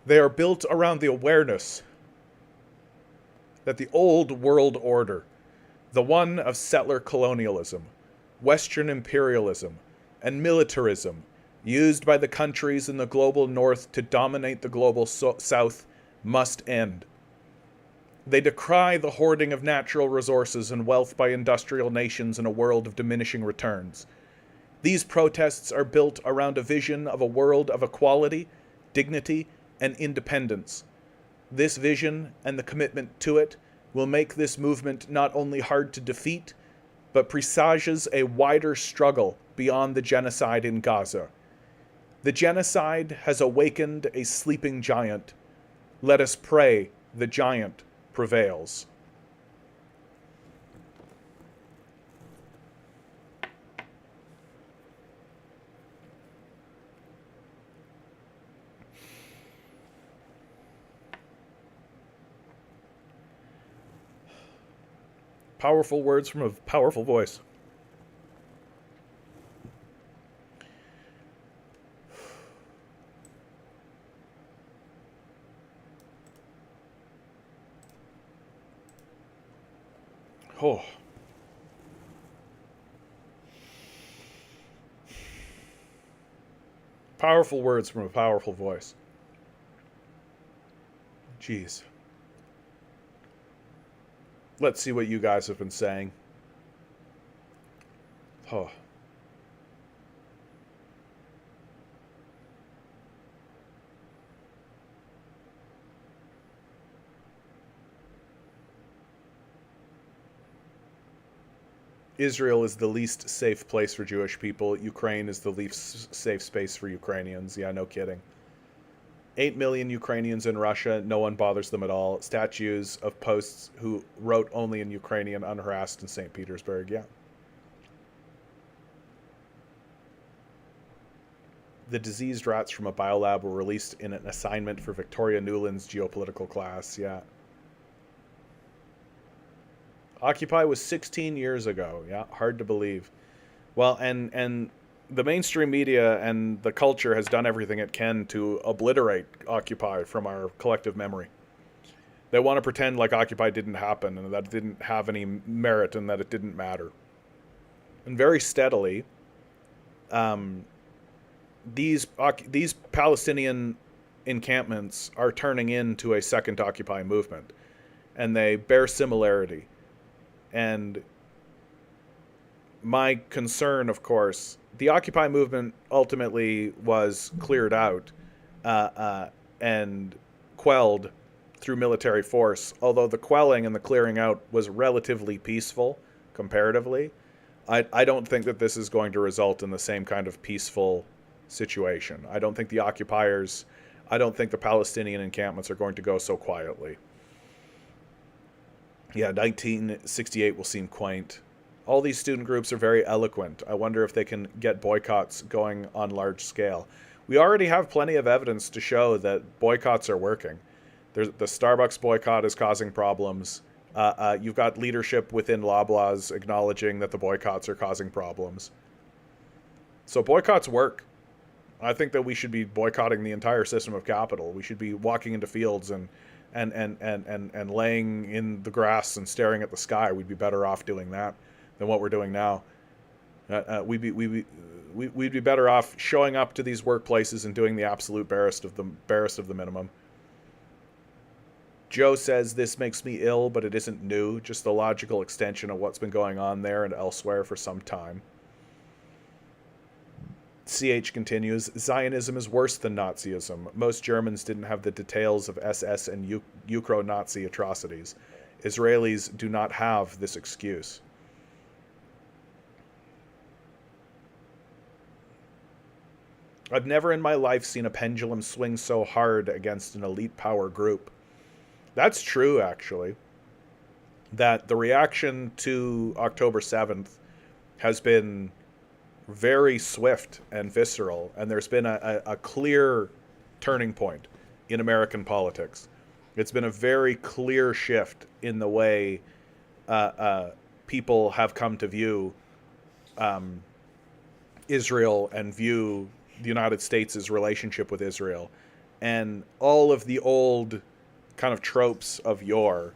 They are built around the awareness that the old world order, the one of settler colonialism, Western imperialism, and militarism, used by the countries in the global north to dominate the global south, must end. They decry the hoarding of natural resources and wealth by industrial nations in a world of diminishing returns. These protests are built around a vision of a world of equality, dignity, and independence. This vision and the commitment to it will make this movement not only hard to defeat, but presages a wider struggle beyond the genocide in Gaza. The genocide has awakened a sleeping giant. Let us pray the giant prevails. Powerful words from a powerful voice. Oh. Powerful words from a powerful voice. Jeez. Let's see what you guys have been saying. Oh. Israel is the least safe place for Jewish people. Ukraine is the least safe space for Ukrainians. Yeah, no kidding. 8 million Ukrainians in Russia, no one bothers them at all. Statues of posts who wrote only in Ukrainian unharassed in St. Petersburg, yeah. The diseased rats from a biolab were released in an assignment for Victoria Newland's geopolitical class, yeah. Occupy was 16 years ago, yeah, hard to believe. Well, and the mainstream media and the culture has done everything it can to obliterate Occupy from our collective memory. They want to pretend like Occupy didn't happen and that it didn't have any merit and that it didn't matter. And very steadily, these Palestinian encampments are turning into a second Occupy movement, and they bear similarity. And my concern, of course, the Occupy movement ultimately was cleared out and quelled through military force, although the quelling and the clearing out was relatively peaceful comparatively. I don't think that this is going to result in the same kind of peaceful situation. I don't think the occupiers, I don't think the Palestinian encampments are going to go so quietly. Yeah, 1968 will seem quaint. All these student groups are very eloquent. I wonder if they can get boycotts going on large scale. We already have plenty of evidence to show that boycotts are working. The Starbucks boycott is causing problems. You've got leadership within Loblaws acknowledging that the boycotts are causing problems. So boycotts work. I think that we should be boycotting the entire system of capital. We should be walking into fields and laying in the grass and staring at the sky. We'd be better off doing that than what we're doing now. We'd be better off showing up to these workplaces and doing the absolute barest of the minimum. Joe says this makes me ill, but it isn't new, just the logical extension of what's been going on there and elsewhere for some time. CH continues, Zionism is worse than Nazism. Most Germans didn't have the details of SS and Ukro-Nazi atrocities. Israelis do not have this excuse. I've never in my life seen a pendulum swing so hard against an elite power group. That's true, actually. That the reaction to October 7th has been very swift and visceral, and there's been a clear turning point in American politics. It's been a very clear shift in the way people have come to view Israel and view the United States' relationship with Israel. And all of the old kind of tropes of yore,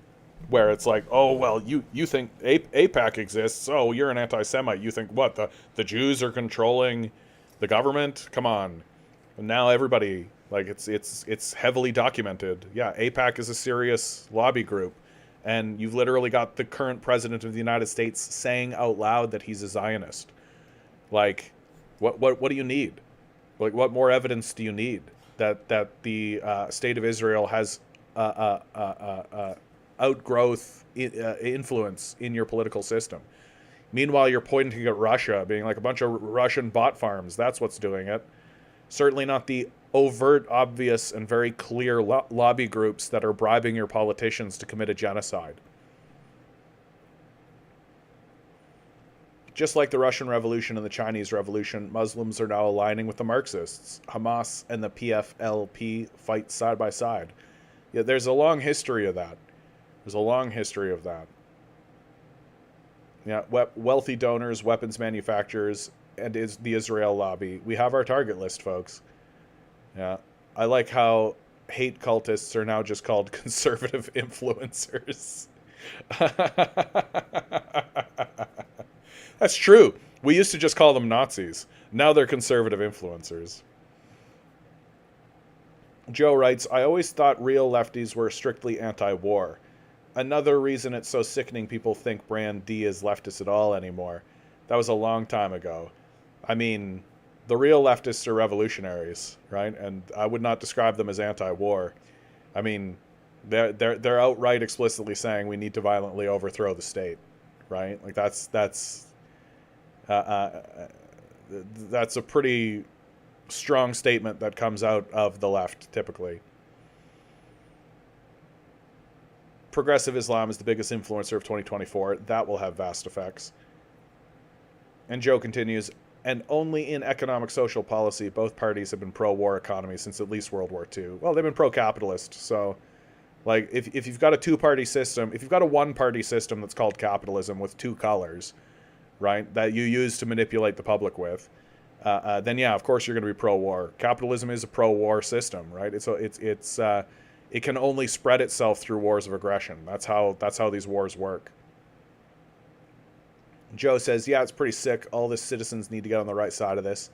where it's like, oh, well, you think AIPAC exists, oh, you're an anti-Semite, you think what, the Jews are controlling the government? Come on. And now everybody, like, it's heavily documented. Yeah, AIPAC is a serious lobby group, and you've literally got the current president of the United States saying out loud that he's a Zionist. Like, what do you need? Like, what more evidence do you need that the state of Israel has outgrowth influence in your political system? Meanwhile, you're pointing at Russia, being like a bunch of Russian bot farms. That's what's doing it. Certainly not the overt, obvious, and very clear lobby groups that are bribing your politicians to commit a genocide. Just like the Russian Revolution and the Chinese Revolution, Muslims are now aligning with the Marxists. Hamas and the PFLP fight side by side. Yeah, there's a long history of that. There's a long history of that. Yeah, wealthy donors, weapons manufacturers, and is the Israel lobby. We have our target list, folks. Yeah, I like how hate cultists are now just called conservative influencers. That's true. We used to just call them Nazis. Now they're conservative influencers. Joe writes, I always thought real lefties were strictly anti-war. Another reason it's so sickening people think Brand D is leftist at all anymore. That was a long time ago. I mean, the real leftists are revolutionaries, right? And I would not describe them as anti-war. I mean, they're outright explicitly saying we need to violently overthrow the state, right? Like that's a pretty strong statement that comes out of the left, typically. Progressive Islam is the biggest influencer of 2024. That will have vast effects. And Joe continues, and only in economic social policy, both parties have been pro-war economy since at least World War II. Well, they've been pro-capitalist, so like if you've got a two-party system, if you've got a one-party system that's called capitalism with two colors, right, that you use to manipulate the public with, then yeah, of course you're going to be pro-war. Capitalism is a pro-war system, right? It can only spread itself through wars of aggression. That's how these wars work. Joe says, yeah, it's pretty sick. All the citizens need to get on the right side of this.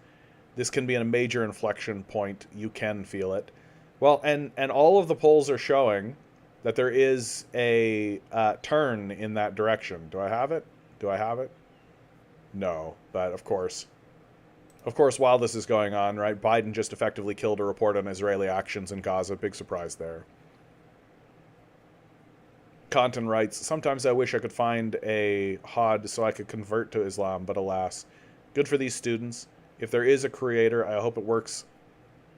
This can be a major inflection point. You can feel it. Well, and all of the polls are showing that there is a turn in that direction. Do I have it? Do I have it? No, but of course, while this is going on, right, Biden just effectively killed a report on Israeli actions in Gaza. Big surprise there. Content writes, sometimes I wish I could find a HOD so I could convert to Islam, but alas. Good for these students. If there is a creator, I hope it works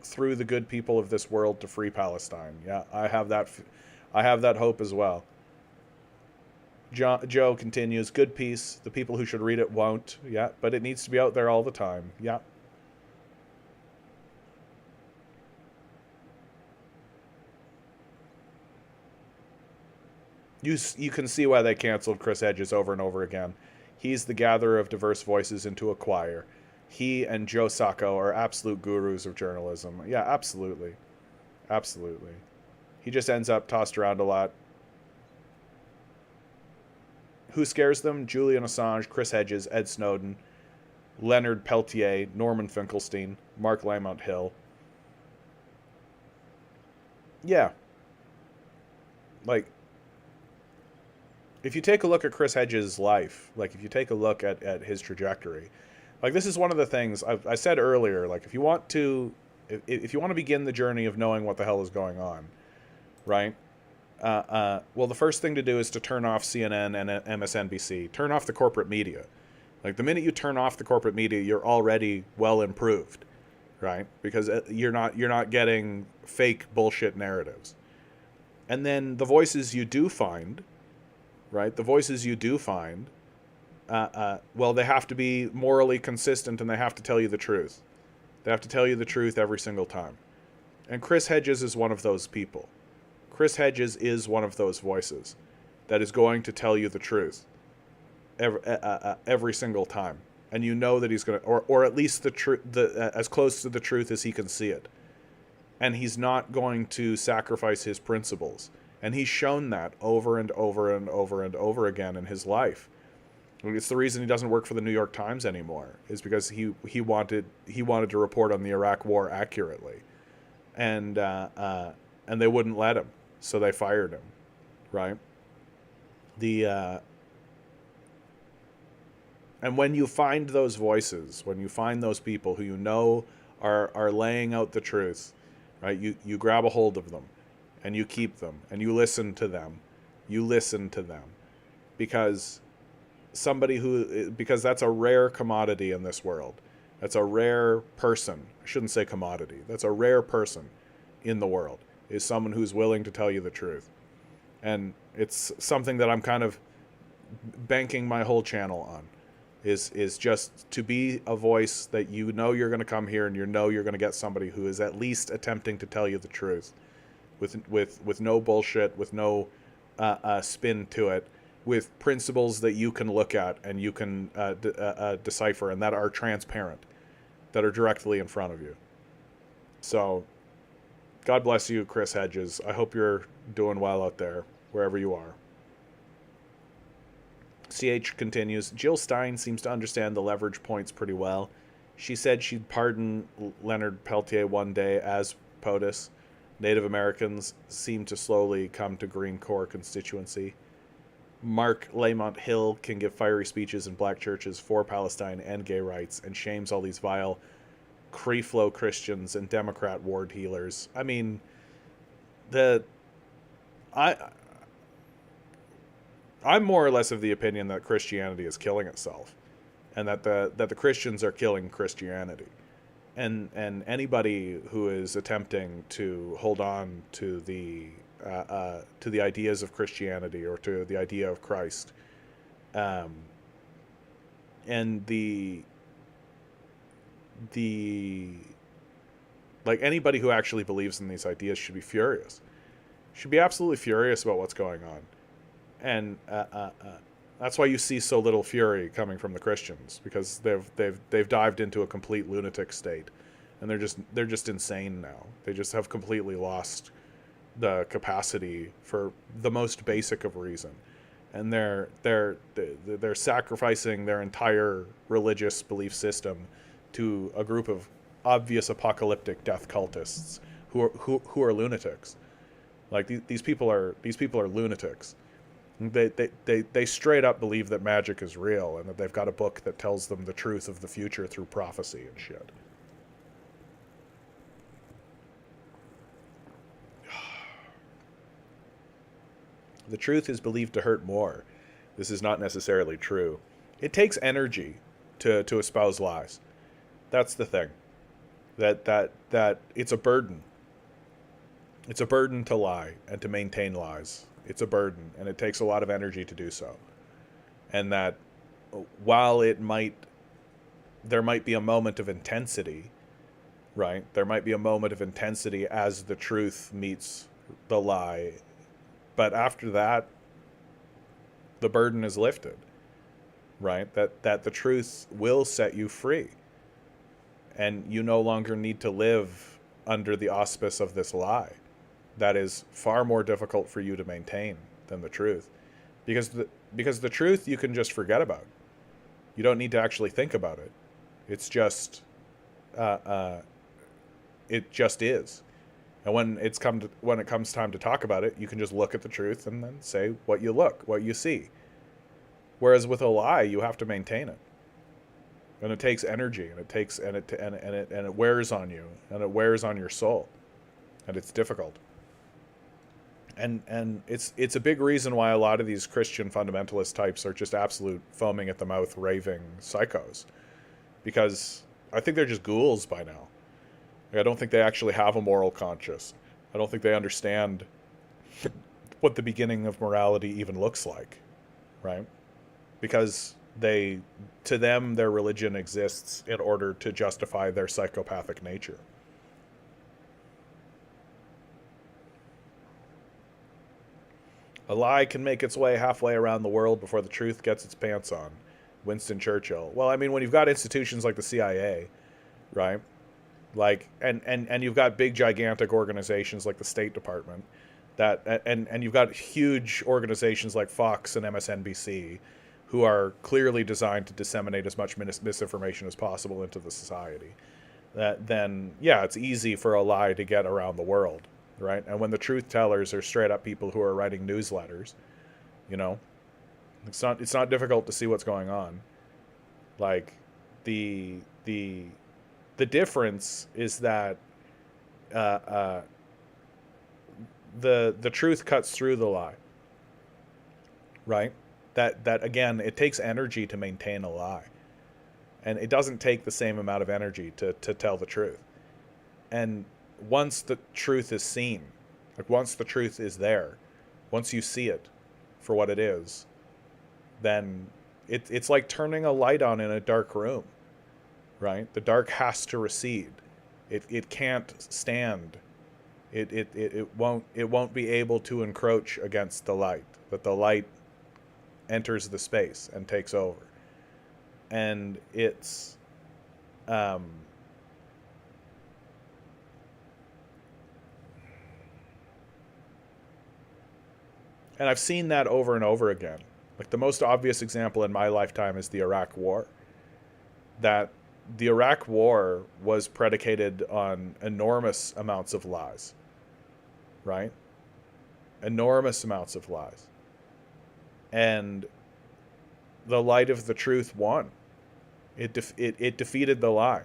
through the good people of this world to free Palestine. Yeah, I have that hope as well. Joe continues, good piece. The people who should read it won't. Yeah, but it needs to be out there all the time. Yeah. You can see why they canceled Chris Hedges over and over again. He's the gatherer of diverse voices into a choir. He and Joe Sacco are absolute gurus of journalism. Yeah, absolutely. Absolutely. He just ends up tossed around a lot. Who scares them? Julian Assange, Chris Hedges, Ed Snowden, Leonard Peltier, Norman Finkelstein, Mark Lamont Hill. Yeah. Like, if you take a look at Chris Hedges' life, like if you take a look at his trajectory, like this is one of the things I said earlier, like if you want to begin the journey of knowing what the hell is going on, right? Well, the first thing to do is to turn off CNN and MSNBC. Turn off the corporate media. Like, the minute you turn off the corporate media, you're already well improved, right? Because you're not getting fake bullshit narratives. And then the voices you do find, right? The voices you do find, well, they have to be morally consistent, and they have to tell you the truth. They have to tell you the truth every single time. And Chris Hedges is one of those people. Chris Hedges is one of those voices that is going to tell you the truth every single time. And you know that he's going to, or at least the truth, as close to the truth as he can see it. And he's not going to sacrifice his principles. And he's shown that over and over and over and over again in his life. It's the reason he doesn't work for the New York Times anymore, is because he wanted to report on the Iraq War accurately, and they wouldn't let him, so they fired him, right? And when you find those voices, when you find those people who you know are laying out the truth, right? You grab a hold of them, and you keep them, and you listen to them. You listen to them, because that's a rare commodity in this world. That's a rare person. I shouldn't say commodity. That's a rare person in the world, is someone who's willing to tell you the truth. And it's something that I'm kind of banking my whole channel on, is just to be a voice that you know you're going to come here and you know you're going to get somebody who is at least attempting to tell you the truth with no bullshit, with no spin to it, with principles that you can look at and you can decipher, and that are transparent, that are directly in front of you. So, God bless you, Chris Hedges. I hope you're doing well out there, wherever you are. CH continues, Jill Stein seems to understand the leverage points pretty well. She said she'd pardon Leonard Peltier one day as POTUS. Native Americans seem to slowly come to Green Corps constituency. Mark Lamont Hill can give fiery speeches in black churches for Palestine and gay rights, and shames all these vile Cree-flow Christians and Democrat ward healers. I mean, I'm more or less of the opinion that Christianity is killing itself, and that the Christians are killing Christianity, and anybody who is attempting to hold on to the ideas of Christianity, or to the idea of Christ, and like, anybody who actually believes in these ideas should be furious, should be absolutely furious about what's going on. And that's why you see so little fury coming from the Christians, because they've dived into a complete lunatic state, and they're just insane now. They just have completely lost the capacity for the most basic of reason, and they're sacrificing their entire religious belief system to a group of obvious apocalyptic death cultists who are lunatics. Like, these people are lunatics. They straight up believe that magic is real, and that they've got a book that tells them the truth of the future through prophecy and shit. The truth is believed to hurt more. This is not necessarily true. It takes energy to espouse lies. That's the thing. That it's a burden. It's a burden to lie and to maintain lies. It's a burden, and it takes a lot of energy to do so. And that while there might be a moment of intensity, right? There might be a moment of intensity as the truth meets the lie. But after that, the burden is lifted, right? That the truth will set you free. And you no longer need to live under the auspice of this lie. That is far more difficult for you to maintain than the truth. Because the truth you can just forget about. You don't need to actually think about it. It's just, it just is. And when it comes time to talk about it, you can just look at the truth and then say what you see. Whereas with a lie, you have to maintain it. And it takes energy, and it wears on you, and it wears on your soul. And it's difficult. And it's a big reason why a lot of these Christian fundamentalist types are just absolute foaming at the mouth raving psychos, because I think they're just ghouls by now. Like, I don't think they actually have a moral conscience. I don't think they understand what the beginning of morality even looks like, right? Because to them, their religion exists in order to justify their psychopathic nature. A lie can make its way halfway around the world before the truth gets its pants on. Winston Churchill. Well, I mean, when you've got institutions like the CIA, right? Like, and you've got big, gigantic organizations like the State Department, and you've got huge organizations like Fox and MSNBC, who are clearly designed to disseminate as much misinformation as possible into the society. Then yeah, it's easy for a lie to get around the world, right? And when the truth tellers are straight up people who are writing newsletters, you know, it's not difficult to see what's going on. Like, the difference is that the truth cuts through the lie, right? That again, it takes energy to maintain a lie, and it doesn't take the same amount of energy to tell the truth. And once the truth is seen, like once the truth is there, once you see it for what it is, then it's like turning a light on in a dark room, right? The dark has to recede. It can't stand. It won't be able to encroach against the light. That the light enters the space and takes over. And it's and I've seen that over and over again. Like, the most obvious example in my lifetime is the Iraq War. That the Iraq War was predicated on enormous amounts of lies, right? Enormous amounts of lies. And the light of the truth won. It defeated the lie.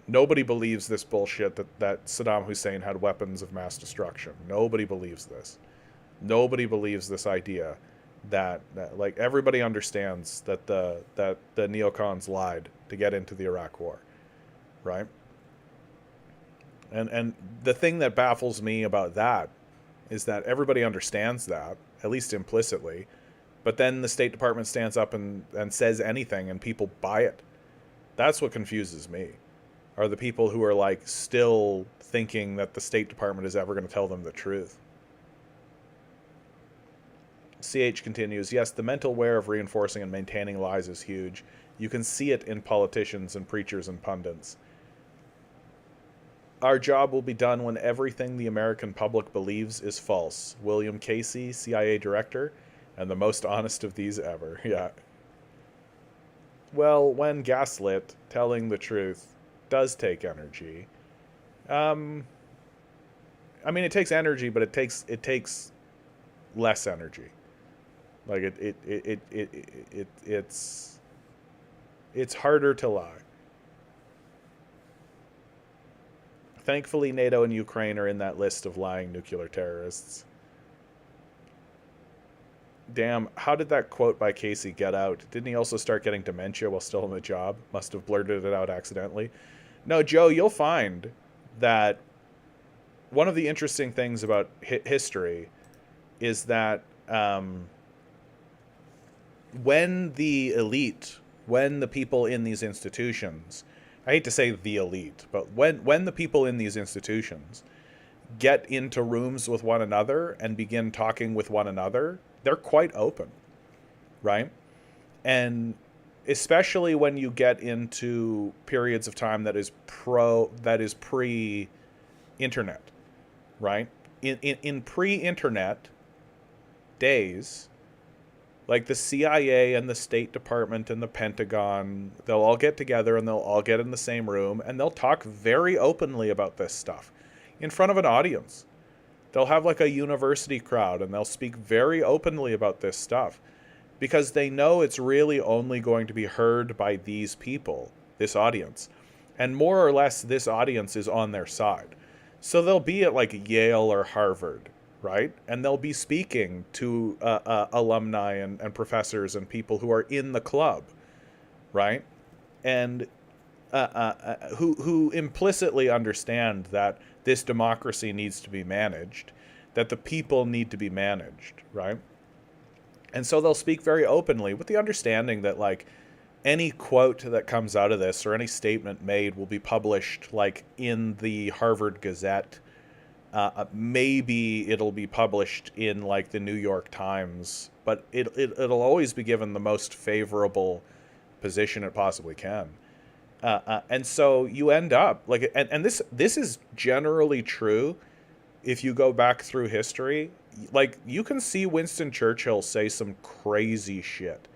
Nobody believes this bullshit that Saddam Hussein had weapons of mass destruction. Nobody believes this. Nobody believes this idea that like, everybody understands that the neocons lied to get into the Iraq War, right? And the thing that baffles me about that is that everybody understands that, at least implicitly, but then the State Department stands up and says anything and people buy it. That's what confuses me, are the people who are like still thinking that the State Department is ever going to tell them the truth. CH continues, yes, the mental wear of reinforcing and maintaining lies is huge. You can see it in politicians and preachers and pundits. Our job will be done when everything the American public believes is false. William Casey, CIA director, and the most honest of these ever. Yeah. Well, when gaslit, telling the truth does take energy. I mean, it takes energy, but it takes less energy. Like, it's harder to lie. Thankfully, NATO and Ukraine are in that list of lying nuclear terrorists. Damn, how did that quote by Casey get out? Didn't he also start getting dementia while still on the job? Must have blurted it out accidentally. No, Joe, you'll find that one of the interesting things about history is that when the elite, when the people in these institutions, I hate to say the elite, but when the people in these institutions get into rooms with one another and begin talking with one another, they're quite open, right? And especially when you get into periods of time that is pre-internet, right? In pre-internet days, like the CIA and the State Department and the Pentagon, they'll all get together and they'll all get in the same room and they'll talk very openly about this stuff in front of an audience. They'll have like a university crowd and they'll speak very openly about this stuff because they know it's really only going to be heard by these people, this audience. And more or less, this audience is on their side. So they'll be at like Yale or Harvard, right? And they'll be speaking to alumni and professors and people who are in the club, right? And who implicitly understand that this democracy needs to be managed, that the people need to be managed, right? And so they'll speak very openly with the understanding that, like, any quote that comes out of this or any statement made will be published, like, in the Harvard Gazette. Maybe it'll be published in, like, the New York Times, but it'll always be given the most favorable position it possibly can. And so you end up like, and this is generally true if you go back through history. Like, you can see Winston Churchill say some crazy shit,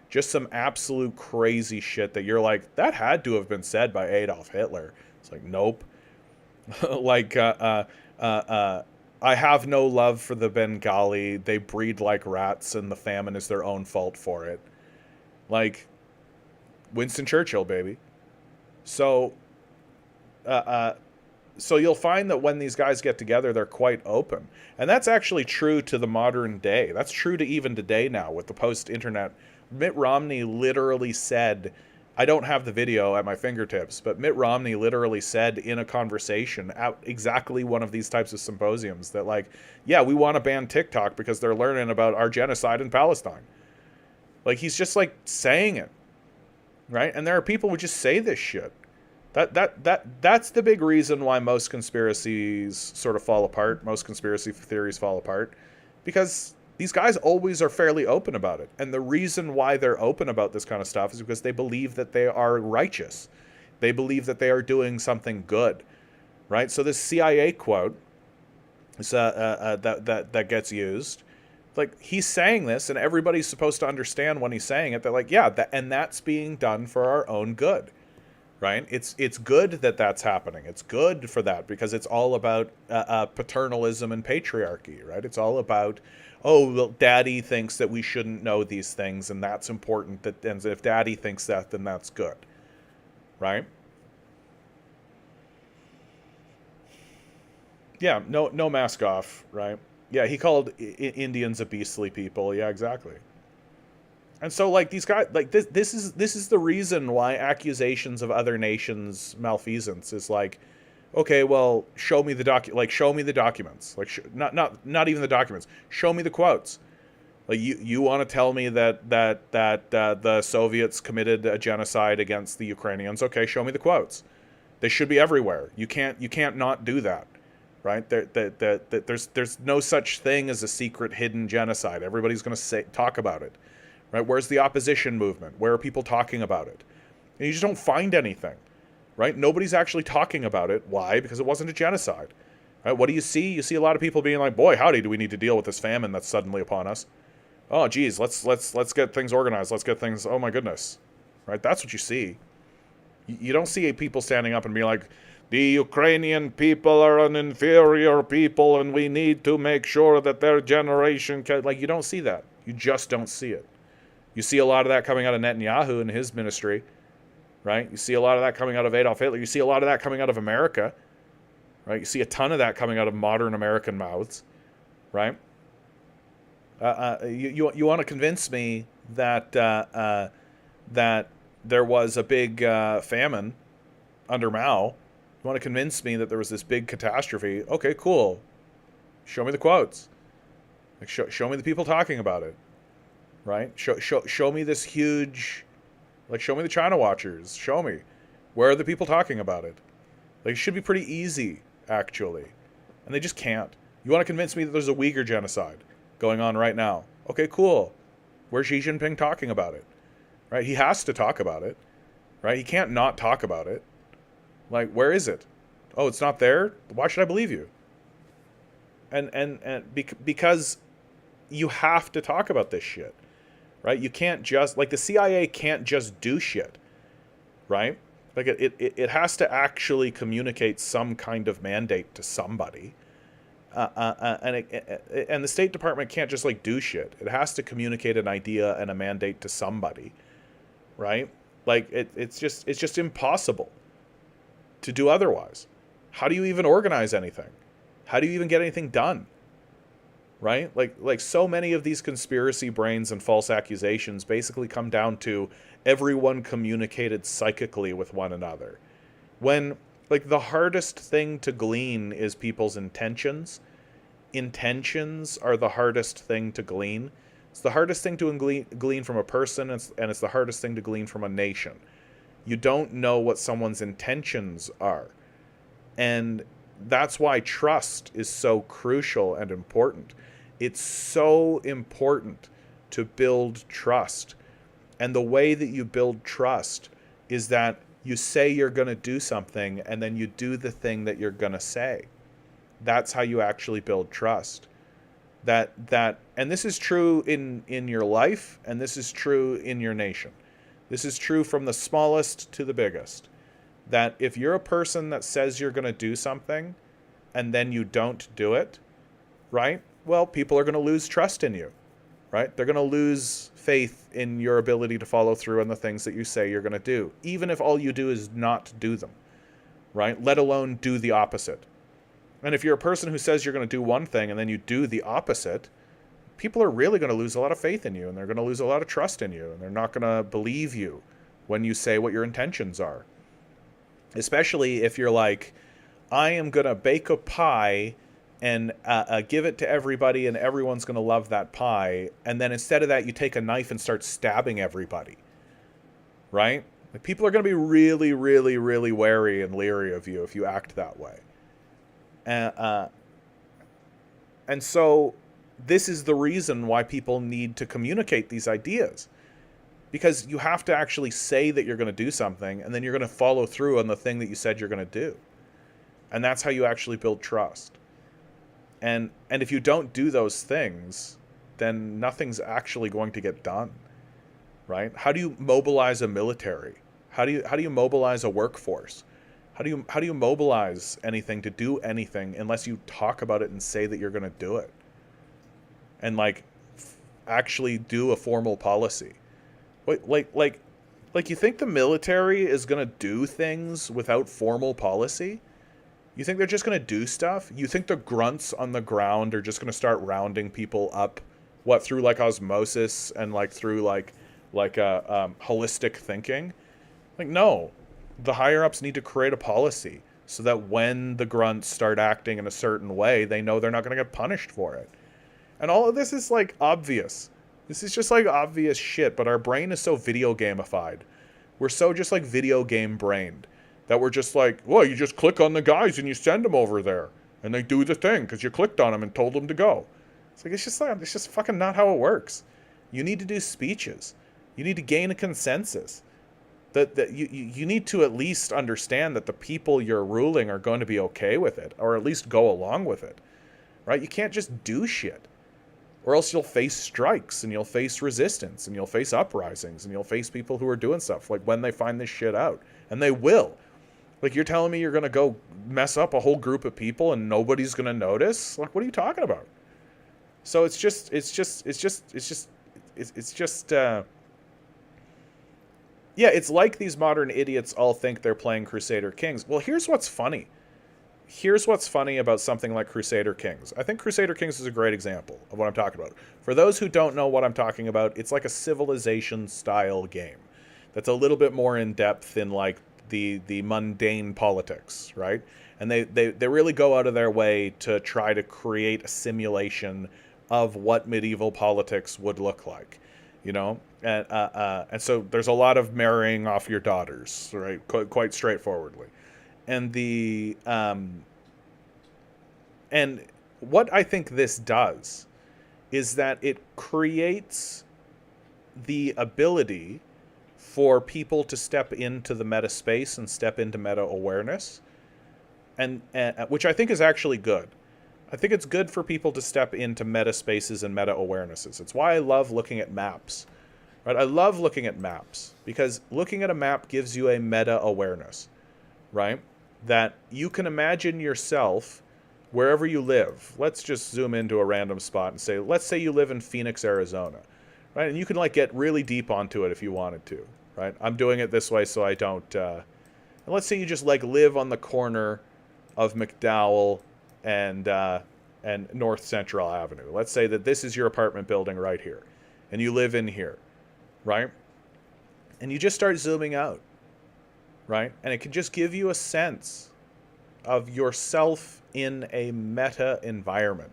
just some absolute crazy shit that you're like, that had to have been said by Adolf Hitler. It's like, nope. Like, I have no love for the Bengali. They breed like rats, and the famine is their own fault for it. Like, Winston Churchill, baby. So, so you'll find that when these guys get together, they're quite open. And that's actually true to the modern day. That's true to even today now with the post-internet. Mitt Romney literally said, I don't have the video at my fingertips, but Mitt Romney literally said in a conversation at exactly one of these types of symposiums that, like, yeah, we want to ban TikTok because they're learning about our genocide in Palestine. Like, he's just, like, saying it, right? And there are people who just say this shit. That's the big reason why most conspiracies sort of fall apart. Most conspiracy theories fall apart because these guys always are fairly open about it. And the reason why they're open about this kind of stuff is because they believe that they are righteous. They believe that they are doing something good, right? So this CIA quote is, that gets used, like, he's saying this, and everybody's supposed to understand when he's saying it. They're like, yeah, and that's being done for our own good. Right? It's good that that's happening. It's good for that because it's all about paternalism and patriarchy, right? It's all about, oh, well, daddy thinks that we shouldn't know these things, and that's important. And if daddy thinks that, then that's good, right? Yeah, no mask off, right? Yeah, he called Indians a beastly people. Yeah, exactly. And so, like, these guys, like, this is the reason why accusations of other nations' malfeasance is like, okay, well, show me show me the documents, like, not even the documents, show me the quotes. Like, you want to tell me that the Soviets committed a genocide against the Ukrainians? Okay, show me the quotes. They should be everywhere. You can't not do that, right? There's no such thing as a secret hidden genocide. Everybody's going to talk about it. Right? Where's the opposition movement? Where are people talking about it? And you just don't find anything, right? Nobody's actually talking about it. Why? Because it wasn't a genocide. Right? What do you see? You see a lot of people being like, boy, howdy, do we need to deal with this famine that's suddenly upon us? Oh, geez, let's get things organized. Let's get things, oh my goodness. Right? That's what you see. You don't see people standing up and being like, the Ukrainian people are an inferior people and we need to make sure that their generation can, like, you don't see that. You just don't see it. You see a lot of that coming out of Netanyahu and his ministry, right? You see a lot of that coming out of Adolf Hitler. You see a lot of that coming out of America, right? You see a ton of that coming out of modern American mouths, right? You want to convince me that that there was a big famine under Mao? You want to convince me that there was this big catastrophe? Okay, cool. Show me the quotes. Like, show me the people talking about it. Right? Show me this huge, like, show me the China Watchers. Show me. Where are the people talking about it? Like, it should be pretty easy, actually. And they just can't. You want to convince me that there's a Uyghur genocide going on right now? Okay, cool. Where's Xi Jinping talking about it? Right? He has to talk about it. Right? He can't not talk about it. Like, where is it? Oh, it's not there? Why should I believe you? Because you have to talk about this shit. Right? You can't just, like, the CIA can't just do shit, right? Like, it has to actually communicate some kind of mandate to somebody, and the State Department can't just, like, do shit. It has to communicate an idea and a mandate to somebody, right? Like, it's just impossible to do otherwise. How do you even organize anything? How do you even get anything done? right? Like so many of these conspiracy brains and false accusations basically come down to everyone communicated psychically with one another. When like the hardest thing to glean is people's intentions. Intentions are the hardest thing to glean. It's the hardest thing to glean from a person, and it's the hardest thing to glean from a nation. You don't know what someone's intentions are. And that's why trust is so crucial and important. It's so important to build trust. And the way that you build trust is that you say you're going to do something and then you do the thing that you're going to say. That's how you actually build trust. And this is true in your life, and this is true in your nation. This is true from the smallest to the biggest. That if you're a person that says you're going to do something and then you don't do it, right? Well, people are going to lose trust in you, right? They're going to lose faith in your ability to follow through on the things that you say you're going to do, even if all you do is not do them, right? Let alone do the opposite. And if you're a person who says you're going to do one thing and then you do the opposite, people are really going to lose a lot of faith in you, and they're going to lose a lot of trust in you, and they're not going to believe you when you say what your intentions are. Especially if you're like, I am going to bake a pie and give it to everybody and everyone's going to love that pie. And then instead of that, you take a knife and start stabbing everybody. Right? Like, people are going to be really, really, really wary and leery of you if you act that way. And so this is the reason why people need to communicate these ideas. Because you have to actually say that you're going to do something, and then you're going to follow through on the thing that you said you're going to do. And that's how you actually build trust. And if you don't do those things, then nothing's actually going to get done. Right? How do you mobilize a military? How do you mobilize a workforce? How do you mobilize anything to do anything unless you talk about it and say that you're going to do it? And like actually do a formal policy. Like you think the military is going to do things without formal policy? You think they're just going to do stuff? You think the grunts on the ground are just going to start rounding people up? What, through like osmosis and like through like holistic thinking? Like, no. The higher ups need to create a policy so that when the grunts start acting in a certain way, they know they're not going to get punished for it. And all of this is like obvious. This is just like obvious shit, but our brain is so video gamified. We're so just like video game brained that we're just like, well, you just click on the guys and you send them over there and they do the thing because you clicked on them and told them to go. It's like, it's just fucking not how it works. You need to do speeches. You need to gain a consensus. That you need to at least understand that the people you're ruling are going to be okay with it, or at least go along with it, right? You can't just do shit, or else you'll face strikes, and you'll face resistance, and you'll face uprisings, and you'll face people who are doing stuff, like when they find this shit out, and they will. Like, you're telling me you're going to go mess up a whole group of people and nobody's going to notice? Like, what are you talking about? So it's just yeah, it's like these modern idiots all think they're playing Crusader Kings. Well, here's what's funny. Here's what's funny about something like Crusader Kings. I think Crusader Kings is a great example of what I'm talking about. For those who don't know what I'm talking about, it's like a Civilization-style game that's a little bit more in-depth in like the mundane politics, right? And they really go out of their way to try to create a simulation of what medieval politics would look like, you know? And so there's a lot of marrying off your daughters, right? Quite straightforwardly. And and what I think this does is that it creates the ability for people to step into the meta space and step into meta awareness, and which I think is actually good. I think it's good for people to step into meta spaces and meta awarenesses. It's why I love looking at maps. Right? I love looking at maps because looking at a map gives you a meta awareness, right? That you can imagine yourself wherever you live. Let's just zoom into a random spot and say, let's say you live in Phoenix, Arizona, right? And you can like get really deep onto it if you wanted to, right? I'm doing it this way so I don't, and let's say you just like live on the corner of McDowell and and North Central Avenue. Let's say that this is your apartment building right here, and you live in here, right? And you just start zooming out, right? And it can just give you a sense of yourself in a meta environment,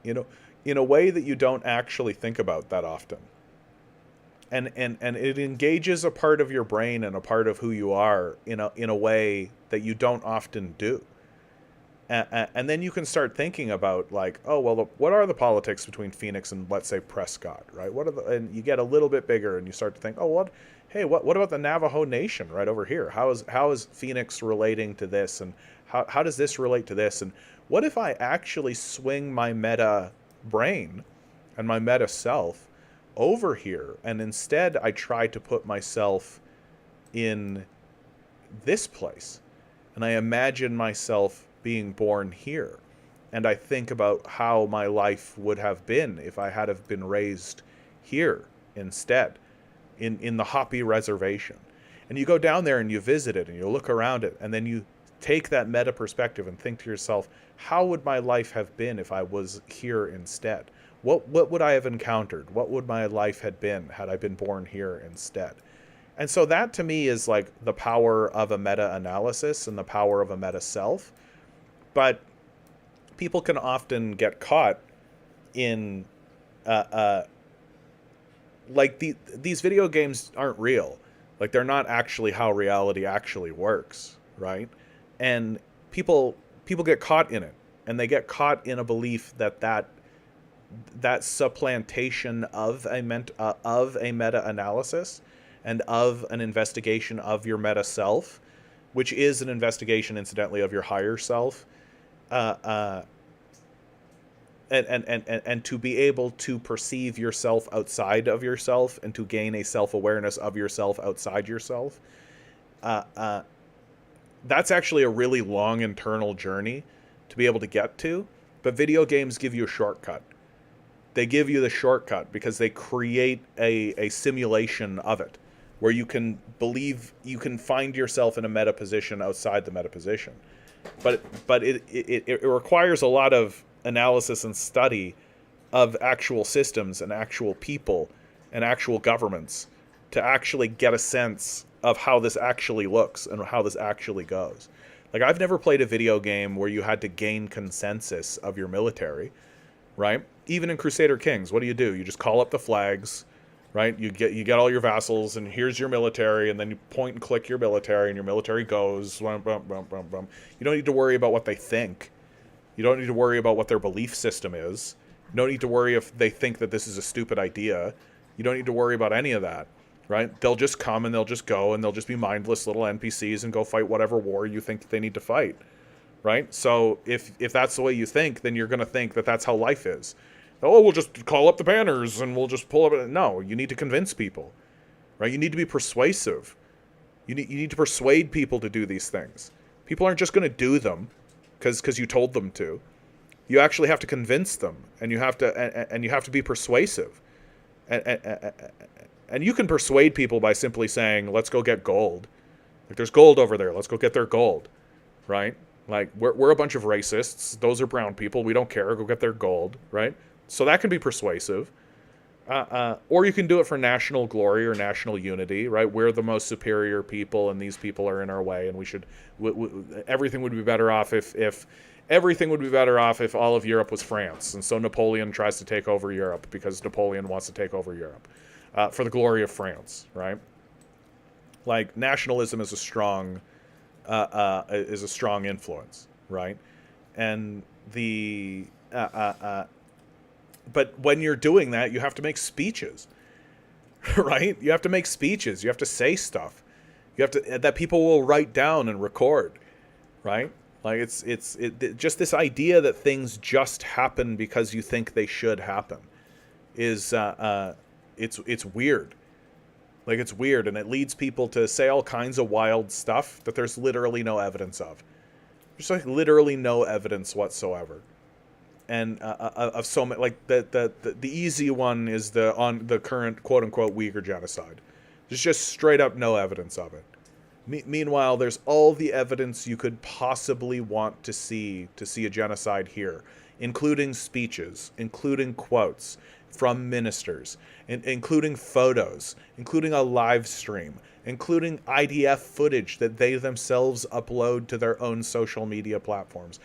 you know, in a way that you don't actually think about that often. And it engages a part of your brain and a part of who you are in a way that you don't often do. And then you can start thinking about, like, oh, well, what are the politics between Phoenix and, let's say, Prescott, right? And you get a little bit bigger and you start to think, oh, what about the Navajo Nation right over here? How is Phoenix relating to this? And how does this relate to this? And what if I actually swing my meta brain and my meta self over here, and instead I try to put myself in this place, and I imagine myself being born here, and I think about how my life would have been if I had have been raised here instead, in the Hopi Reservation. And you go down there and you visit it and you look around it, and then you take that meta perspective and think to yourself, how would my life have been if I was here instead? What would I have encountered? What would my life have been had I been born here instead? And so that, to me, is like the power of a meta-analysis and the power of a meta-self. But people can often get caught in, like, these video games aren't real. Like, they're not actually how reality actually works, right? And people get caught in it. And they get caught in a belief that supplantation of a meta-analysis and of an investigation of your meta-self, which is an investigation, incidentally, of your higher self, and to be able to perceive yourself outside of yourself and to gain a self-awareness of yourself outside yourself, that's actually a really long internal journey to be able to get to. But video games give you a shortcut. They give you the shortcut because they create a simulation of it, where you can find yourself in a meta position outside the meta position. But it requires a lot of analysis and study of actual systems and actual people and actual governments to actually get a sense of how this actually looks and how this actually goes. Like, I've never played a video game where you had to gain consensus of your military, right? Even in Crusader Kings, what do? You just call up the flags, right? You get all your vassals, and here's your military, and then you point and click your military, and your military goes. Bum, bum, bum, bum, bum. You don't need to worry about what they think. You don't need to worry about what their belief system is. You don't need to worry if they think that this is a stupid idea. You don't need to worry about any of that, right? They'll just come and they'll just go, and they'll just be mindless little NPCs and go fight whatever war you think that they need to fight, right? So if that's the way you think, then you're going to think that that's how life is. Oh, we'll just call up the banners and we'll just pull up. No, you need to convince people, right? You need to be persuasive. You need to persuade people to do these things. People aren't just going to do them because you told them to. You actually have to convince them, and you have to be persuasive. And you can persuade people by simply saying, "Let's go get gold. Like, there's gold over there. Let's go get their gold," right? Like, we're a bunch of racists. Those are brown people. We don't care. Go get their gold, right? So that can be persuasive. Or you can do it for national glory or national unity, right? We're the most superior people, and these people are in our way, and we should. Everything would be better off if everything would be better off if all of Europe was France, and so Napoleon tries to take over Europe because Napoleon wants to take over Europe for the glory of France, right? Like, nationalism is a strong influence, right? And but when you're doing that, you have to make speeches, right? You have to make speeches. You have to say stuff. You have to that people will write down and record, right? Like, it's just this idea that things just happen because you think they should happen is it's weird. Like, it's weird, and it leads people to say all kinds of wild stuff that there's literally no evidence of. There's like literally no evidence whatsoever. And of so many, like the easy one is the current quote unquote Uyghur genocide. There's just straight up no evidence of it. Meanwhile, there's all the evidence you could possibly want to see a genocide here. including speeches, including quotes from ministers, including photos, including a live stream, including IDF footage that they themselves upload to their own social media platforms,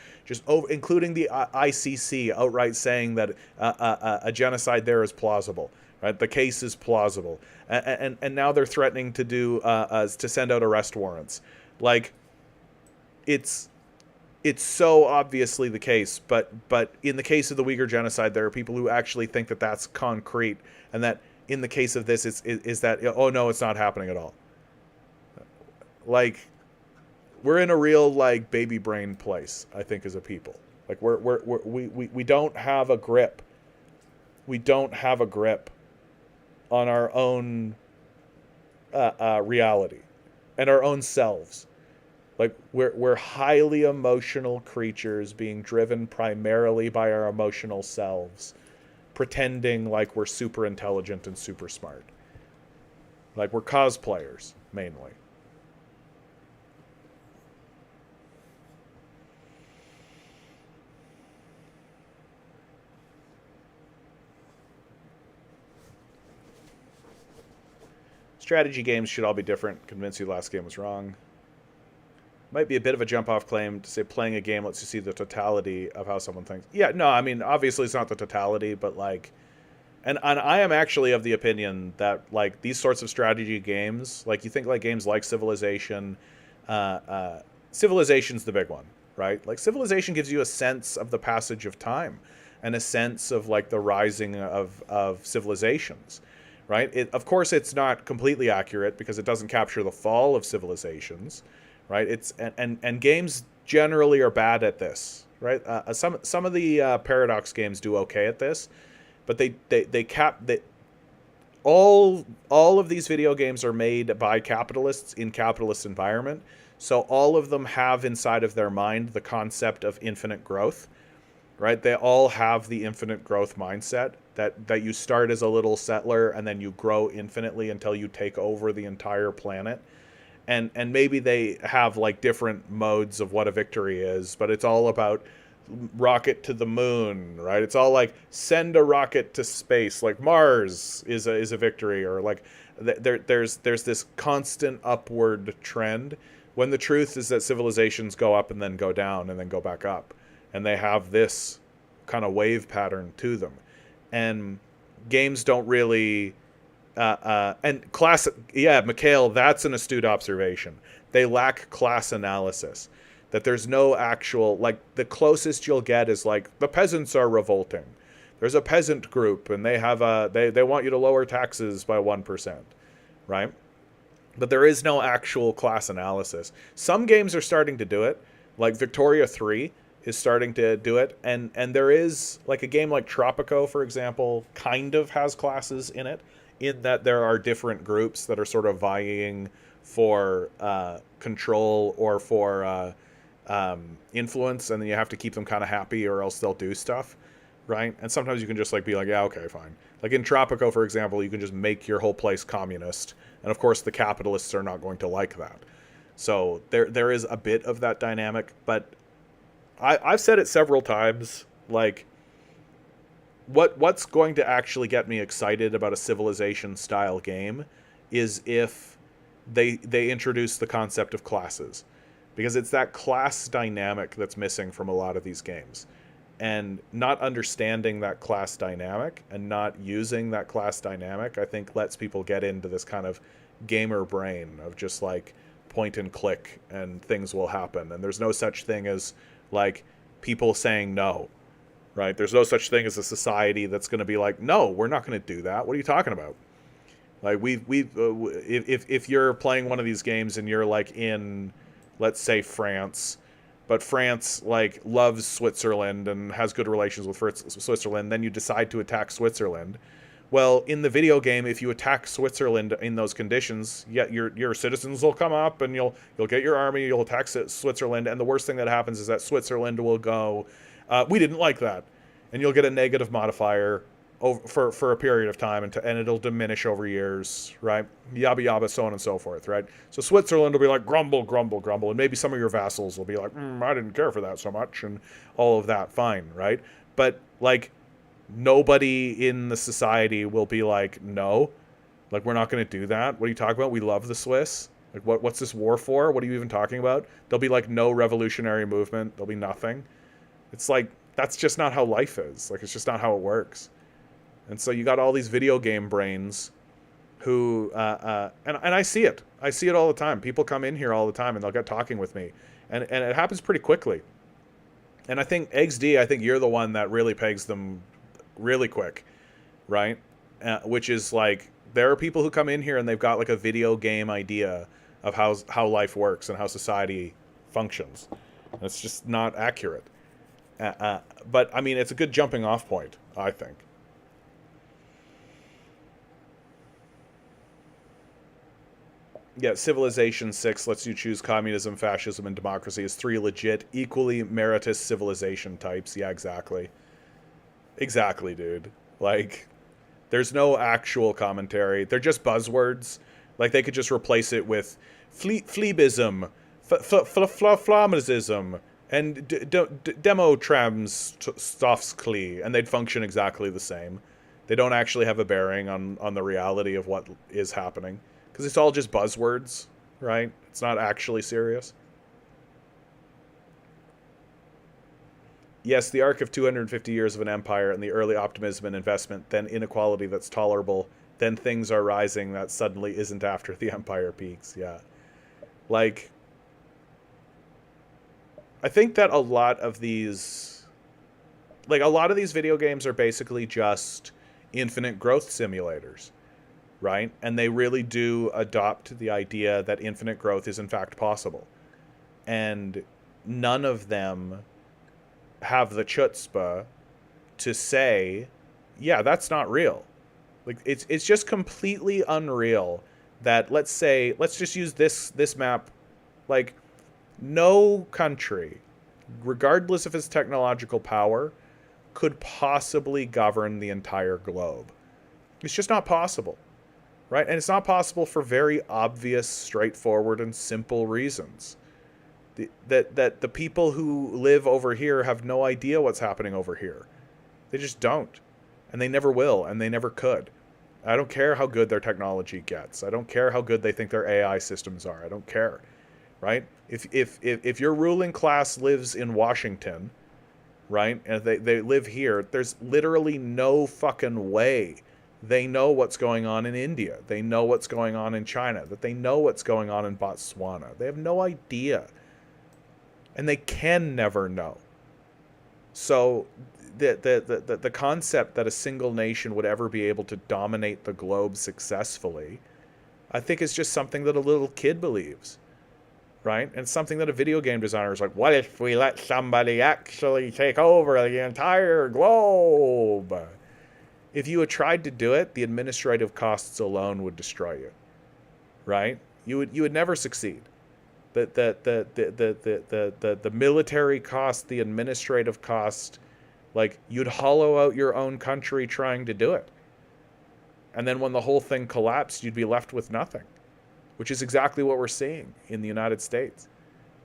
including the ICC outright saying that a genocide there is plausible. Right, the case is plausible, and now they're threatening to to send out arrest warrants. Like, it's so obviously the case, but in the case of the Uyghur genocide, there are people who actually think that that's concrete, and that in the case of this, is that, oh no, it's not happening at all. Like, we're in a real, like, baby brain place, I think, as a people. Like, we don't have a grip. We don't have a grip on our own reality and our own selves. Like, we're highly emotional creatures being driven primarily by our emotional selves, pretending like we're super intelligent and super smart. Like, we're cosplayers, mainly. Strategy games should all be different. Convince you the last game was wrong. Might be a bit of a jump-off claim to say playing a game lets you see the totality of how someone thinks. Yeah, no, I mean, obviously it's not the totality, but, like... And I am actually of the opinion that, like, these sorts of strategy games, like, you think, like, games like Civilization... Civilization's the big one, right? Like, Civilization gives you a sense of the passage of time and a sense of, like, the rising of civilizations. Right? Of course, it's not completely accurate because it doesn't capture the fall of civilizations, right? And games generally are bad at this, right? Some of the Paradox games do okay at this, but all of these video games are made by capitalists in capitalist environment, so all of them have inside of their mind the concept of infinite growth. Right? They all have the infinite growth mindset that you start as a little settler and then you grow infinitely until you take over the entire planet. And maybe they have, like, different modes of what a victory is, but it's all about rocket to the moon, right? It's all like send a rocket to space, like Mars is a victory, or like there's this constant upward trend, when the truth is that civilizations go up and then go down and then go back up. And they have this kind of wave pattern to them. And games don't really... and class... Yeah, Mikhail, that's an astute observation. They lack class analysis. That there's no actual... Like, the closest you'll get is, like, the peasants are revolting. There's a peasant group, and they have they want you to lower taxes by 1%. Right? But there is no actual class analysis. Some games are starting to do it. Like Victoria 3... is starting to do it, and there is, like, a game like Tropico, for example, kind of has classes in it, in that there are different groups that are sort of vying for control or for influence, and then you have to keep them kind of happy or else they'll do stuff, right? And sometimes you can just, like, be like, yeah, okay, fine. Like in Tropico, for example, you can just make your whole place communist, and of course the capitalists are not going to like that. So there is a bit of that dynamic, but I've said it several times, like, what's going to actually get me excited about a Civilization-style game is if they introduce the concept of classes. Because it's that class dynamic that's missing from a lot of these games. And not understanding that class dynamic and not using that class dynamic, I think, lets people get into this kind of gamer brain of just, like, point and click and things will happen. And there's no such thing as... like, people saying no, right? There's no such thing as a society that's going to be like, no, we're not going to do that. What are you talking about? Like, if you're playing one of these games and you're, like, in, let's say, France, but France, like, loves Switzerland and has good relations with Switzerland, then you decide to attack Switzerland. Well, in the video game, if you attack Switzerland in those conditions, your citizens will come up and you'll get your army, you'll attack Switzerland, and the worst thing that happens is that Switzerland will go, we didn't like that. And you'll get a negative modifier, over for a period of time, and it'll diminish over years, right? Yabba yabba, so on and so forth, right? So Switzerland will be like grumble, grumble, grumble, and maybe some of your vassals will be like, I didn't care for that so much, and all of that, fine, right? But like nobody in the society will be like, no, like we're not going to do that. What are you talking about? We love the Swiss. Like what's this war for? What are you even talking about? There'll be like no revolutionary movement. There'll be nothing. It's like that's just not how life is. Like it's just not how it works. And so you got all these video game brains who, and I see it. I see it all the time. People come in here all the time and they'll get talking with me. And it happens pretty quickly. And I think XD, I think you're the one that really pegs them really quick, right? Which is like, there are people who come in here and they've got like a video game idea of how life works and how society functions. And it's just not accurate. But I mean, it's a good jumping off point, I think. Yeah, Civilization 6 lets you choose communism, fascism, and democracy as 3 legit, equally meritorious civilization types. Yeah, exactly. Exactly, dude. Like, there's no actual commentary. They're just buzzwords. Like, they could just replace it with fleebism, flamism, and demotramstovskli, and they'd function exactly the same. They don't actually have a bearing on the reality of what is happening. Because it's all just buzzwords, right? It's not actually serious. Yes, the arc of 250 years of an empire and the early optimism and investment, then inequality that's tolerable, then things are rising that suddenly isn't after the empire peaks. Yeah. Like, I think that a lot of these video games are basically just infinite growth simulators. Right? And they really do adopt the idea that infinite growth is in fact possible. And none of them have the chutzpah to say, yeah, that's not real. Like it's just completely unreal that let's just use this map. Like no country, regardless of its technological power, could possibly govern the entire globe. It's just not possible. Right? And it's not possible for very obvious, straightforward, and simple reasons. That the people who live over here have no idea what's happening over here. They just don't. And they never will, and they never could. I don't care how good their technology gets. I don't care how good they think their AI systems are. I don't care. Right? If your ruling class lives in Washington, right, and they live here, there's literally no fucking way they know what's going on in India. They know what's going on in China. That they know what's going on in Botswana. They have no idea. And they can never know. So the concept that a single nation would ever be able to dominate the globe successfully, I think is just something that a little kid believes. Right? And something that a video game designer is like, what if we let somebody actually take over the entire globe? If you had tried to do it, the administrative costs alone would destroy you, right? You would never succeed. The military cost, the administrative cost, like you'd hollow out your own country trying to do it. And then when the whole thing collapsed, you'd be left with nothing, which is exactly what we're seeing in the United States.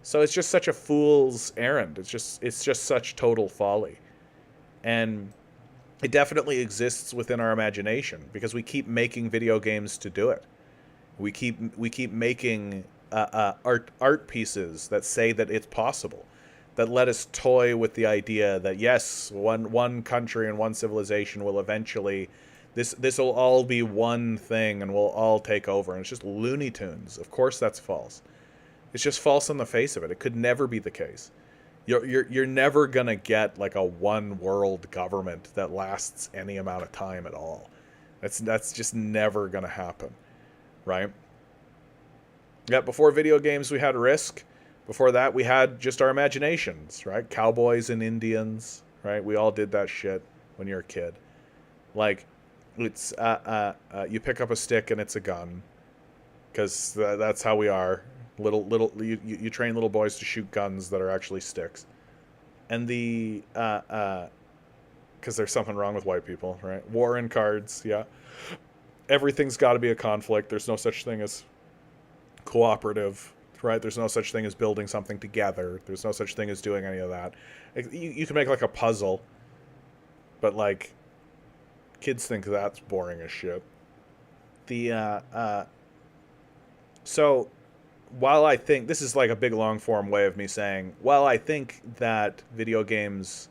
So it's just such a fool's errand. It's just such total folly. And it definitely exists within our imagination because we keep making video games to do it. We keep making art pieces that say that it's possible, that let us toy with the idea that yes, one country and one civilization will eventually, this will all be one thing and we'll all take over. And it's just Looney Tunes. Of course, that's false. It's just false on the face of it. It could never be the case. You're never gonna get like a one world government that lasts any amount of time at all. That's just never gonna happen, right? Yeah, before video games we had Risk. Before that we had just our imaginations, right? Cowboys and Indians, right? We all did that shit when you're a kid. Like it's you pick up a stick and it's a gun, because that's how we are. You train little boys to shoot guns that are actually sticks. And the because there's something wrong with white people, right? War and cards, yeah. Everything's got to be a conflict. There's no such thing as cooperative, right? There's no such thing as building something together. There's no such thing as doing any of that. You can make like a puzzle, but like kids think that's boring as shit. So while I think this is like a big long form way of me saying, while I think that video games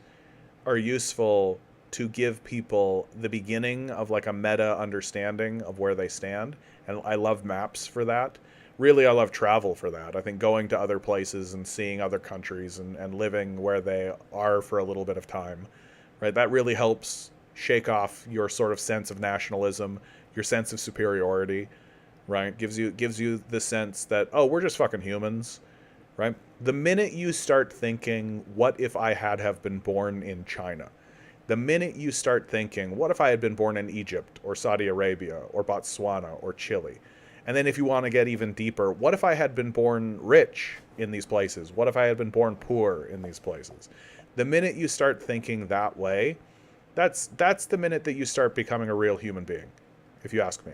are useful to give people the beginning of like a meta understanding of where they stand, and I love maps for that. Really, I love travel for that. I think going to other places and seeing other countries and living where they are for a little bit of time, right? That really helps shake off your sort of sense of nationalism, your sense of superiority, right? Gives you the sense that, oh, we're just fucking humans, right? The minute you start thinking, what if I had have been born in China? The minute you start thinking, what if I had been born in Egypt or Saudi Arabia or Botswana or Chile? And then if you want to get even deeper, what if I had been born rich in these places? What if I had been born poor in these places? The minute you start thinking that way, that's the minute that you start becoming a real human being, if you ask me.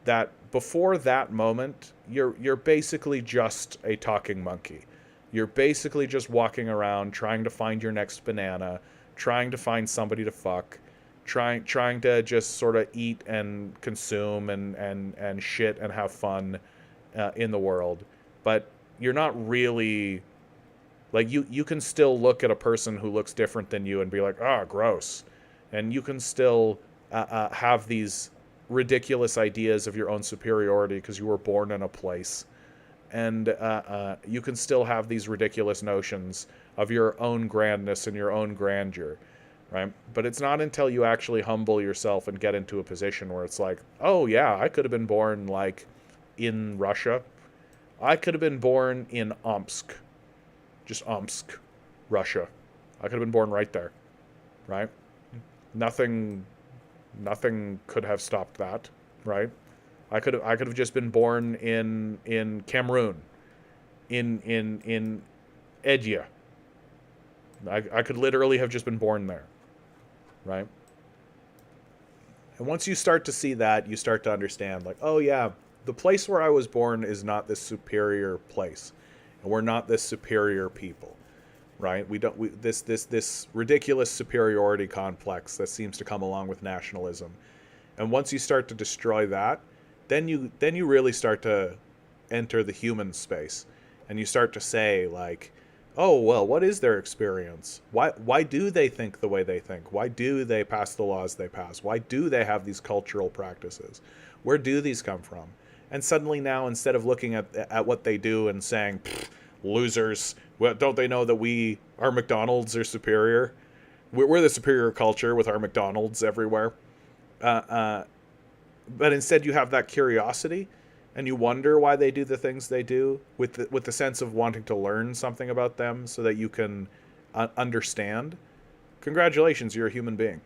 That before that moment, you're basically just a talking monkey. You're basically just walking around trying to find your next banana, trying to find somebody to fuck, trying to just sort of eat and consume and shit and have fun in the world. But you're not really, like, you can still look at a person who looks different than you and be like, ah, gross. And you can still have these ridiculous ideas of your own superiority because you were born in a place. And you can still have these ridiculous notions of your own grandness and your own grandeur, right? But it's not until you actually humble yourself and get into a position where it's like, oh yeah, I could have been born like in Russia. I could have been born in Omsk. Just Omsk, Russia. I could have been born right there, right? Nothing could have stopped that, right? I could have just been born in Cameroon, in Edia. I could literally have just been born there, right? And once you start to see that, you start to understand, like, oh yeah, the place where I was born is not this superior place, and we're not this superior people, right? This ridiculous superiority complex that seems to come along with nationalism, and once you start to destroy that, then you really start to enter the human space, and you start to say, like, oh well, what is their experience? Why do they think the way they think? Why do they pass the laws they pass? Why do they have these cultural practices? Where do these come from? And suddenly now, instead of looking at what they do and saying, losers, well, don't they know that our McDonald's are superior? We're the superior culture with our McDonald's everywhere. But instead you have that curiosity, and you wonder why they do the things they do, with the sense of wanting to learn something about them so that you can understand. Congratulations, you're a human being.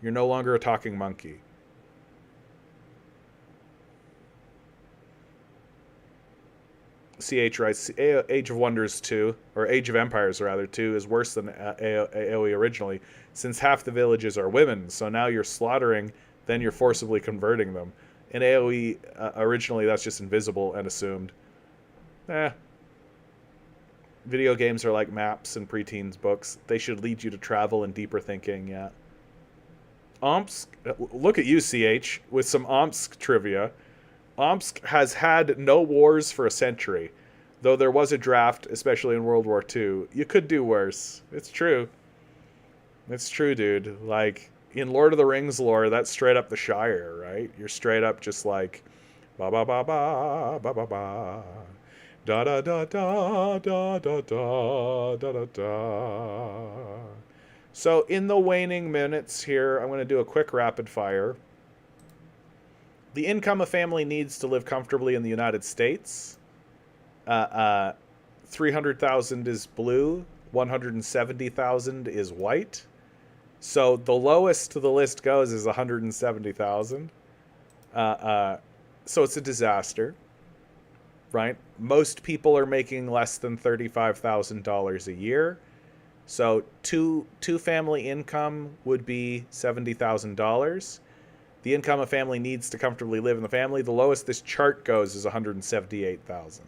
You're no longer a talking monkey. CH writes, Age of Wonders 2, or Age of Empires rather, 2 is worse than AoE originally, since half the villages are women, so now you're slaughtering, then you're forcibly converting them. In AoE, originally that's just invisible and assumed. Video games are like maps and preteens books. They should lead you to travel and deeper thinking, yeah. Omsk, look at you, CH, with some Omsk trivia. Omsk has had no wars for a century, though there was a draft, especially in World War II. You could do worse. It's true. It's true, dude. Like, in Lord of the Rings lore, that's straight up the Shire, right? You're straight up just like, ba ba ba ba ba ba ba, da da da da da da da da da da. So in the waning minutes here, I'm going to do a quick rapid fire. The income a family needs to live comfortably in the United States. 300,000 is blue, 170,000 is white. So the lowest the list goes is 170,000. So it's a disaster, right? Most people are making less than $35,000 a year. So two family income would be $70,000. The income a family needs to comfortably live in the family. The lowest this chart goes is 178,000.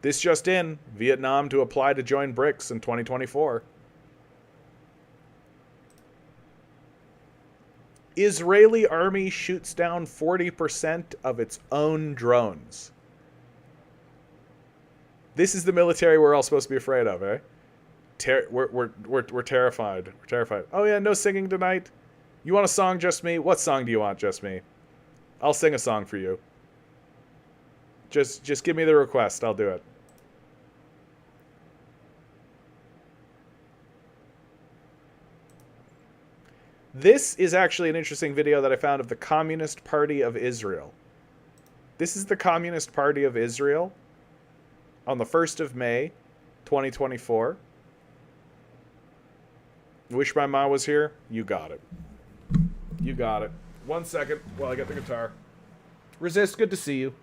This just in: Vietnam to apply to join BRICS in 2024. Israeli army shoots down 40% of its own drones. This is the military we're all supposed to be afraid of, eh? We're terrified. We're terrified. Oh yeah, no singing tonight. You want a song, Just Me? What song do you want, Just Me? I'll sing a song for you. Just give me the request. I'll do it. This is actually an interesting video that I found of the Communist Party of Israel. This is the Communist Party of Israel on the 1st of May, 2024. Wish my mom was here. You got it. You got it. 1 second while I get the guitar. Resist, good to see you.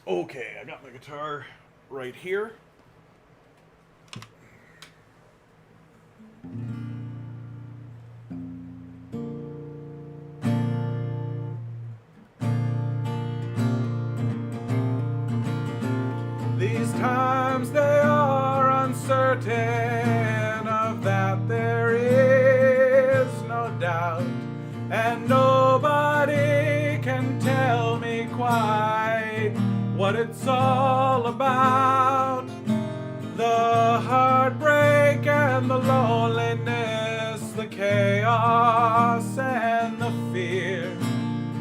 Okay, I got my guitar right here. These times they are uncertain, of that there is no doubt, and nobody can tell me quite what it's all about. The heartbreak and the loneliness, the chaos and the fear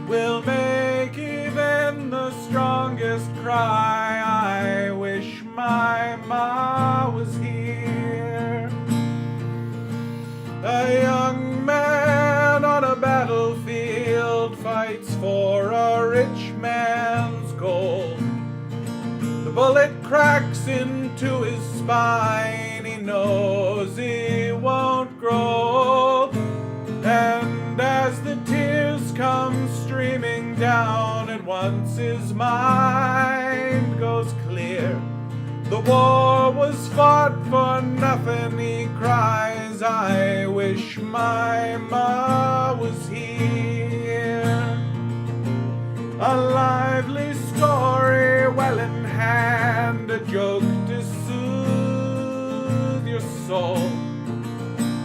will make even the strongest cry, I wish my ma was here. A young man on a battlefield fights for a rich man's gold. The bullet cracks into his spine, he knows he won't grow. And as the tears come streaming down, at once his mind goes clear. The war was fought for nothing, he cries, I wish my ma was here. A lively story well in hand, a joke to soothe your soul.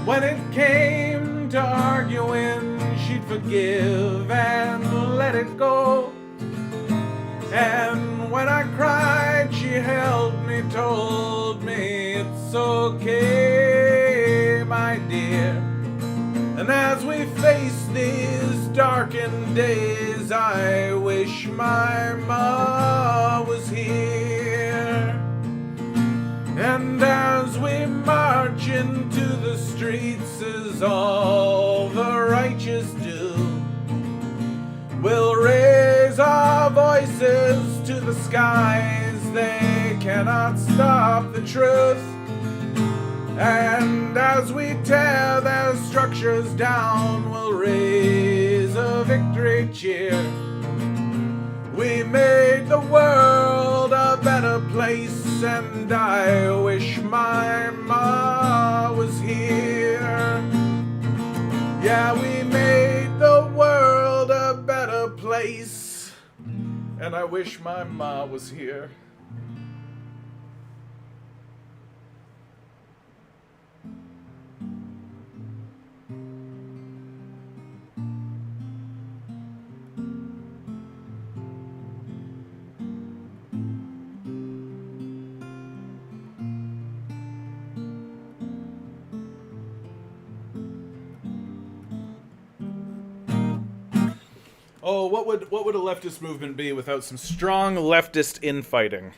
When it came to arguing, she'd forgive and let it go. And when I cried, she held me, told me it's okay, my dear. And as we face these darkened days, I wish my ma was here. And as we march into the streets, as all the righteous do, we'll raise our voices to the skies. They cannot stop the truth. And as we tear their structures down, we'll raise a victory cheer. We made the world a better place, and I wish my ma was here. Yeah, we made the world a better place, and I wish my ma was here. Oh, what would a leftist movement be without some strong leftist infighting?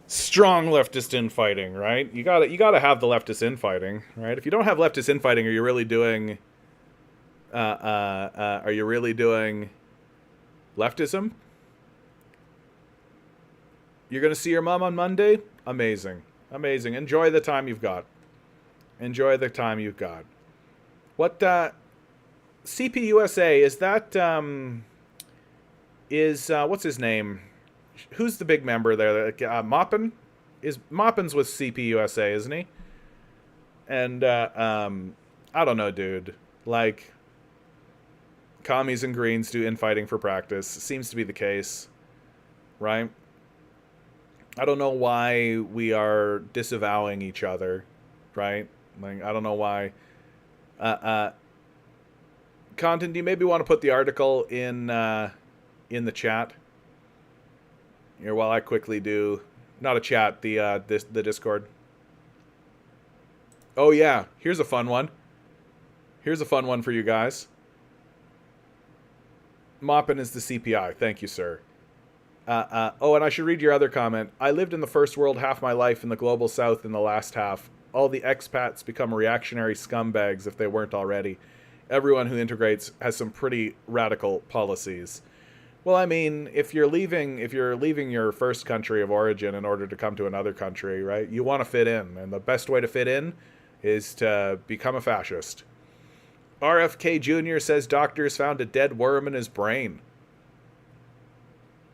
Strong leftist infighting, right? You gotta have the leftist infighting, right? If you don't have leftist infighting, are you really doing leftism? You're gonna see your mom on Monday? Amazing. Amazing. Enjoy the time you've got. Enjoy the time you've got. What CPUSA, is that is what's his name? Who's the big member there? Maupin? Is Maupin's with CPUSA, isn't he? And I don't know, dude. Like, commies and greens do infighting for practice. Seems to be the case, right? I don't know why we are disavowing each other, right? Like, I don't know why. Content, do you maybe want to put the article in the chat here while I quickly do, not a chat, the Discord. Oh yeah, here's a fun one. Here's a fun one for you guys. Maupin is the CPI. Thank you, sir. Oh, and I should read your other comment. I lived in the first world half my life, in the global south in the last half. All the expats become reactionary scumbags if they weren't already. Everyone who integrates has some pretty radical policies. Well, I mean, if you're leaving your first country of origin in order to come to another country, right? You want to fit in, and the best way to fit in is to become a fascist. RFK Jr. says doctors found a dead worm in his brain.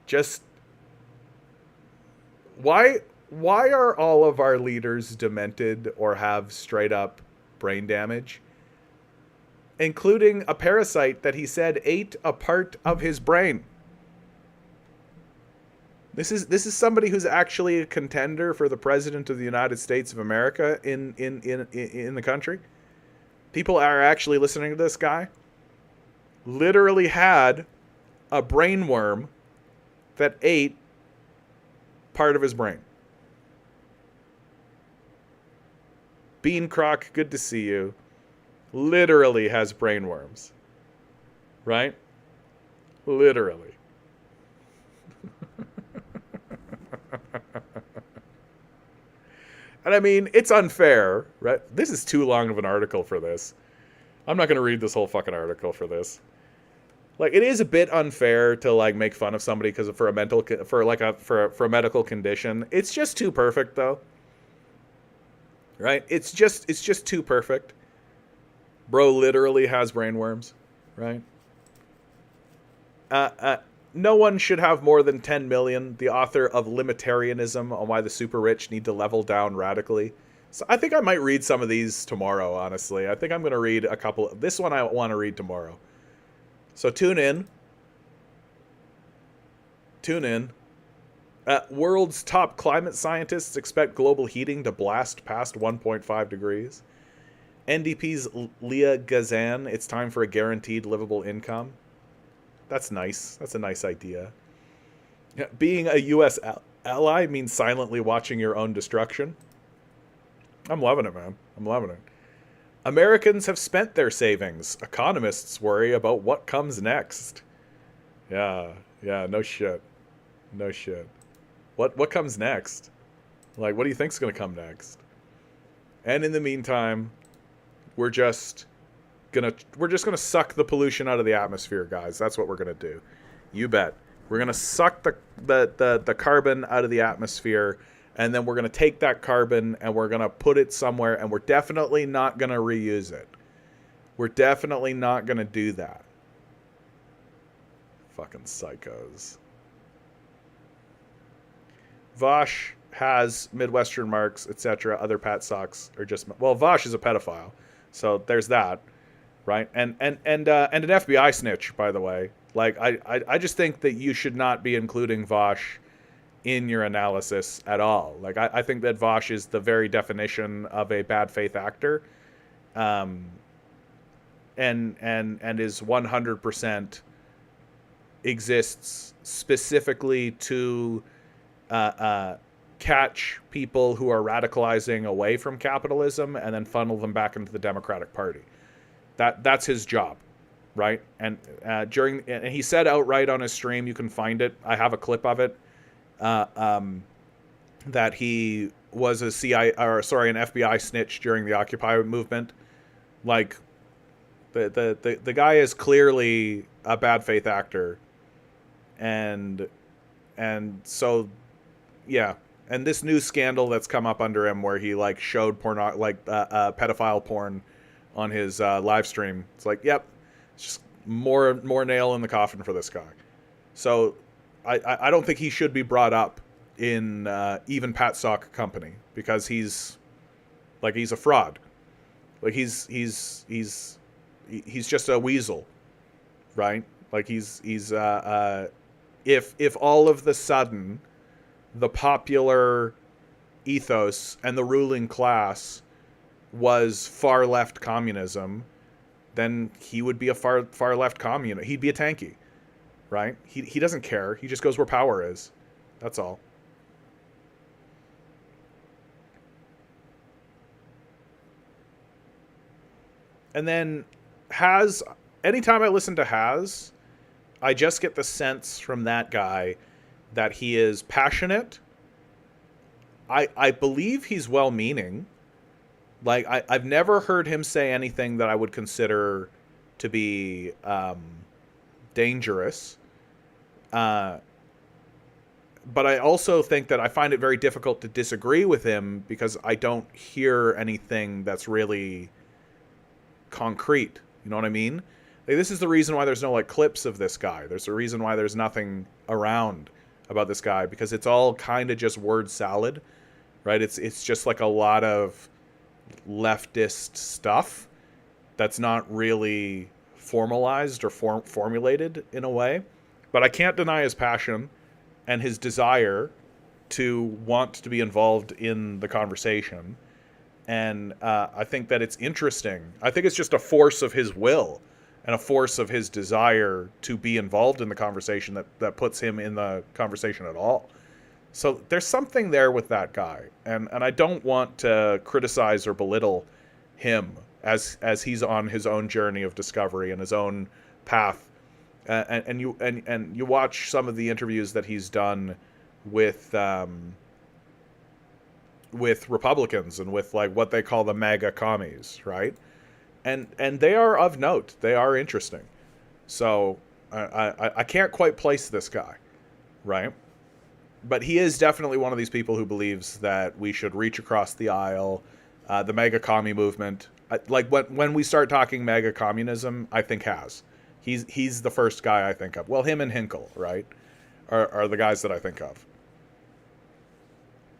Just why are all of our leaders demented or have straight up brain damage? Including a parasite that he said ate a part of his brain. This is somebody who's actually a contender for the president of the United States of America in the country. People are actually listening to this guy. Literally had a brain worm that ate part of his brain. Bean Croc, good to see you. Literally has brain worms. Right? Literally. And I mean, it's unfair, right? This is too long of an article for this. I'm not going to read this whole fucking article for this. Like, it is a bit unfair to like make fun of somebody because for a medical condition. It's just too perfect, though. Right? It's just too perfect. Bro literally has brain worms, right? No one should have more than 10 million. The author of Limitarianism on Why the Super Rich Need to Level Down Radically. So I think I might read some of these tomorrow, honestly. I think I'm going to read a couple. This one I want to read tomorrow. So tune in. Tune in. World's top climate scientists expect global heating to blast past 1.5 degrees. NDP's Leah Gazan, it's time for a guaranteed livable income. That's nice. That's a nice idea. Being a U.S. ally means silently watching your own destruction. I'm loving it, man. I'm loving it. Americans have spent their savings. Economists worry about what comes next. Yeah, no shit. No shit. What comes next? Like, what do you think's going to come next? And in the meantime, we're just gonna suck the pollution out of the atmosphere, guys. That's what we're gonna do. You bet. We're gonna suck the carbon out of the atmosphere, and then we're gonna take that carbon and we're gonna put it somewhere, and we're definitely not gonna reuse it. We're definitely not gonna do that. Fucking psychos. Vosh has Midwestern marks, etc. Other Pat socks are just, well, Vosh is a pedophile, so there's that. Right, and an FBI snitch, by the way. Like, I just think that you should not be including Vosh in your analysis at all. Like, I think that Vosh is the very definition of a bad faith actor, and is 100% exists specifically to catch people who are radicalizing away from capitalism and then funnel them back into the Democratic Party. That's his job, right? And and he said outright on his stream, you can find it. I have a clip of it. That he was an FBI snitch during the Occupy movement. Like, the guy is clearly a bad faith actor, and so, yeah. And this new scandal that's come up under him, where he like showed pedophile porn on his live stream. It's like, yep, it's just more nail in the coffin for this guy. So I don't think he should be brought up in even Pat Sock company, because he's a fraud. Like he's just a weasel, right? Like if all of the sudden the popular ethos and the ruling class was far left communism, then he would be a far left communist. He'd be a tanky, right? He doesn't care. He just goes where power is. That's all. And then anytime I listen to I just get the sense from that guy that he is passionate. I believe he's well meaning. Like I've never heard him say anything that I would consider to be dangerous. Uh, but I also think that I find it very difficult to disagree with him, because I don't hear anything that's really concrete. You know what I mean? Like, this is the reason why there's no like clips of this guy. There's a reason why there's nothing around about this guy, because it's all kind of just word salad, right? It's just like a lot of leftist stuff that's not really formalized or formulated in a way. But I can't deny his passion and his desire to want to be involved in the conversation. And I think that it's interesting. I think it's just a force of his will and a force of his desire to be involved in the conversation that puts him in the conversation at all. So there's something there with that guy. And I don't want to criticize or belittle him as he's on his own journey of discovery and his own path. And you watch some of the interviews that he's done with Republicans and with like what they call the MAGA commies, right? And they are of note. They are interesting. So I can't quite place this guy, right? But he is definitely one of these people who believes that we should reach across the aisle. The MAGA commie movement, like when we start talking MAGA communism, I think he's the first guy I think of. Well, him and Hinkle, right, are the guys that I think of.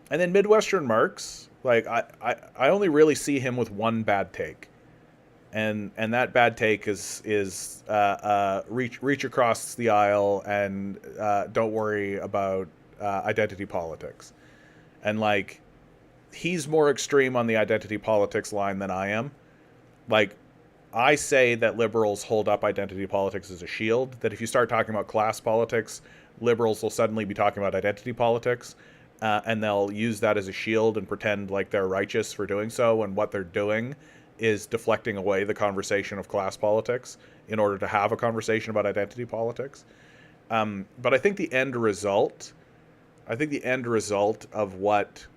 And then Midwestern Marx, like I only really see him with one bad take, and that bad take is reach across the aisle and don't worry about identity politics. And like, he's more extreme on the identity politics line than I am. Like, I say that liberals hold up identity politics as a shield, that if you start talking about class politics, liberals will suddenly be talking about identity politics, and they'll use that as a shield and pretend like they're righteous for doing so, and what they're doing is deflecting away the conversation of class politics in order to have a conversation about identity politics. But I think the end result of what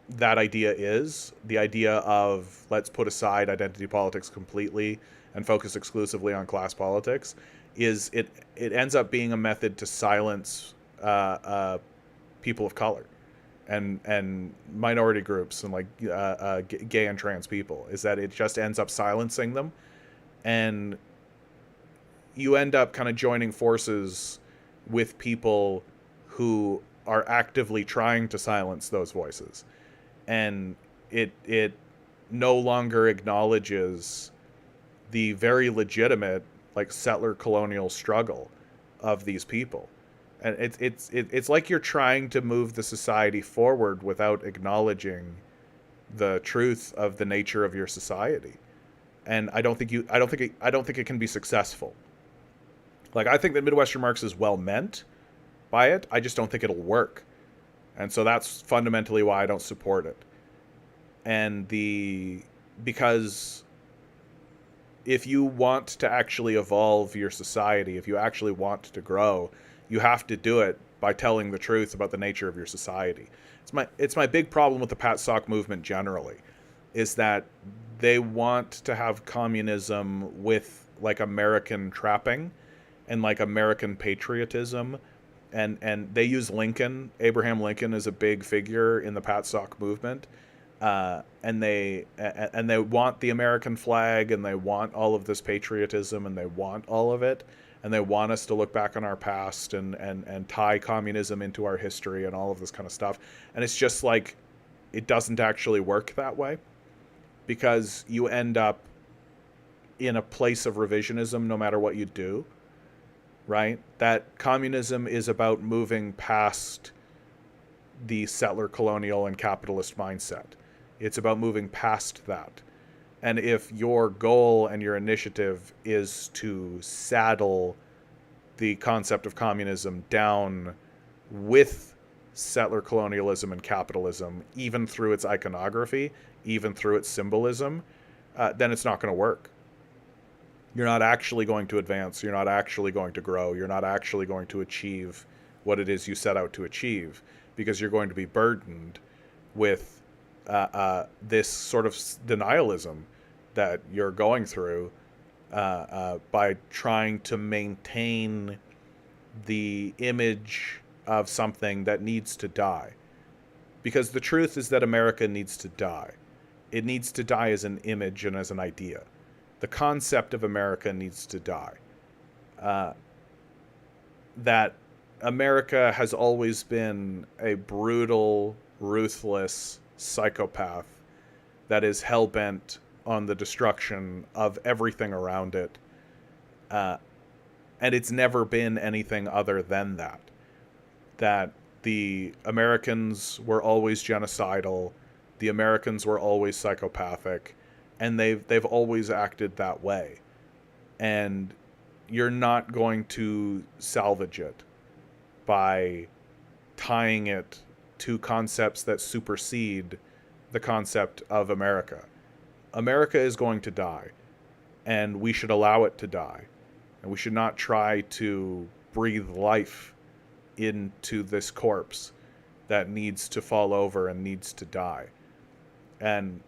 that idea is, the idea of let's put aside identity politics completely and focus exclusively on class politics, is it ends up being a method to silence people of color and minority groups and like gay and trans people. Is that it just ends up silencing them, and you end up kind of joining forces with people who are actively trying to silence those voices, and it no longer acknowledges the very legitimate like settler colonial struggle of these people. And it's like you're trying to move the society forward without acknowledging the truth of the nature of your society. And I don't think it can be successful. Like, I think that Midwestern Marx is well meant by it. I just don't think it'll work. And so that's fundamentally why I don't support it. And because if you want to actually evolve your society, if you actually want to grow, you have to do it by telling the truth about the nature of your society. It's my big problem with the Pat Sock movement generally, is that they want to have communism with like American trapping and like American patriotism, and they use Abraham Lincoln as a big figure in the Pat Sock movement, and they want the American flag, and they want all of this patriotism, and they want all of it, and they want us to look back on our past and tie communism into our history and all of this kind of stuff. And it's just like, it doesn't actually work that way, because you end up in a place of revisionism no matter what you do, right? That communism is about moving past the settler, colonial, and capitalist mindset. It's about moving past that. And if your goal and your initiative is to saddle the concept of communism down with settler colonialism and capitalism, even through its iconography, even through its symbolism, then it's not going to work. You're not actually going to advance. You're not actually going to grow. You're not actually going to achieve what it is you set out to achieve, because you're going to be burdened with this sort of denialism that you're going through by trying to maintain the image of something that needs to die. Because the truth is that America needs to die. It needs to die as an image and as an idea. The concept of America needs to die. That America has always been a brutal, ruthless psychopath that is hell-bent on the destruction of everything around it. And it's never been anything other than that. That the Americans were always genocidal, the Americans were always psychopathic, and they've always acted that way. And you're not going to salvage it by tying it to concepts that supersede the concept of America. America is going to die, and we should allow it to die. And we should not try to breathe life into this corpse that needs to fall over and needs to die. And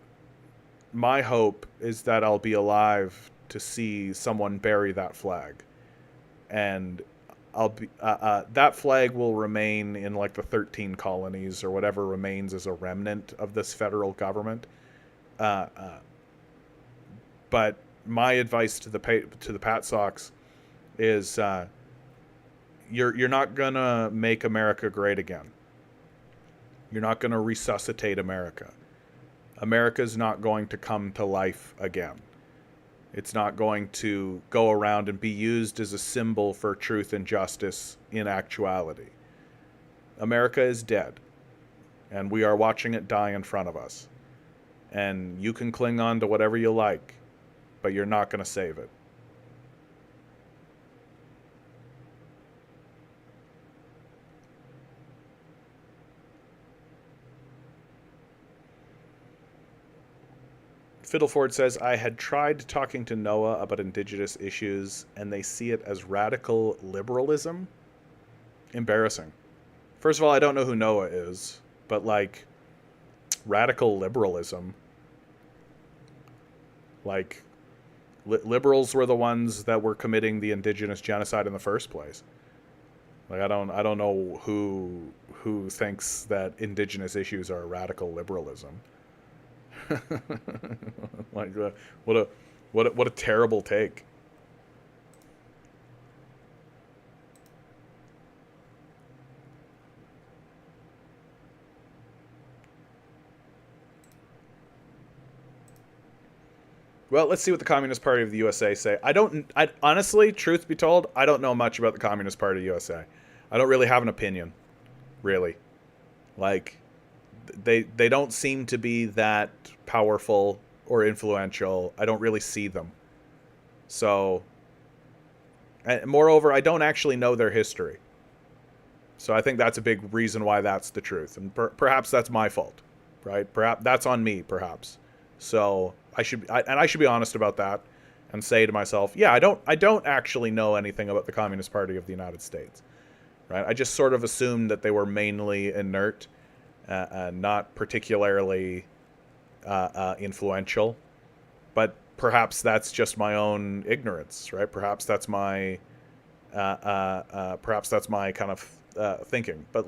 my hope is that I'll be alive to see someone bury that flag. And I'll be that flag will remain in like the 13 colonies or whatever remains as a remnant of this federal government. But my advice to the Pat Sox is you're not gonna make America great again. You're not gonna resuscitate America. America's not going to come to life again. It's not going to go around and be used as a symbol for truth and justice in actuality. America is dead, and we are watching it die in front of us. And you can cling on to whatever you like, but you're not going to save it. Fiddleford says, I had tried talking to Noah about indigenous issues, and they see it as radical liberalism. Embarrassing. First of all, I don't know who Noah is, but like, radical liberalism. Like, liberals were the ones that were committing the indigenous genocide in the first place. Like, I don't know who thinks that indigenous issues are radical liberalism. Like, what a terrible take. Well, let's see what the Communist Party of the USA say. I honestly, truth be told, I don't know much about the Communist Party of the USA. I don't really have an opinion, really. Like, they don't seem to be that powerful or influential. I don't really see them. So, and moreover, I don't actually know their history. So I think that's a big reason why that's the truth. And perhaps that's my fault, right? Perhaps that's on me, perhaps. So I should be honest about that and say to myself, yeah, I don't actually know anything about the Communist Party of the United States, right? I just sort of assumed that they were mainly inert, not particularly influential, but perhaps that's just my own ignorance, right? Perhaps that's my kind of thinking. But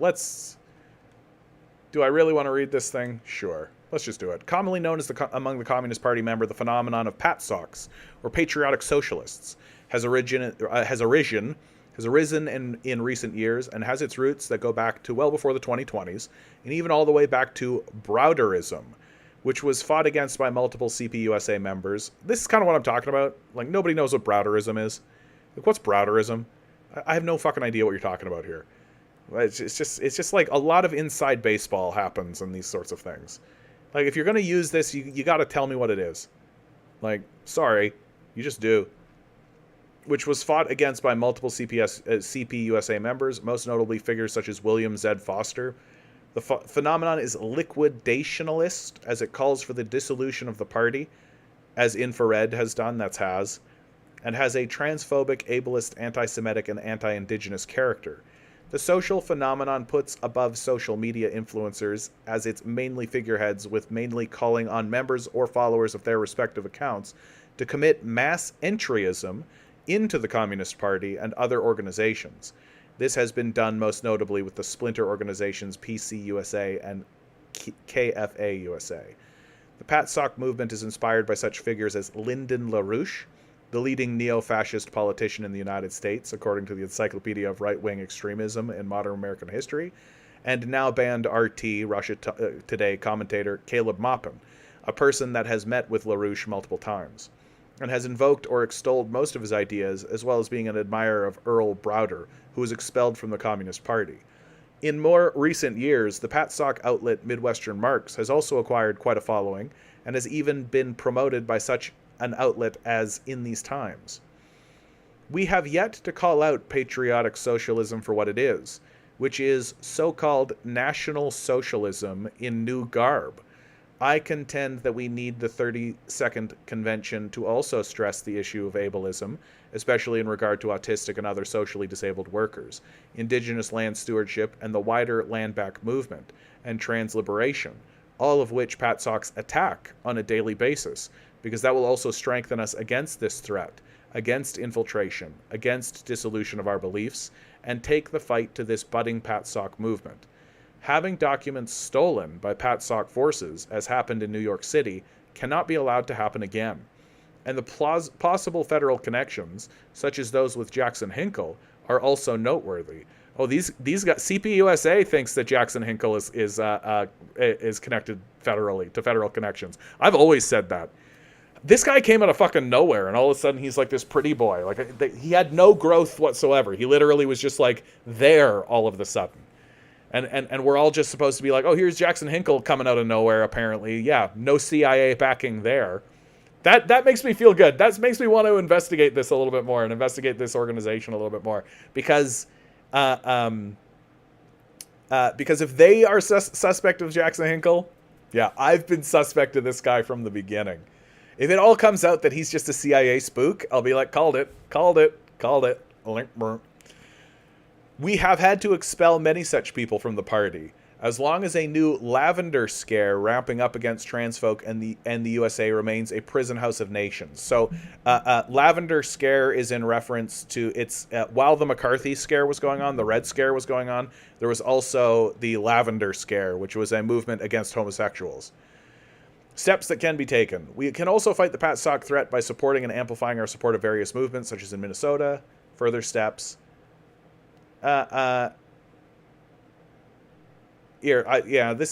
do I really want to read this thing? Sure. Let's just do it. Commonly known as among the Communist Party member, the phenomenon of Pat Sox, or patriotic socialists, has arisen in recent years and has its roots that go back to well before the 2020s, and even all the way back to Browderism, which was fought against by multiple CPUSA members. This is kind of what I'm talking about. Like, nobody knows what Browderism is. Like, what's Browderism? I have no fucking idea what you're talking about here. It's just like a lot of inside baseball happens in these sorts of things. Like, if you're going to use this, you got to tell me what it is. Like, sorry, you just do. Which was fought against by multiple CPUSA members, most notably figures such as William Z. Foster. The phenomenon is liquidationalist, as it calls for the dissolution of the party, as Infrared has done, that's has, and has a transphobic, ableist, anti-Semitic, and anti-Indigenous character. The social phenomenon puts above social media influencers as its mainly figureheads, with mainly calling on members or followers of their respective accounts to commit mass entryism into the Communist Party and other organizations. This has been done most notably with the splinter organizations PC USA and KFA USA. The PATSOC movement is inspired by such figures as Lyndon LaRouche, the leading neo-fascist politician in the United States, according to the Encyclopedia of Right-Wing Extremism in Modern American History, and now banned RT, Russia Today commentator Caleb Maupin, a person that has met with LaRouche multiple times, and has invoked or extolled most of his ideas, as well as being an admirer of Earl Browder, who was expelled from the Communist Party. In more recent years, the PATSOC outlet Midwestern Marks has also acquired quite a following, and has even been promoted by such an outlet as In These Times. We have yet to call out patriotic socialism for what it is, which is so-called National Socialism in new garb. I contend that we need the 32nd Convention to also stress the issue of ableism, especially in regard to autistic and other socially disabled workers, indigenous land stewardship, and the wider land back movement, and trans liberation, all of which PATSOCs attack on a daily basis, because that will also strengthen us against this threat, against infiltration, against dissolution of our beliefs, and take the fight to this budding PATSOC movement. Having documents stolen by PATSOC forces, as happened in New York City, cannot be allowed to happen again. And the possible federal connections, such as those with Jackson Hinkle, are also noteworthy. Oh, these guys, CPUSA thinks that Jackson Hinkle is connected federally to federal connections. I've always said that. This guy came out of fucking nowhere, and all of a sudden he's like this pretty boy. Like, he had no growth whatsoever. He literally was just like there all of the sudden. And we're all just supposed to be like, oh, here's Jackson Hinkle coming out of nowhere, apparently. Yeah, no CIA backing there. That makes me feel good. That makes me want to investigate this a little bit more and investigate this organization a little bit more. Because if they are suspect of Jackson Hinkle, yeah, I've been suspect of this guy from the beginning. If it all comes out that he's just a CIA spook, I'll be like, called it. We have had to expel many such people from the party, as long as a new lavender scare ramping up against trans folk and the USA remains a prison house of nations. So lavender scare is in reference to its while the McCarthy scare was going on, the Red Scare was going on, there was also the lavender scare, which was a movement against homosexuals. Steps that can be taken. We can also fight the PATSOC threat by supporting and amplifying our support of various movements, such as in Minnesota. Further steps. This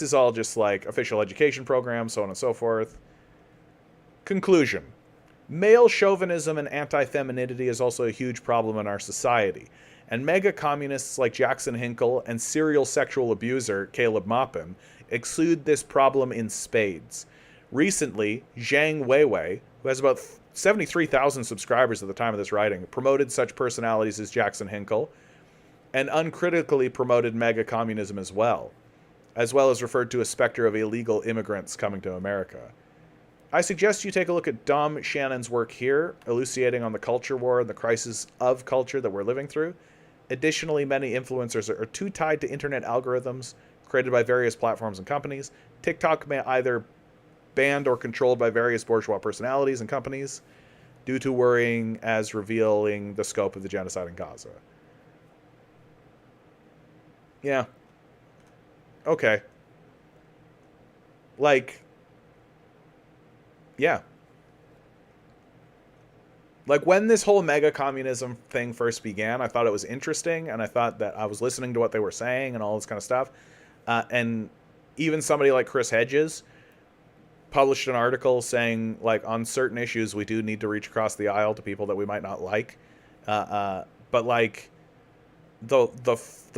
is all just like official education programs, so on and so forth. Conclusion. Male chauvinism and anti-femininity is also a huge problem in our society, and mega-communists like Jackson Hinkle and serial sexual abuser Caleb Maupin exude this problem in spades. Recently, Zhang Weiwei, who has about 73,000 subscribers at the time of this writing, promoted such personalities as Jackson Hinkle, and uncritically promoted mega-communism as well as referred to a specter of illegal immigrants coming to America. I suggest you take a look at Dom Shannon's work here, elucidating on the culture war and the crisis of culture that we're living through. Additionally, many influencers are too tied to internet algorithms created by various platforms and companies. TikTok may either banned or controlled by various bourgeois personalities and companies due to worrying as revealing the scope of the genocide in Gaza. Yeah. Okay. Like, yeah. Like when this whole mega communism thing first began, I thought it was interesting, and I thought that I was listening to what they were saying and all this kind of stuff. And even somebody like Chris Hedges published an article saying, like, on certain issues we do need to reach across the aisle to people that we might not like. But like the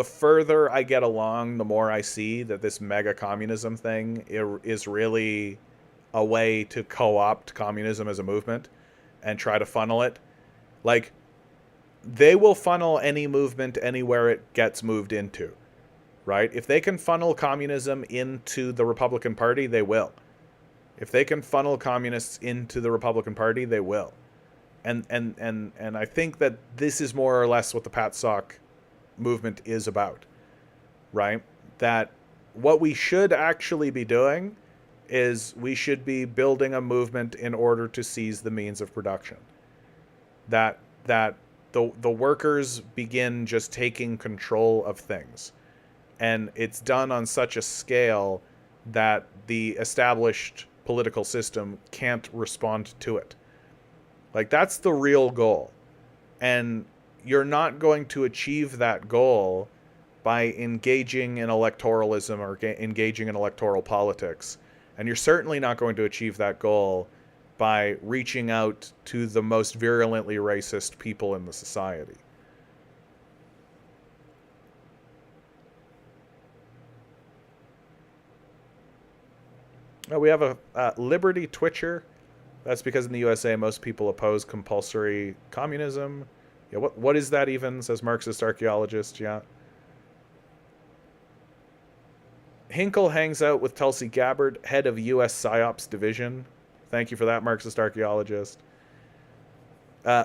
further I get along, the more I see that this mega communism thing is really a way to co-opt communism as a movement and try to funnel it. Like, they will funnel any movement anywhere it gets moved into, right? If they can funnel communism into the Republican Party, they will. If they can funnel communists into the Republican Party, they will. And I think that this is more or less what the PATSOC movement is about, right? That what we should actually be doing is we should be building a movement in order to seize the means of production. That the workers begin just taking control of things. And it's done on such a scale that the established political system can't respond to it. Like, that's the real goal. And you're not going to achieve that goal by engaging in electoralism or engaging in electoral politics. And you're certainly not going to achieve that goal by reaching out to the most virulently racist people in the society. We have a Liberty Twitcher. That's because in the USA, most people oppose compulsory communism. Yeah, what is that even, says Marxist archaeologist, yeah. Hinkle hangs out with Tulsi Gabbard, head of U.S. PSYOPs division. Thank you for that, Marxist archaeologist.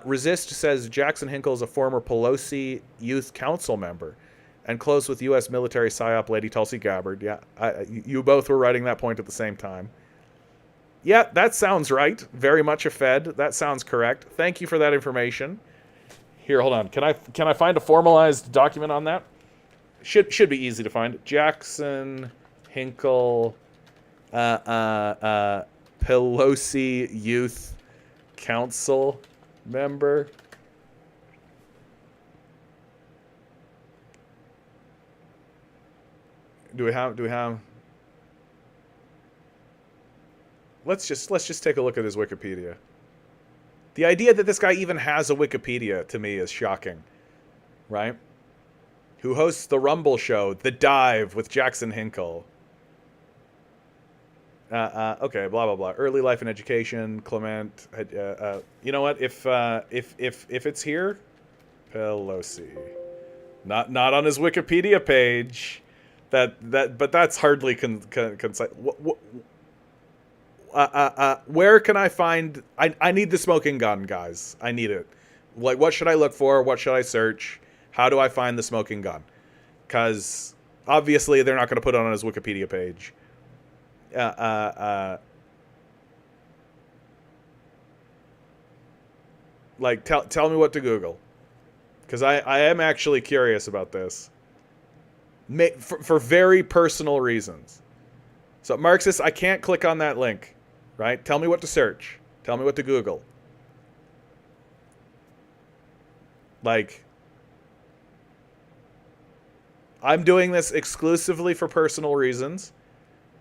Resist says Jackson Hinkle is a former Pelosi Youth Council member and close with U.S. military PSYOP lady Tulsi Gabbard. Yeah, you both were writing that point at the same time. Yeah, that sounds right. Very much a Fed. That sounds correct. Thank you for that information. Here, hold on. Can I find a formalized document on that? Should be easy to find. Jackson Hinkle, Pelosi Youth Council member. Do we have? Let's just take a look at his Wikipedia. The idea that this guy even has a Wikipedia to me is shocking, right? Who hosts the Rumble show, The Dive with Jackson Hinkle. Okay, blah blah blah. Early life and education, Clement. You know what? If it's here, Pelosi, not on his Wikipedia page. But that's hardly concise. Where can I find? I need the smoking gun, guys. I need it. Like, what should I look for? What should I search? How do I find the smoking gun? Because obviously they're not going to put it on his Wikipedia page. Like, tell me what to Google, because I am actually curious about this. For very personal reasons. So Marxist, I can't click on that link, right? Tell me what to search. Tell me what to Google. Like, I'm doing this exclusively for personal reasons.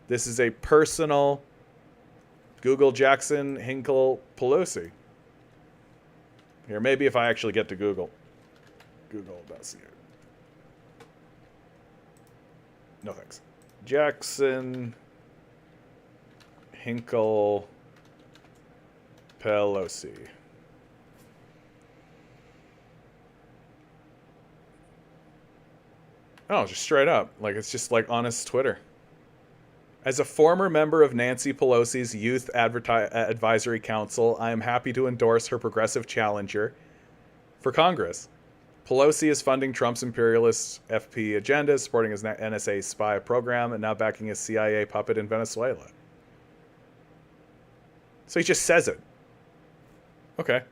This is a personal Google Jackson Hinkle Pelosi. Here, maybe if I actually get to Google. Google.ca. No thanks. Jackson Hinkle Pelosi. Oh, just straight up. Like, it's just like honest Twitter. As a former member of Nancy Pelosi's Youth Advisory Council, I am happy to endorse her progressive challenger for Congress. Pelosi is funding Trump's imperialist FP agenda, supporting his NSA spy program, and now backing his CIA puppet in Venezuela. So he just says it. Okay.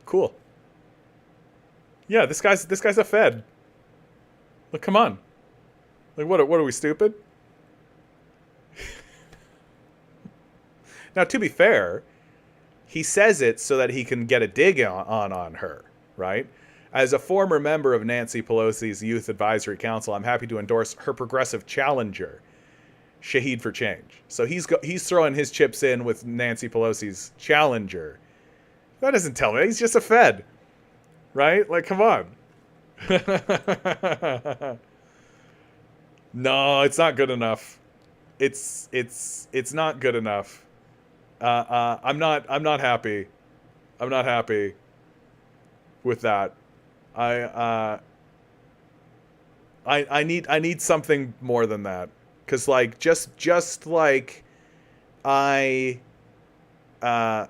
Cool. Yeah, this guy's a Fed. Look, come on. Like, what are we, stupid? Now, to be fair, He says it so that he can get a dig on her, right? As a former member of Nancy Pelosi's Youth Advisory Council, I'm happy to endorse her progressive challenger, Shahid for Change. So he's throwing his chips in with Nancy Pelosi's challenger. That doesn't tell me. He's just a Fed, right? Like, come on. No, it's not good enough. It's not good enough. I'm not happy. I'm not happy with that. I need something more than that. Cause like just like when I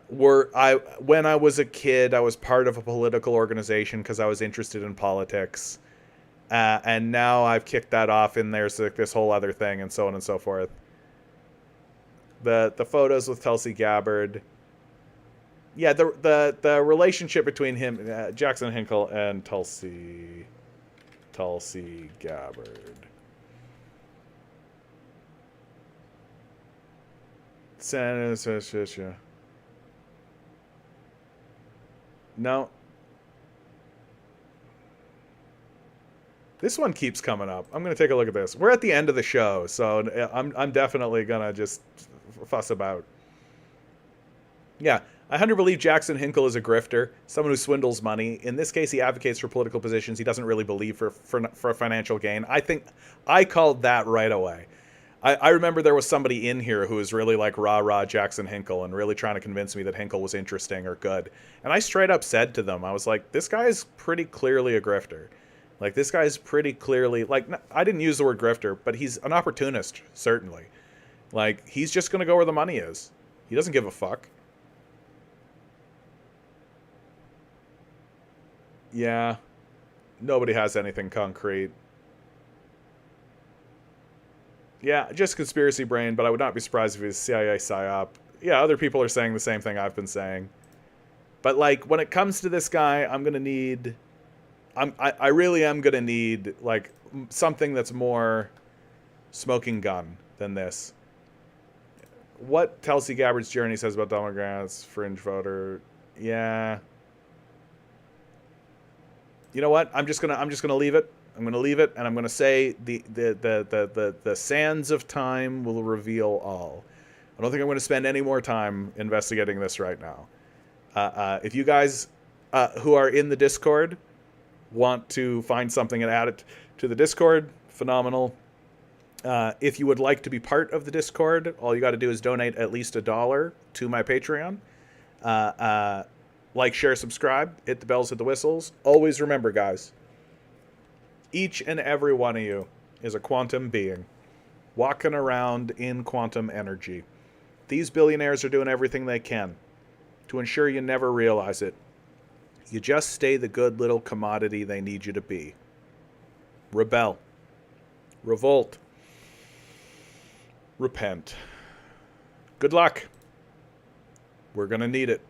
was a kid, I was part of a political organization because I was interested in politics. And now I've kicked that off, and there's like this whole other thing, and so on and so forth. The photos with Tulsi Gabbard. Yeah, the relationship between him, Jackson Hinkle, and Tulsi Gabbard. No. This one keeps coming up. I'm going to take a look at this. We're at the end of the show, so I'm definitely going to just fuss about. Yeah, I 100% believe Jackson Hinkle is a grifter, someone who swindles money. In this case, he advocates for political positions he doesn't really believe for financial gain. I think I called that right away. I remember there was somebody in here who was really like rah Jackson Hinkle and really trying to convince me that Hinkle was interesting or good. And I straight up said to them, I was like, this guy is pretty clearly a grifter. Like, this guy's pretty clearly, like, I didn't use the word grifter, but he's an opportunist, certainly. Like, he's just going to go where the money is. He doesn't give a fuck. Yeah. Nobody has anything concrete. Yeah, just conspiracy brain, but I would not be surprised if it was CIA PSYOP. Yeah, other people are saying the same thing I've been saying. But, like, when it comes to this guy, I'm going to need... I really am going to need, like, something that's more smoking gun than this. What Tulsi Gabbard's journey says about Democrats, fringe voter. Yeah. You know what? I'm just gonna leave it. I'm gonna leave it, and I'm gonna say the sands of time will reveal all. I don't think I'm gonna spend any more time investigating this right now. If you guys who are in the Discord want to find something and add it to the Discord, phenomenal. If you would like to be part of the Discord, all you got to do is donate at least $1 to my Patreon. Like, share, subscribe, hit the bells, hit the whistles. Always remember, guys, each and every one of you is a quantum being walking around in quantum energy. These billionaires are doing everything they can to ensure you never realize it. You just stay the good little commodity they need you to be. Rebel. Revolt. Repent. Good luck. We're going to need it.